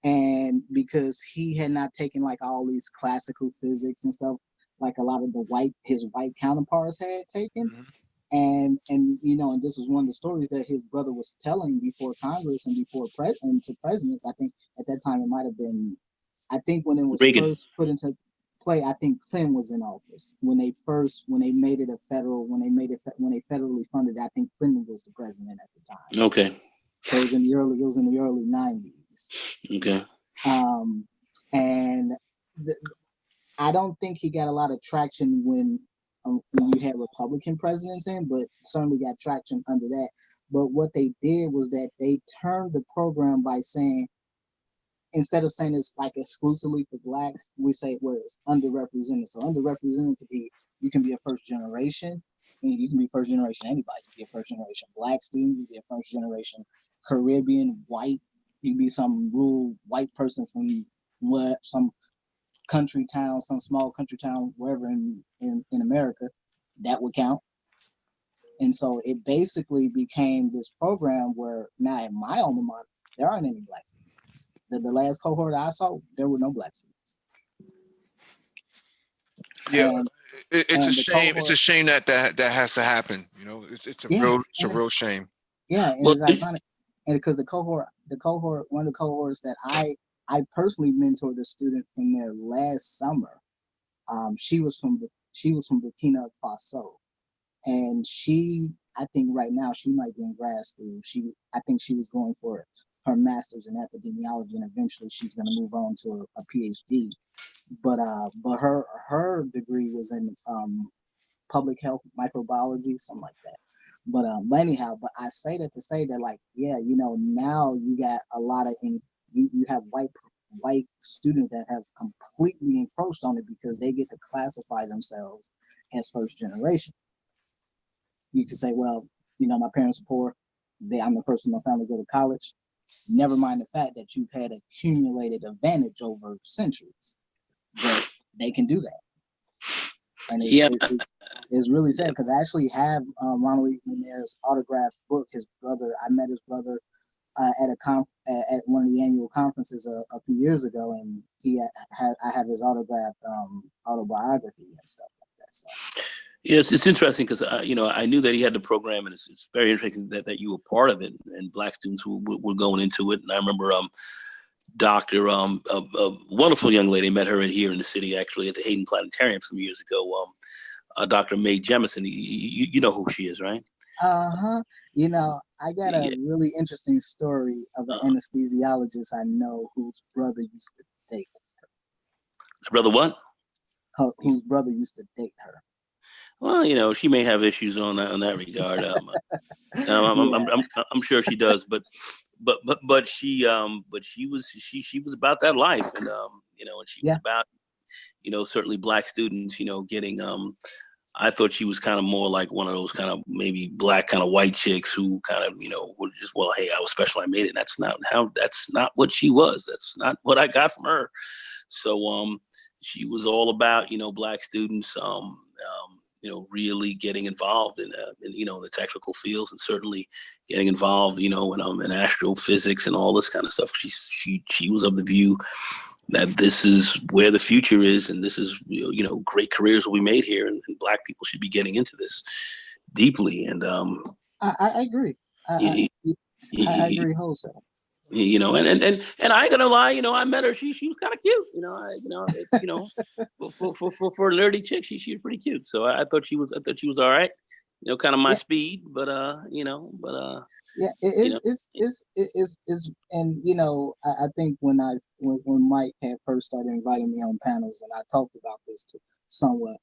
and because he had not taken like all these classical physics and stuff like a lot of his white counterparts had taken. And this is one of the stories that his brother was telling before Congress and before to presidents. I think at that time it might have been, I think when it was Reagan. first put into play, I think Clinton was in office when they made it when they federally funded it. I think Clinton was the president at the time. Okay. So it was in the early 90s. Okay. And I don't think he got a lot of traction when you had Republican presidents in, but certainly got traction under that. But what they did was that they turned the program by saying, instead of saying it's like exclusively for blacks, we say well it's underrepresented. So underrepresented could be, you can be a first generation. I mean, you can be first generation anybody. You can be a first generation black student. You can be a first generation Caribbean white. You can be some rural white person from what, some country town, some small country town, wherever in America. That would count. And so it basically became this program where now at my alma mater, there aren't any black students. The last cohort I saw, there were no black students. Yeah, And it's a and the shame. It's a cohort, shame that has to happen. You know, it's a yeah, real shame. yeah, and Well, it's ironic, and because the cohort, one of the cohorts that I personally mentored a student from there last summer. She was from Burkina Faso, and I think right now she might be in grad school. I think she was going for her master's in epidemiology, and eventually she's going to move on to a PhD. But her degree was in public health microbiology, something like that. But anyhow, but I say that to say that, like, yeah, now you got a lot of you have white students that have completely encroached on it because they get to classify themselves as first generation. You can say, well, my parents are poor. I'm the first in my family to go to college. Never mind the fact that you've had accumulated advantage over centuries, but they can do that. And yeah, it's really sad because I actually have Ronald E. McNair's autographed book. His brother, I met his brother at at one of the annual conferences a few years ago, and I have his autographed autobiography and stuff like that. So. yeah, it's interesting because I knew that he had the program, and it's very interesting that you were part of it, and black students who were going into it. And I remember Doctor, a wonderful young lady, met her here in the city, actually, at the Hayden Planetarium some years ago. Dr. Mae Jemison, you know who she is, right? I got a really interesting story of an anesthesiologist I know whose brother used to date her. Brother what? Whose brother used to date her. Well, she may have issues on that regard. I'm sure she does, but she was about that life, and and she was about certainly black students getting I thought she was kind of more like one of those kind of maybe black kind of white chicks who kind of were just, well, hey, I was special, I made it. That's not what she was. That's not what I got from her. So she was all about black students really getting involved in the technical fields, and certainly getting involved in astrophysics and all this kind of stuff. She was of the view that this is where the future is, and this is great careers will be made here, and black people should be getting into this deeply. And I agree. I agree wholesale. And I ain't gonna lie, I met her. She was kind of cute, for a nerdy chick, she was pretty cute. So I thought she was all right, kind of my speed, but yeah, it's and I think when Mike had first started inviting me on panels, and I talked about this somewhat,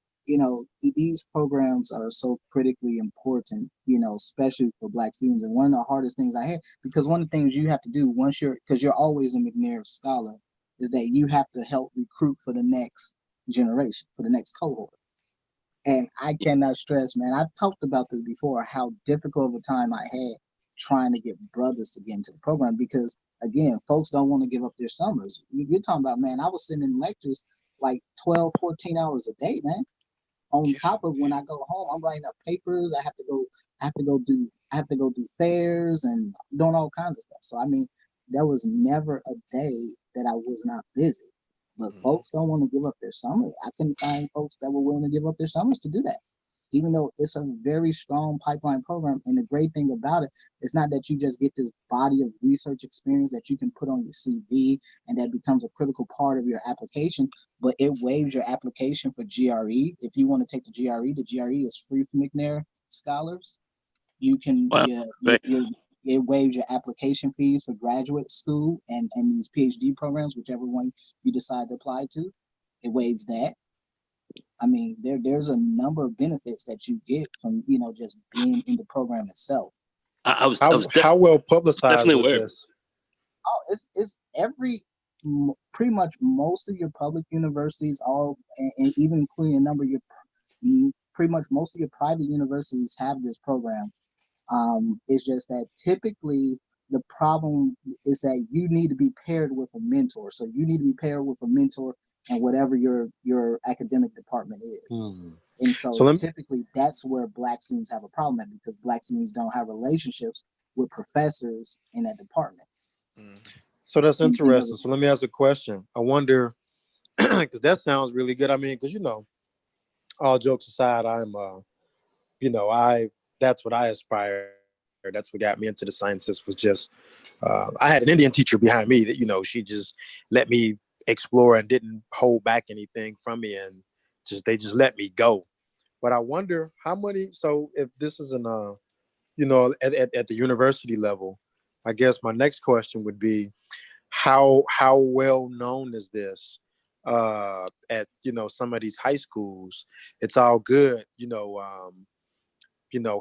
these programs are so critically important, especially for black students. And one of the hardest things I had, because one of the things you have to do because you're always a McNair scholar, is that you have to help recruit for the next generation, for the next cohort. And I cannot stress, man, I've talked about this before, how difficult of a time I had trying to get brothers to get into the program, because again, folks don't want to give up their summers. You're talking about, man, I was sitting in lectures like 12, 14 hours a day, man. On top of when I go home, I'm writing up papers. I have to go do fairs and doing all kinds of stuff. So I mean, there was never a day that I was not busy. But folks don't want to give up their summer. I couldn't find folks that were willing to give up their summers to do that, even though it's a very strong pipeline program. And the great thing about it is not that you just get this body of research experience that you can put on your CV and that becomes a critical part of your application, but it waives your application for GRE. If you want to take the GRE is free for McNair scholars. You can, it waives your application fees for graduate school and these PhD programs, whichever one you decide to apply to. It waives that. I mean, there's a number of benefits that you get from just being in the program itself. I was How well publicized definitely is aware. this? Oh, it's pretty much most of your public universities, all and even including a number of your pretty much most of your private universities have this program. It's just that typically the problem is that you need to be paired with a mentor. So you need to be paired with a mentor and whatever your academic department is. And So so let me, typically that's where Black students have a problem at, because Black students don't have relationships with professors in that department. so that's And, interesting. So let me ask a question. I wonder, because that sounds really good. I mean, because all jokes aside, I'm I that's what I aspire. That's what got me into the sciences was just I had an Indian teacher behind me that she just let me explore and didn't hold back anything from me, and they just let me go. But I wonder how many. So if this is at the university level, I guess my next question would be how well known is this at some of these high schools? It's all good,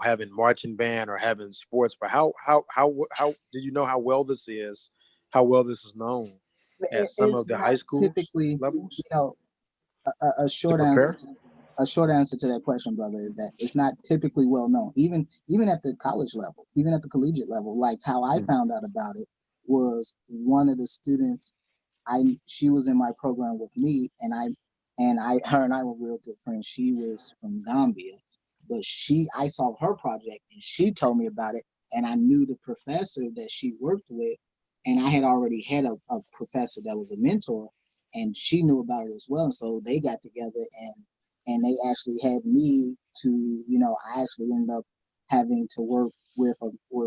having marching band or having sports, but how do you know how well this is? How well this is known at some of it's the high not schools typically, levels a to short answer prepare? to that question, brother, is that it's not typically well known. Even at the college level, even at the collegiate level, like how I found out about it was one of the students. She was in my program with me, and her and I were real good friends. She was from Gambia, but I saw her project and she told me about it, and I knew the professor that she worked with, and I had already had a professor that was a mentor, and she knew about it as well. And so they got together and they actually had me to, I actually ended up having to work with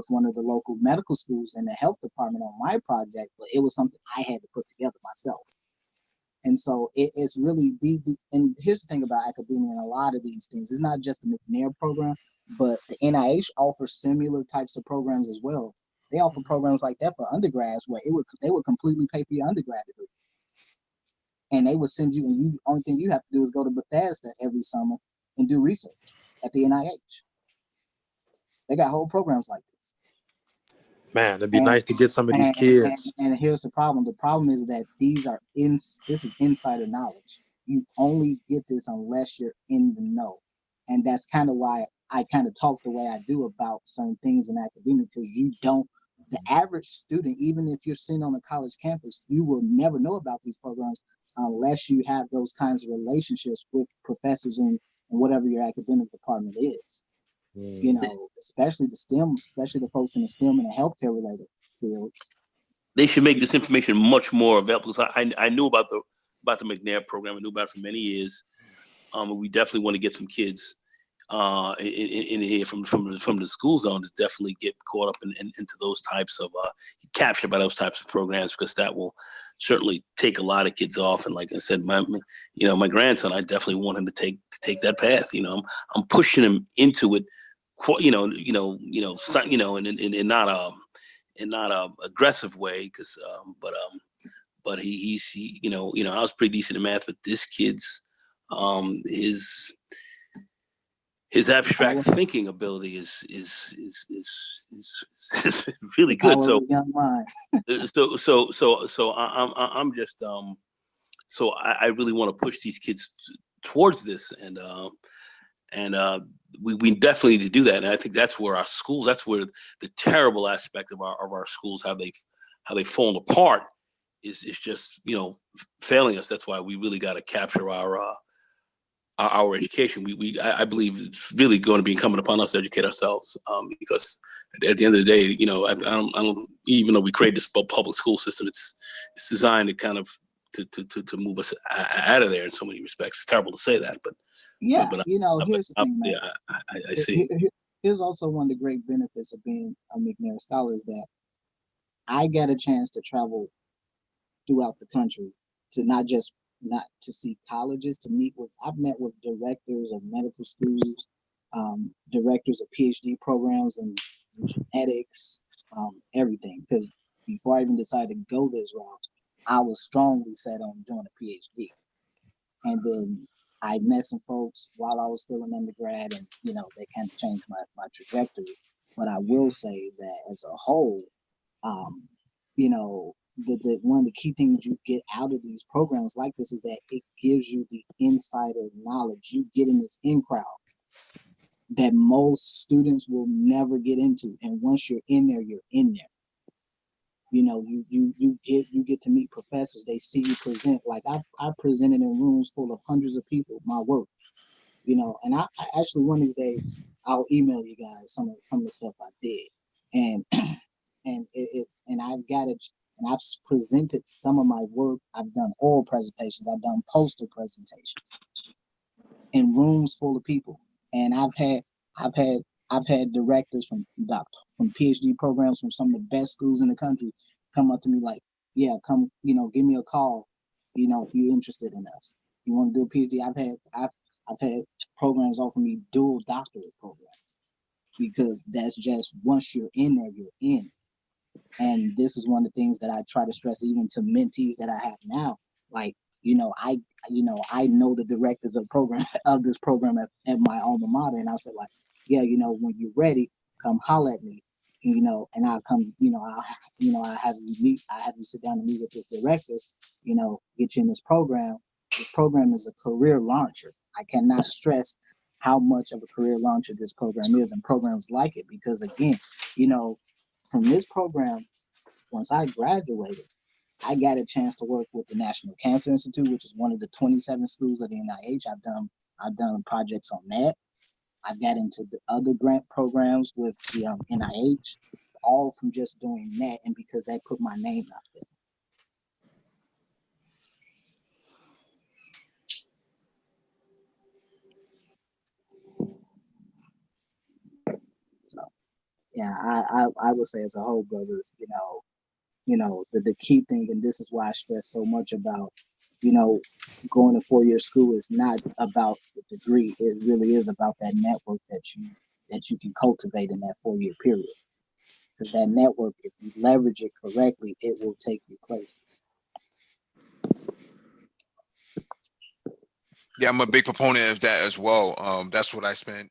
one of the local medical schools in the health department on my project, but it was something I had to put together myself. And so it's really and here's the thing about academia and a lot of these things. It's not just the McNair program, but the NIH offers similar types of programs as well. They offer programs like that for undergrads where they would completely pay for your undergrad degree. And they would send you, and only thing you have to do is go to Bethesda every summer and do research at the NIH. They got whole programs like this. Man, it'd be And nice to get some of these and kids. and here's the problem. The problem is that this is insider knowledge. You only get this unless you're in the know. And that's kind of why I kind of talk the way I do about certain things in academia, because the average student, even if you're sitting on a college campus, you will never know about these programs unless you have those kinds of relationships with professors in whatever your academic department is. Especially especially the folks in the STEM and the healthcare related fields. They should make this information much more available, because I knew about the McNair program. I knew about it for many years. We definitely want to get some kids in here from the school zone to definitely get caught up into those types of captured by those types of programs, because that will certainly take a lot of kids off. And like I said, my grandson, I definitely want him to take that path. I'm pushing him into it, and not a aggressive way, because but I was pretty decent in math, but this kid's his abstract thinking ability is really good. So young mind. I'm just so I really want to push these kids towards this, and we definitely need to do that. And I think that's where our schools, that's where the terrible aspect of our schools, how they've fallen apart, is just failing us. That's why we really got to capture our education. I believe it's really going to be incumbent upon us to educate ourselves, because at the end of the day, I don't even though we create this public school system, it's designed to kind of to move us out of there in so many respects. It's terrible to say that, but yeah, here's the thing, man. Yeah, I see. Here's also one of the great benefits of being a McNair scholar, is that I get a chance to travel throughout the country to not to see colleges, I've met with directors of medical schools, directors of PhD programs in genetics, everything. Because before I even decided to go this route, I was strongly set on doing a PhD. And then I met some folks while I was still an undergrad, and they kind of changed my trajectory. But I will say that as a whole, you know, the one of the key things you get out of these programs like this is that it gives you the insider knowledge. You get in this in crowd that most students will never get into, and once you're in there, you're in there. You know, you get to meet professors. They see you present. Like I presented in rooms full of hundreds of people my work. You know, and I actually one of these days I'll email you guys some of the stuff I did, and and I've got it, and I've presented some of my work. I've done oral presentations. I've done poster presentations in rooms full of people, and I've had I've had directors from PhD programs from some of the best schools in the country come up to me like, yeah, come, you know, give me a call, you know, if you're interested in us. You want to do a PhD? I've had programs offer me dual doctorate programs because that's just once you're in there, you're in. And this is one of the things that I try to stress even to mentees that I have now. Like, I know the directors of program of this program at my alma mater, and I said like, yeah, you know, when you're ready, come holler at me, you know, and I'll come, I have you sit down and meet with this director, you know, get you in this program. This program is a career launcher. I cannot stress how much of a career launcher this program is, and programs like it, because again, you know, from this program, once I graduated, I got a chance to work with the National Cancer Institute, which is one of the 27 schools of the NIH. I've done projects on that. I've got into the other grant programs with the NIH, all from just doing that, and because that put my name out there. So, yeah, I would say as a whole, brothers, the key thing, and this is why I stress so much about, you know, going to 4-year school is not about the degree. It really is about that network that you can cultivate in that 4-year period. Because that network, if you leverage it correctly, it will take you places. Yeah, I'm a big proponent of that as well. That's what I spent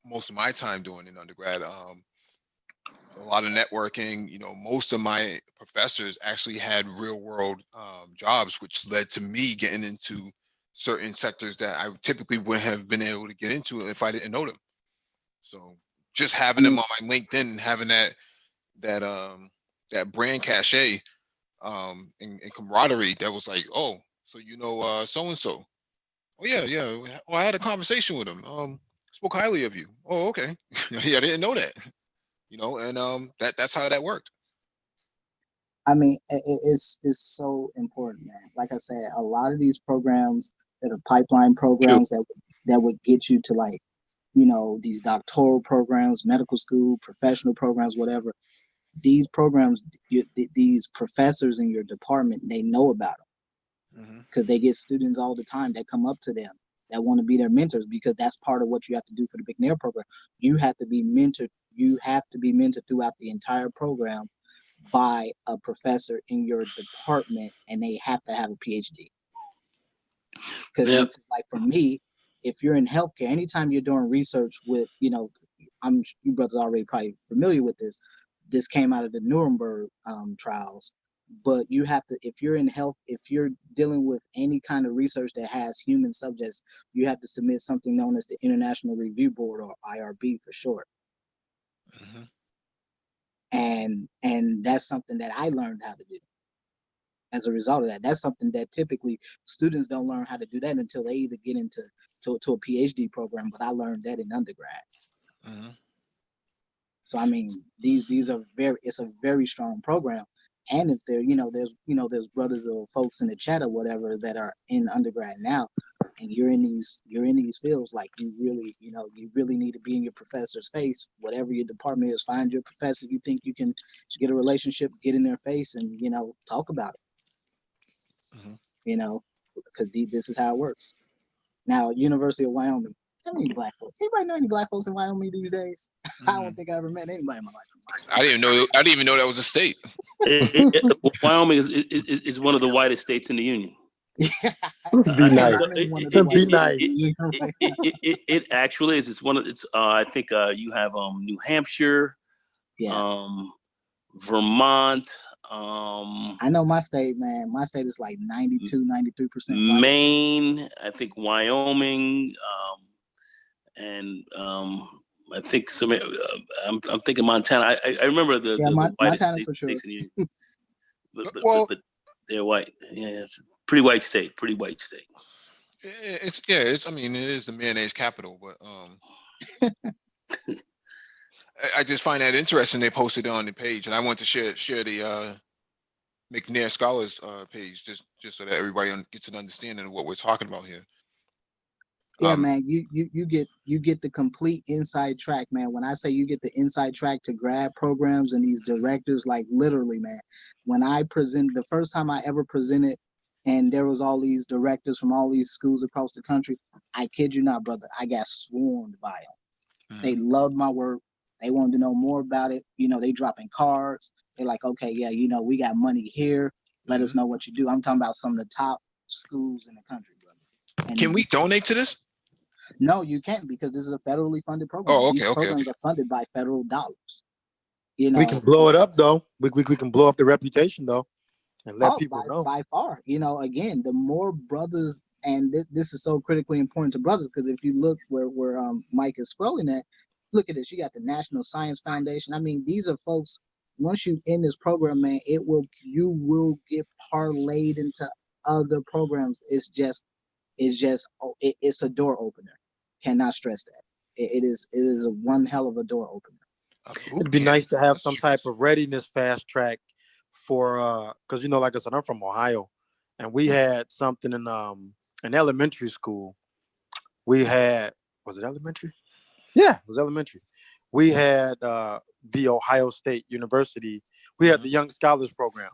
most of my time doing in undergrad. A lot of networking. You know, most of my professors actually had real world jobs, which led to me getting into certain sectors that I typically wouldn't have been able to get into if I didn't know them. So just having them on my LinkedIn and having that brand cachet and camaraderie, that was like, oh, so you know so and so. Oh yeah. Oh, I had a conversation with him. Spoke highly of you. Oh, okay. Yeah, I didn't know that. You know, and that's how that worked. I mean, it's so important, man. Like I said, a lot of these programs that are pipeline programs that would get you to, like, you know, these doctoral programs, medical school, professional programs, whatever. These programs, these professors in your department, they know about them because they get students all the time that come up to them that want to be their mentors, because that's part of what you have to do for the McNair program. You have to be mentored. You have to be mentored throughout the entire program by a professor in your department, and they have to have a PhD. Because like for me, if you're in healthcare, anytime you're doing research with, you know, you brothers already probably familiar with this. This came out of the Nuremberg trials, but you have to, if you're in health, if you're dealing with any kind of research that has human subjects, you have to submit something known as the International Review Board, or IRB for short. And that's something that I learned how to do. As a result of that, that's something that typically students don't learn how to do that until they either get into a PhD program. But I learned that in undergrad. So I mean, these are it's a very strong program. And if there's brothers or folks in the chat or whatever that are in undergrad now, and you're in these fields, like, you really need to be in your professor's face. Whatever your department is, find your professor you think you can get a relationship, get in their face, and talk about it. Because this is how it works. Now, University of Wyoming. How many black folks? Anybody know any black folks in Wyoming these days? I don't think I ever met anybody in my life. I didn't even know that was a state. Wyoming is one of the whitest states in the union. Be nice. I'm in one of the Be white nice. states. It actually is. It's one of it's. I think you have New Hampshire, Yeah, Vermont, I know my state, man. My state is like 92, 93% white. Maine. I think Wyoming, and I think some. I'm thinking Montana. I remember the Yeah, the whitest Montana for sure. states in the union, Well, but they're white. Yeah, it's a pretty white state. Pretty white state. it's I mean, it is the mayonnaise capital, but I just find that interesting. They posted it on the page, and I want to share the McNair Scholars page just so that everybody gets an understanding of what we're talking about here. Yeah, man, you get the complete inside track, man. When I say you get the inside track to grad programs and these directors, like literally, man. When I presented the first time I ever presented, and there was all these directors from all these schools across the country, I kid you not, brother, I got swarmed by them. They loved my work. They wanted to know more about it. You know, they dropping cards. They're like, okay, yeah, you know, we got money here. Let us know what you do. I'm talking about some of the top schools in the country, brother. And Can we donate to this? no, you can't, because this is a federally funded program. Oh, okay, These programs are funded by federal dollars. You know, We can blow it up though. We can blow up the reputation though, and let people know. By far, you know, again, the more brothers, and this is so critically important to brothers, because if you look where Mike is scrolling at, look at this. You got the National Science Foundation. I mean, these are folks. Once you in this program, man, you will get parlayed into other programs. It's a door opener. Cannot stress that. It is a one hell of a door opener. It'd be nice to have some type of readiness fast track for because you know, like I said, I'm from Ohio, and we had something in elementary school. We had, was it elementary? Yeah, it was elementary. We had the Ohio State University. We had the Young Scholars Program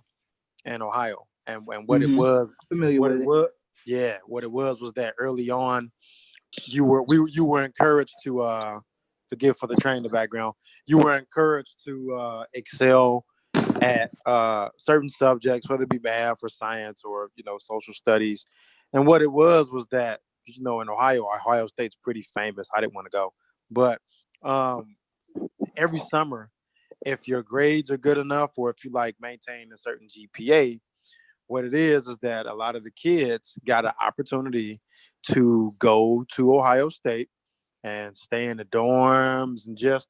in Ohio, and what it was, familiar what with it it. was, yeah, what it was that early on, you were encouraged to forgive for the training background. You were encouraged to excel at certain subjects, whether it be math or science or, you know, social studies. And what it was that, you know, in Ohio State's pretty famous. I didn't want to go, but every summer, if your grades are good enough, or if you like maintain a certain GPA, what it is that a lot of the kids got an opportunity to go to Ohio State and stay in the dorms and just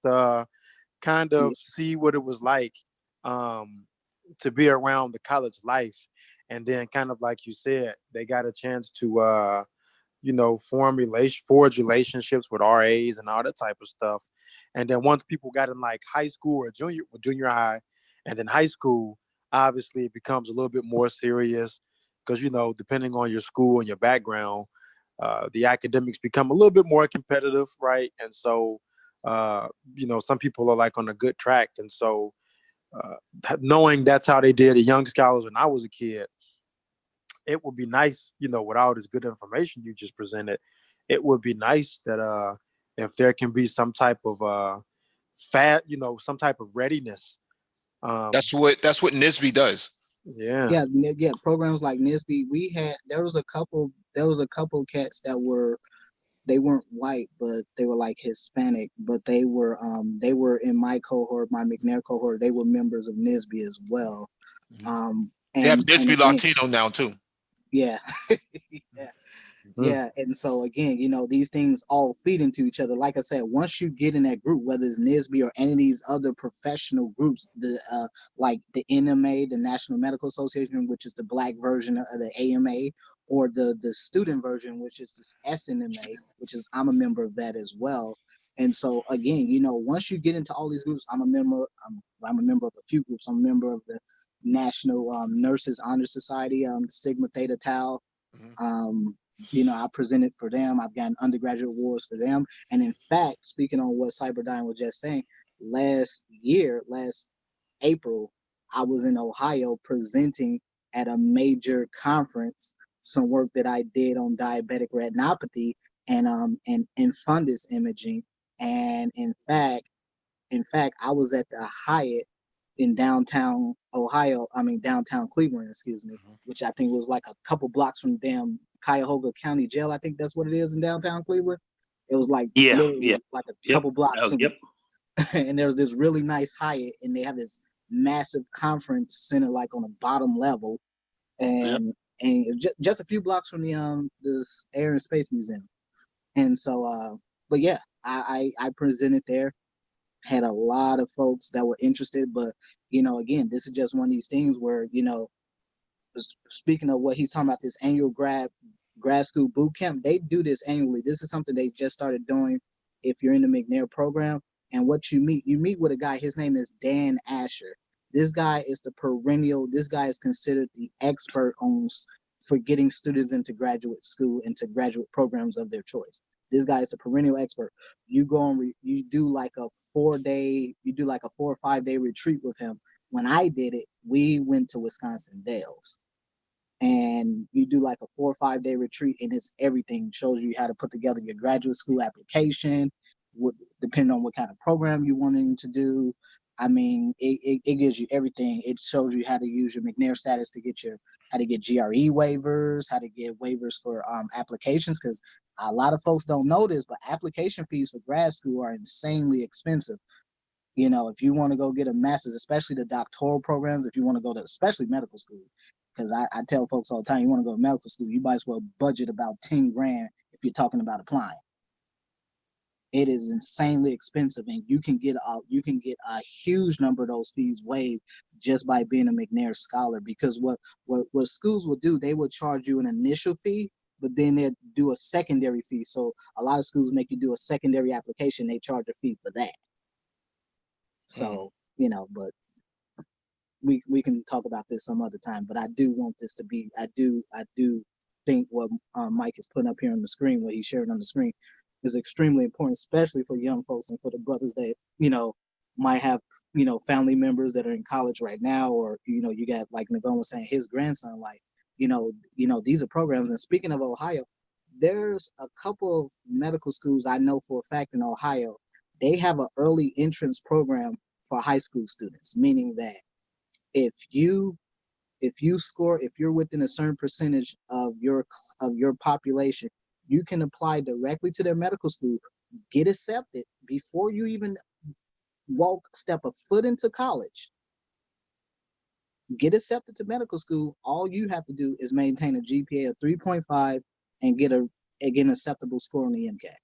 kind of see what it was like to be around the college life. And then, kind of like you said, they got a chance to you know, forge relationships with RAs and all that type of stuff. And then once people got in like high school or junior high, and then high school, obviously it becomes a little bit more serious, because, you know, depending on your school and your background, the academics become a little bit more competitive, right? And so, you know, some people are like on a good track. And so knowing that's how they did the Young Scholars when I was a kid, it would be nice, you know, with all this good information you just presented, it would be nice that if there can be some type of some type of readiness. That's what NISB does. Yeah. Programs like NISB, there was a couple cats that they weren't white, but they were like Hispanic, but they were in my cohort, my McNair cohort. They were members of NISB as well. They have NISB Latino now too. Yeah. Yeah. And so again, you know, these things all feed into each other. Like I said, once you get in that group, whether it's NISB or any of these other professional groups, like the NMA, the National Medical Association, which is the Black version of the AMA, or the student version, which is the SNMA, which is, I'm a member of that as well. And so again, you know, once you get into all these groups, I'm a member of a few groups. I'm a member of the National Nurses Honor Society, Sigma Theta Tau. You know, I presented for them. I've gotten undergraduate awards for them. And in fact, speaking on what Cyberdyne was just saying, last April, I was in Ohio presenting at a major conference some work that I did on diabetic retinopathy and fundus imaging. And in fact, I was at the Hyatt in downtown downtown Cleveland, excuse me, which I think was like a couple blocks from damn Cuyahoga County Jail. I think that's what it is in downtown Cleveland. It was like literally like a couple blocks from it. And there's this really nice Hyatt, and they have this massive conference center like on the bottom level, and just a few blocks from the this Air and Space Museum. And so but yeah, I presented there, had a lot of folks that were interested, but again, this is just one of these things where, speaking of what he's talking about, this annual grad school boot camp, they do this annually. This is something they just started doing if you're in the McNair program. And what you meet with a guy, his name is Dan Asher. This guy is this guy is considered the expert for getting students into graduate school, into graduate programs of their choice. This guy is the perennial expert. You go and you do like a 4 or 5 day retreat with him. When I did it, we went to Wisconsin Dells, and you do like a 4 or 5 day retreat, and it's everything. It shows you how to put together your graduate school application, depending on what kind of program you wanting to do. I mean, it gives you everything. It shows you how to use your McNair status to get how to get GRE waivers, how to get waivers for applications, because a lot of folks don't know this, but application fees for grad school are insanely expensive. If you want to go get a master's, especially the doctoral programs, if you want to go to especially medical school, because I tell folks all the time, you want to go to medical school, you might as well budget about 10 grand if you're talking about applying. It is insanely expensive, and you can get a huge number of those fees waived just by being a McNair scholar. Because what schools will do, they will charge you an initial fee, but then they'll do a secondary fee. So a lot of schools make you do a secondary application. They charge a fee for that. So but we can talk about this some other time. But I do want this to be. I do think what Mike is putting up here on the screen, what he's sharing on the screen, is extremely important, especially for young folks and for the brothers that might have family members that are in college right now, or you got, like Navon was saying, his grandson. Like these are programs. And speaking of Ohio, there's a couple of medical schools I know for a fact in Ohio. They have an early entrance program for high school students, meaning that if you're within a certain percentage of your population, you can apply directly to their medical school, get accepted before you even step a foot into college. Get accepted to medical school. All you have to do is maintain a GPA of 3.5 and get an acceptable score on the MCAT.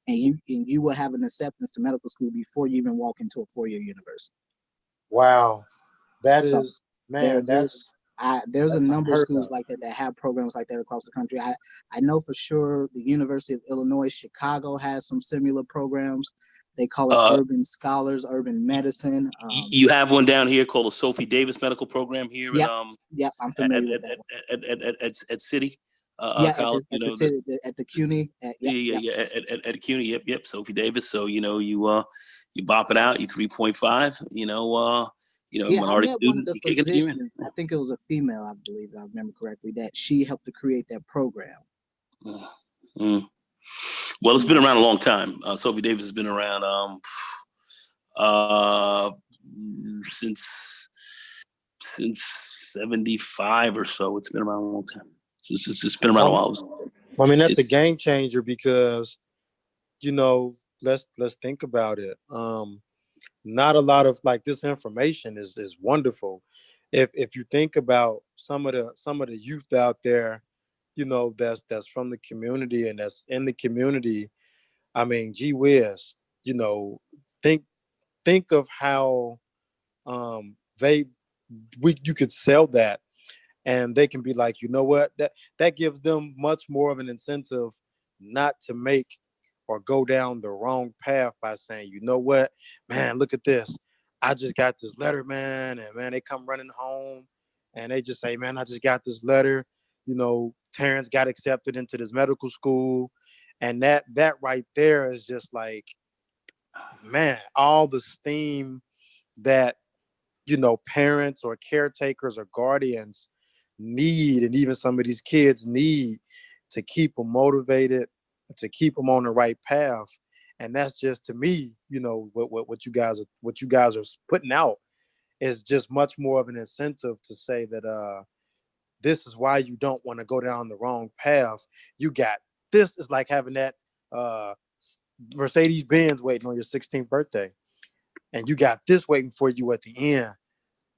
And you will have an acceptance to medical school before you even walk into a 4-year university. Wow, there's a number of schools like that have programs like that across the country. I know for sure the University of Illinois Chicago has some similar programs. They call it Urban Scholars, Urban Medicine. You have one down here called the Sophie Davis Medical Program here. Yep, I'm familiar with that at City. College, at the CUNY. At CUNY. Yep. Sophie Davis. So you bop it out. You 3.5. Minority student. I think it was a female, I believe, if I remember correctly, that she helped to create that program. Well, it's been around a long time. Sophie Davis has been around since 75 or so. It's been around a long time. It's been around a while. I mean, that's a game changer because, let's think about it. Not a lot of this information is wonderful. If you think about some of the youth out there, that's from the community and that's in the community. I mean, gee whiz, think of how you could sell that. And they can be like, what, that gives them much more of an incentive not to make or go down the wrong path by saying, what, man, look at this. I just got this letter, man. And man, they come running home and they just say, man, I just got this letter. Terrence got accepted into this medical school. And that right there is just like, man, all the steam that, parents or caretakers or guardians need, and even some of these kids need, to keep them motivated, to keep them on the right path. And that's just, to me, what you guys are putting out is just much more of an incentive to say that this is why you don't want to go down the wrong path. You got this is like having that uh, Mercedes Benz waiting on your 16th birthday, and you got this waiting for you at the end.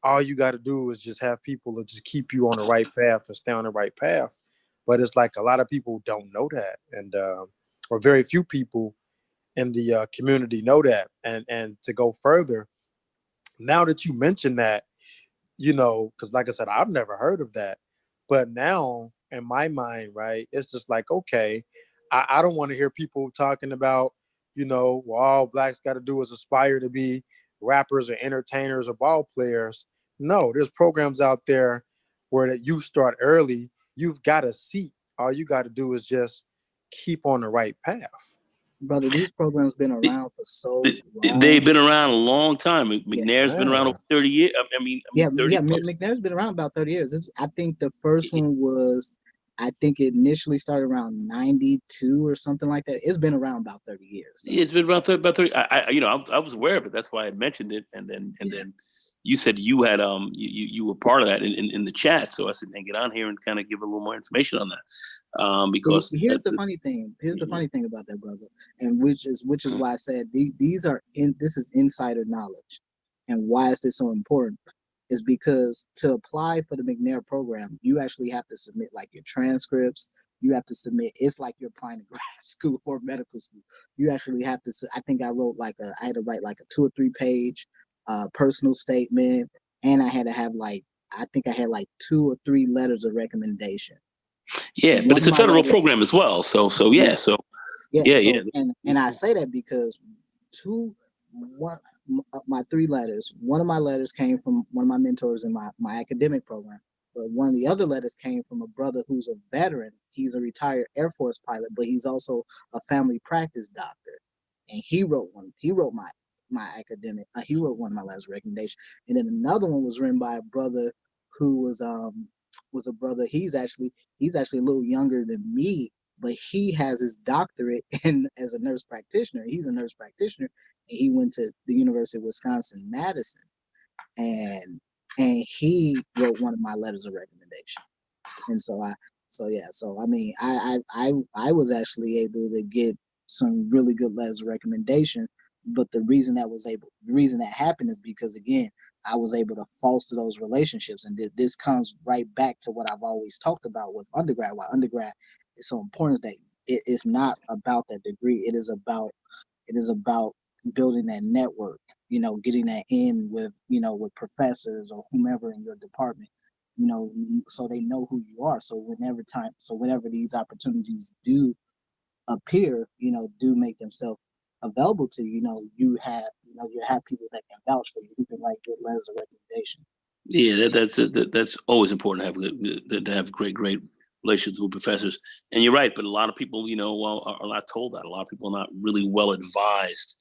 All you got to do is just have people to just keep you on the right path and stay on the right path. But it's like a lot of people don't know that, and or very few people in the community know that. And to go further, now that you mention that, because like I said, I've never heard of that. But now in my mind, right, it's just like, okay, I don't want to hear people talking about, well, all blacks got to do is aspire to be rappers or entertainers or ball players. No, there's programs out there where that you start early. You've got a seat. All you got to do is just keep on the right path. Brother, these programs been around for so long. They've been around a long time. McNair's been around over 30 years. I mean, 30 years. McNair's been around about 30 years. I think the first one was, I think it initially started around 92 or something like that. It's been around about 30 years. So. Yeah, it's been around about 30. I was aware of it. That's why I mentioned it. And then you said you had you were part of that in the chat. So I said, man, get on here and kind of give a little more information on that. Because here's the funny thing. Here's the funny thing about that, brother, and which is why I said these are this is insider knowledge, and why is this so important? Is because to apply for the McNair program, you actually have to submit like your transcripts. You have to submit. It's like you're applying to grad school or medical school. You actually have to. I think I wrote I had to write like a 2 or 3 page personal statement, and I had to have I think I had 2 or 3 letters of recommendation. Yeah, but it's a federal program as well. So yeah. And I say that because my 3 letters. One of my letters came from one of my mentors in my academic program, but one of the other letters came from a brother who's a veteran. He's a retired Air Force pilot, but he's also a family practice doctor, and he wrote my academic. He wrote one of my letters of recommendation, and then another one was written by a brother who was a brother. He's actually a little younger than me, but he has his doctorate as a nurse practitioner. He's a nurse practitioner, and he went to the University of Wisconsin-Madison, and he wrote one of my letters of recommendation. And so I mean, I was actually able to get some really good letters of recommendation, but the reason that happened is because, again, I was able to foster those relationships, and this comes right back to what I've always talked about with undergrad. Why undergrad is so important is that it's not about that degree. It is about building that network. Getting that in with with professors or whomever in your department. So they know who you are. So whenever these opportunities do appear, do make themselves available to you, you have people that can vouch for you, who can write good letters of recommendation. Yeah, that's always important to have great relationships with professors. And you're right, but a lot of people, are not told that. A lot of people are not really well advised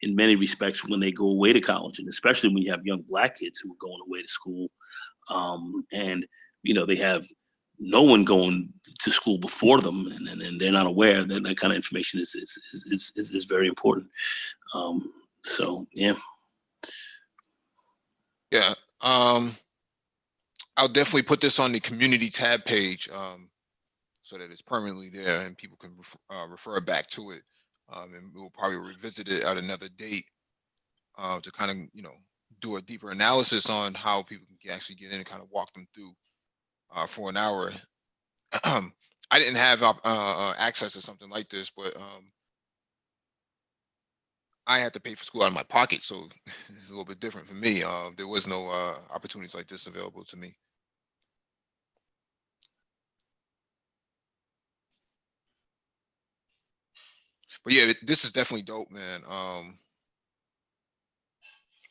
in many respects when they go away to college, and especially when you have young Black kids who are going away to school, and they have no one going to school before them, and they're not aware that that kind of information is very important. So yeah. Yeah. I'll definitely put this on the community tab page, so that it's permanently there and people can refer back to it. And we'll probably revisit it at another date, to kind of, do a deeper analysis on how people can actually get in and kind of walk them through for an hour. I didn't have access to something like this, but I had to pay for school out of my pocket, so it's a little bit different for me. There was no opportunities like this available to me. But yeah, this is definitely dope, man.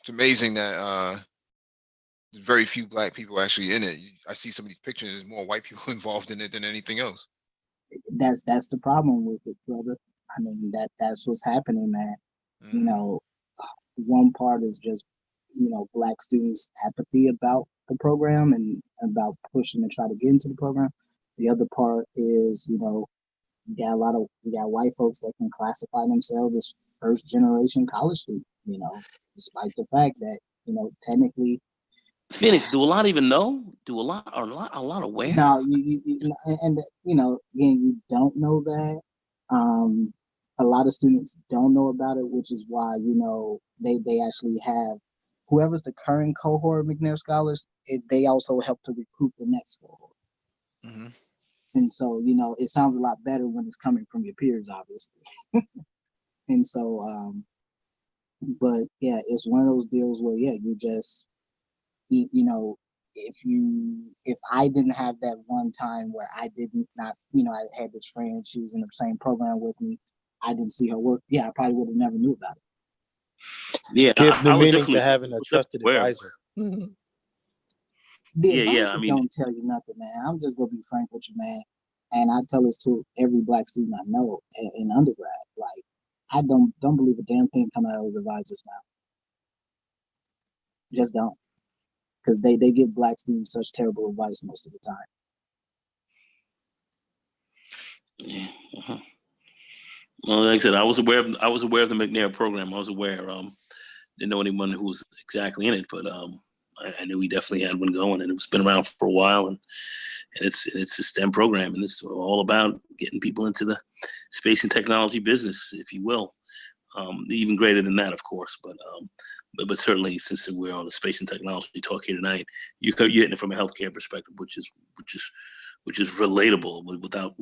It's amazing that very few Black people actually in it. I see some of these pictures. There's more white people involved in it than anything else. That's the problem with it, brother. I mean, that's what's happening, man. Mm-hmm. One part is just Black students' apathy about the program and about pushing to try to get into the program. The other part is we got white folks that can classify themselves as first generation college students. Despite the fact that technically. Phoenix, do a lot even know? Do a lot aware? No, and again, you don't know that. A lot of students don't know about it, which is why they actually have whoever's the current cohort of McNair scholars. They also help to recruit the next cohort. Mhm. And so, it sounds a lot better when it's coming from your peers, obviously. And so, but yeah, it's one of those deals where, yeah, you just, if I didn't have that one time where I didn't not, I had this friend, she was in the same program with me, I didn't see her work. Yeah, I probably would have never knew about it. Yeah, Gives I new was meaning to definitely having a trusted aware. advisor. The Yeah, advisors I mean, don't tell you nothing, man. I'm just gonna be frank with you, man. And I tell this to every black student I know in undergrad. Like, I don't believe a damn thing coming out of those advisors now. Just don't, because they give black students such terrible advice most of the time. yeah. Well, like I said, I was aware of the McNair program. I was aware. Didn't know anyone who was exactly in it, but I knew we definitely had one going, and it's been around for a while, and it's a STEM program, and it's all about getting people into the space and technology business, if you will. Even greater than that, of course, but certainly, since we're on the space and technology talk here tonight, you're hitting it from a healthcare perspective, which is relatable without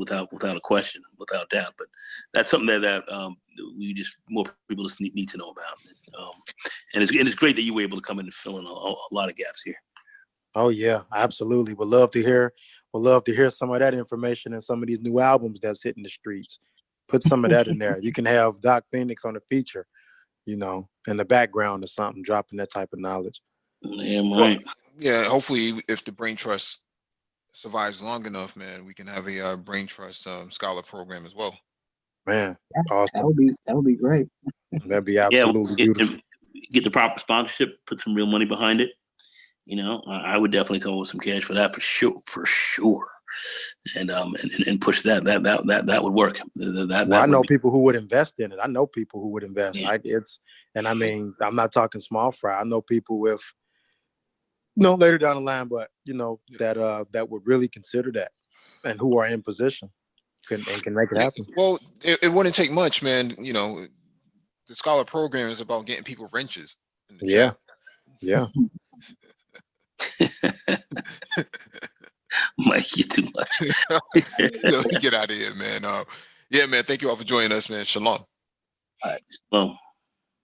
a question, without doubt. But that's something that we just more people just need to know about. And it's great that you were able to come in and fill in a lot of gaps here. Oh yeah, absolutely. Would love to hear some of that information and some of these new albums that's hitting the streets. Put some of that in there. You can have Doc Phoenix on a feature, in the background or something, dropping that type of knowledge. Yeah, right. Well, yeah, hopefully, if the Brain Trust survives long enough, man, we can have a Brain Trust scholar program as well. Man, That awesome. would be great. That'd be absolutely beautiful. Get the proper sponsorship, put some real money behind it. I would definitely come up with some cash for that for sure. And push that would work. I know people who would invest in it. I know people who would invest. Yeah. I mean, I'm not talking small fry. I know people with later down the line, but that would really consider that and who are in position can make it happen. Well, it wouldn't take much, man. The scholar program is about getting people wrenches in the Yeah. chat. Yeah. Mike, you too much. Get out of here, man. Yeah, man. Thank you all for joining us, man. Shalom. All right. Shalom.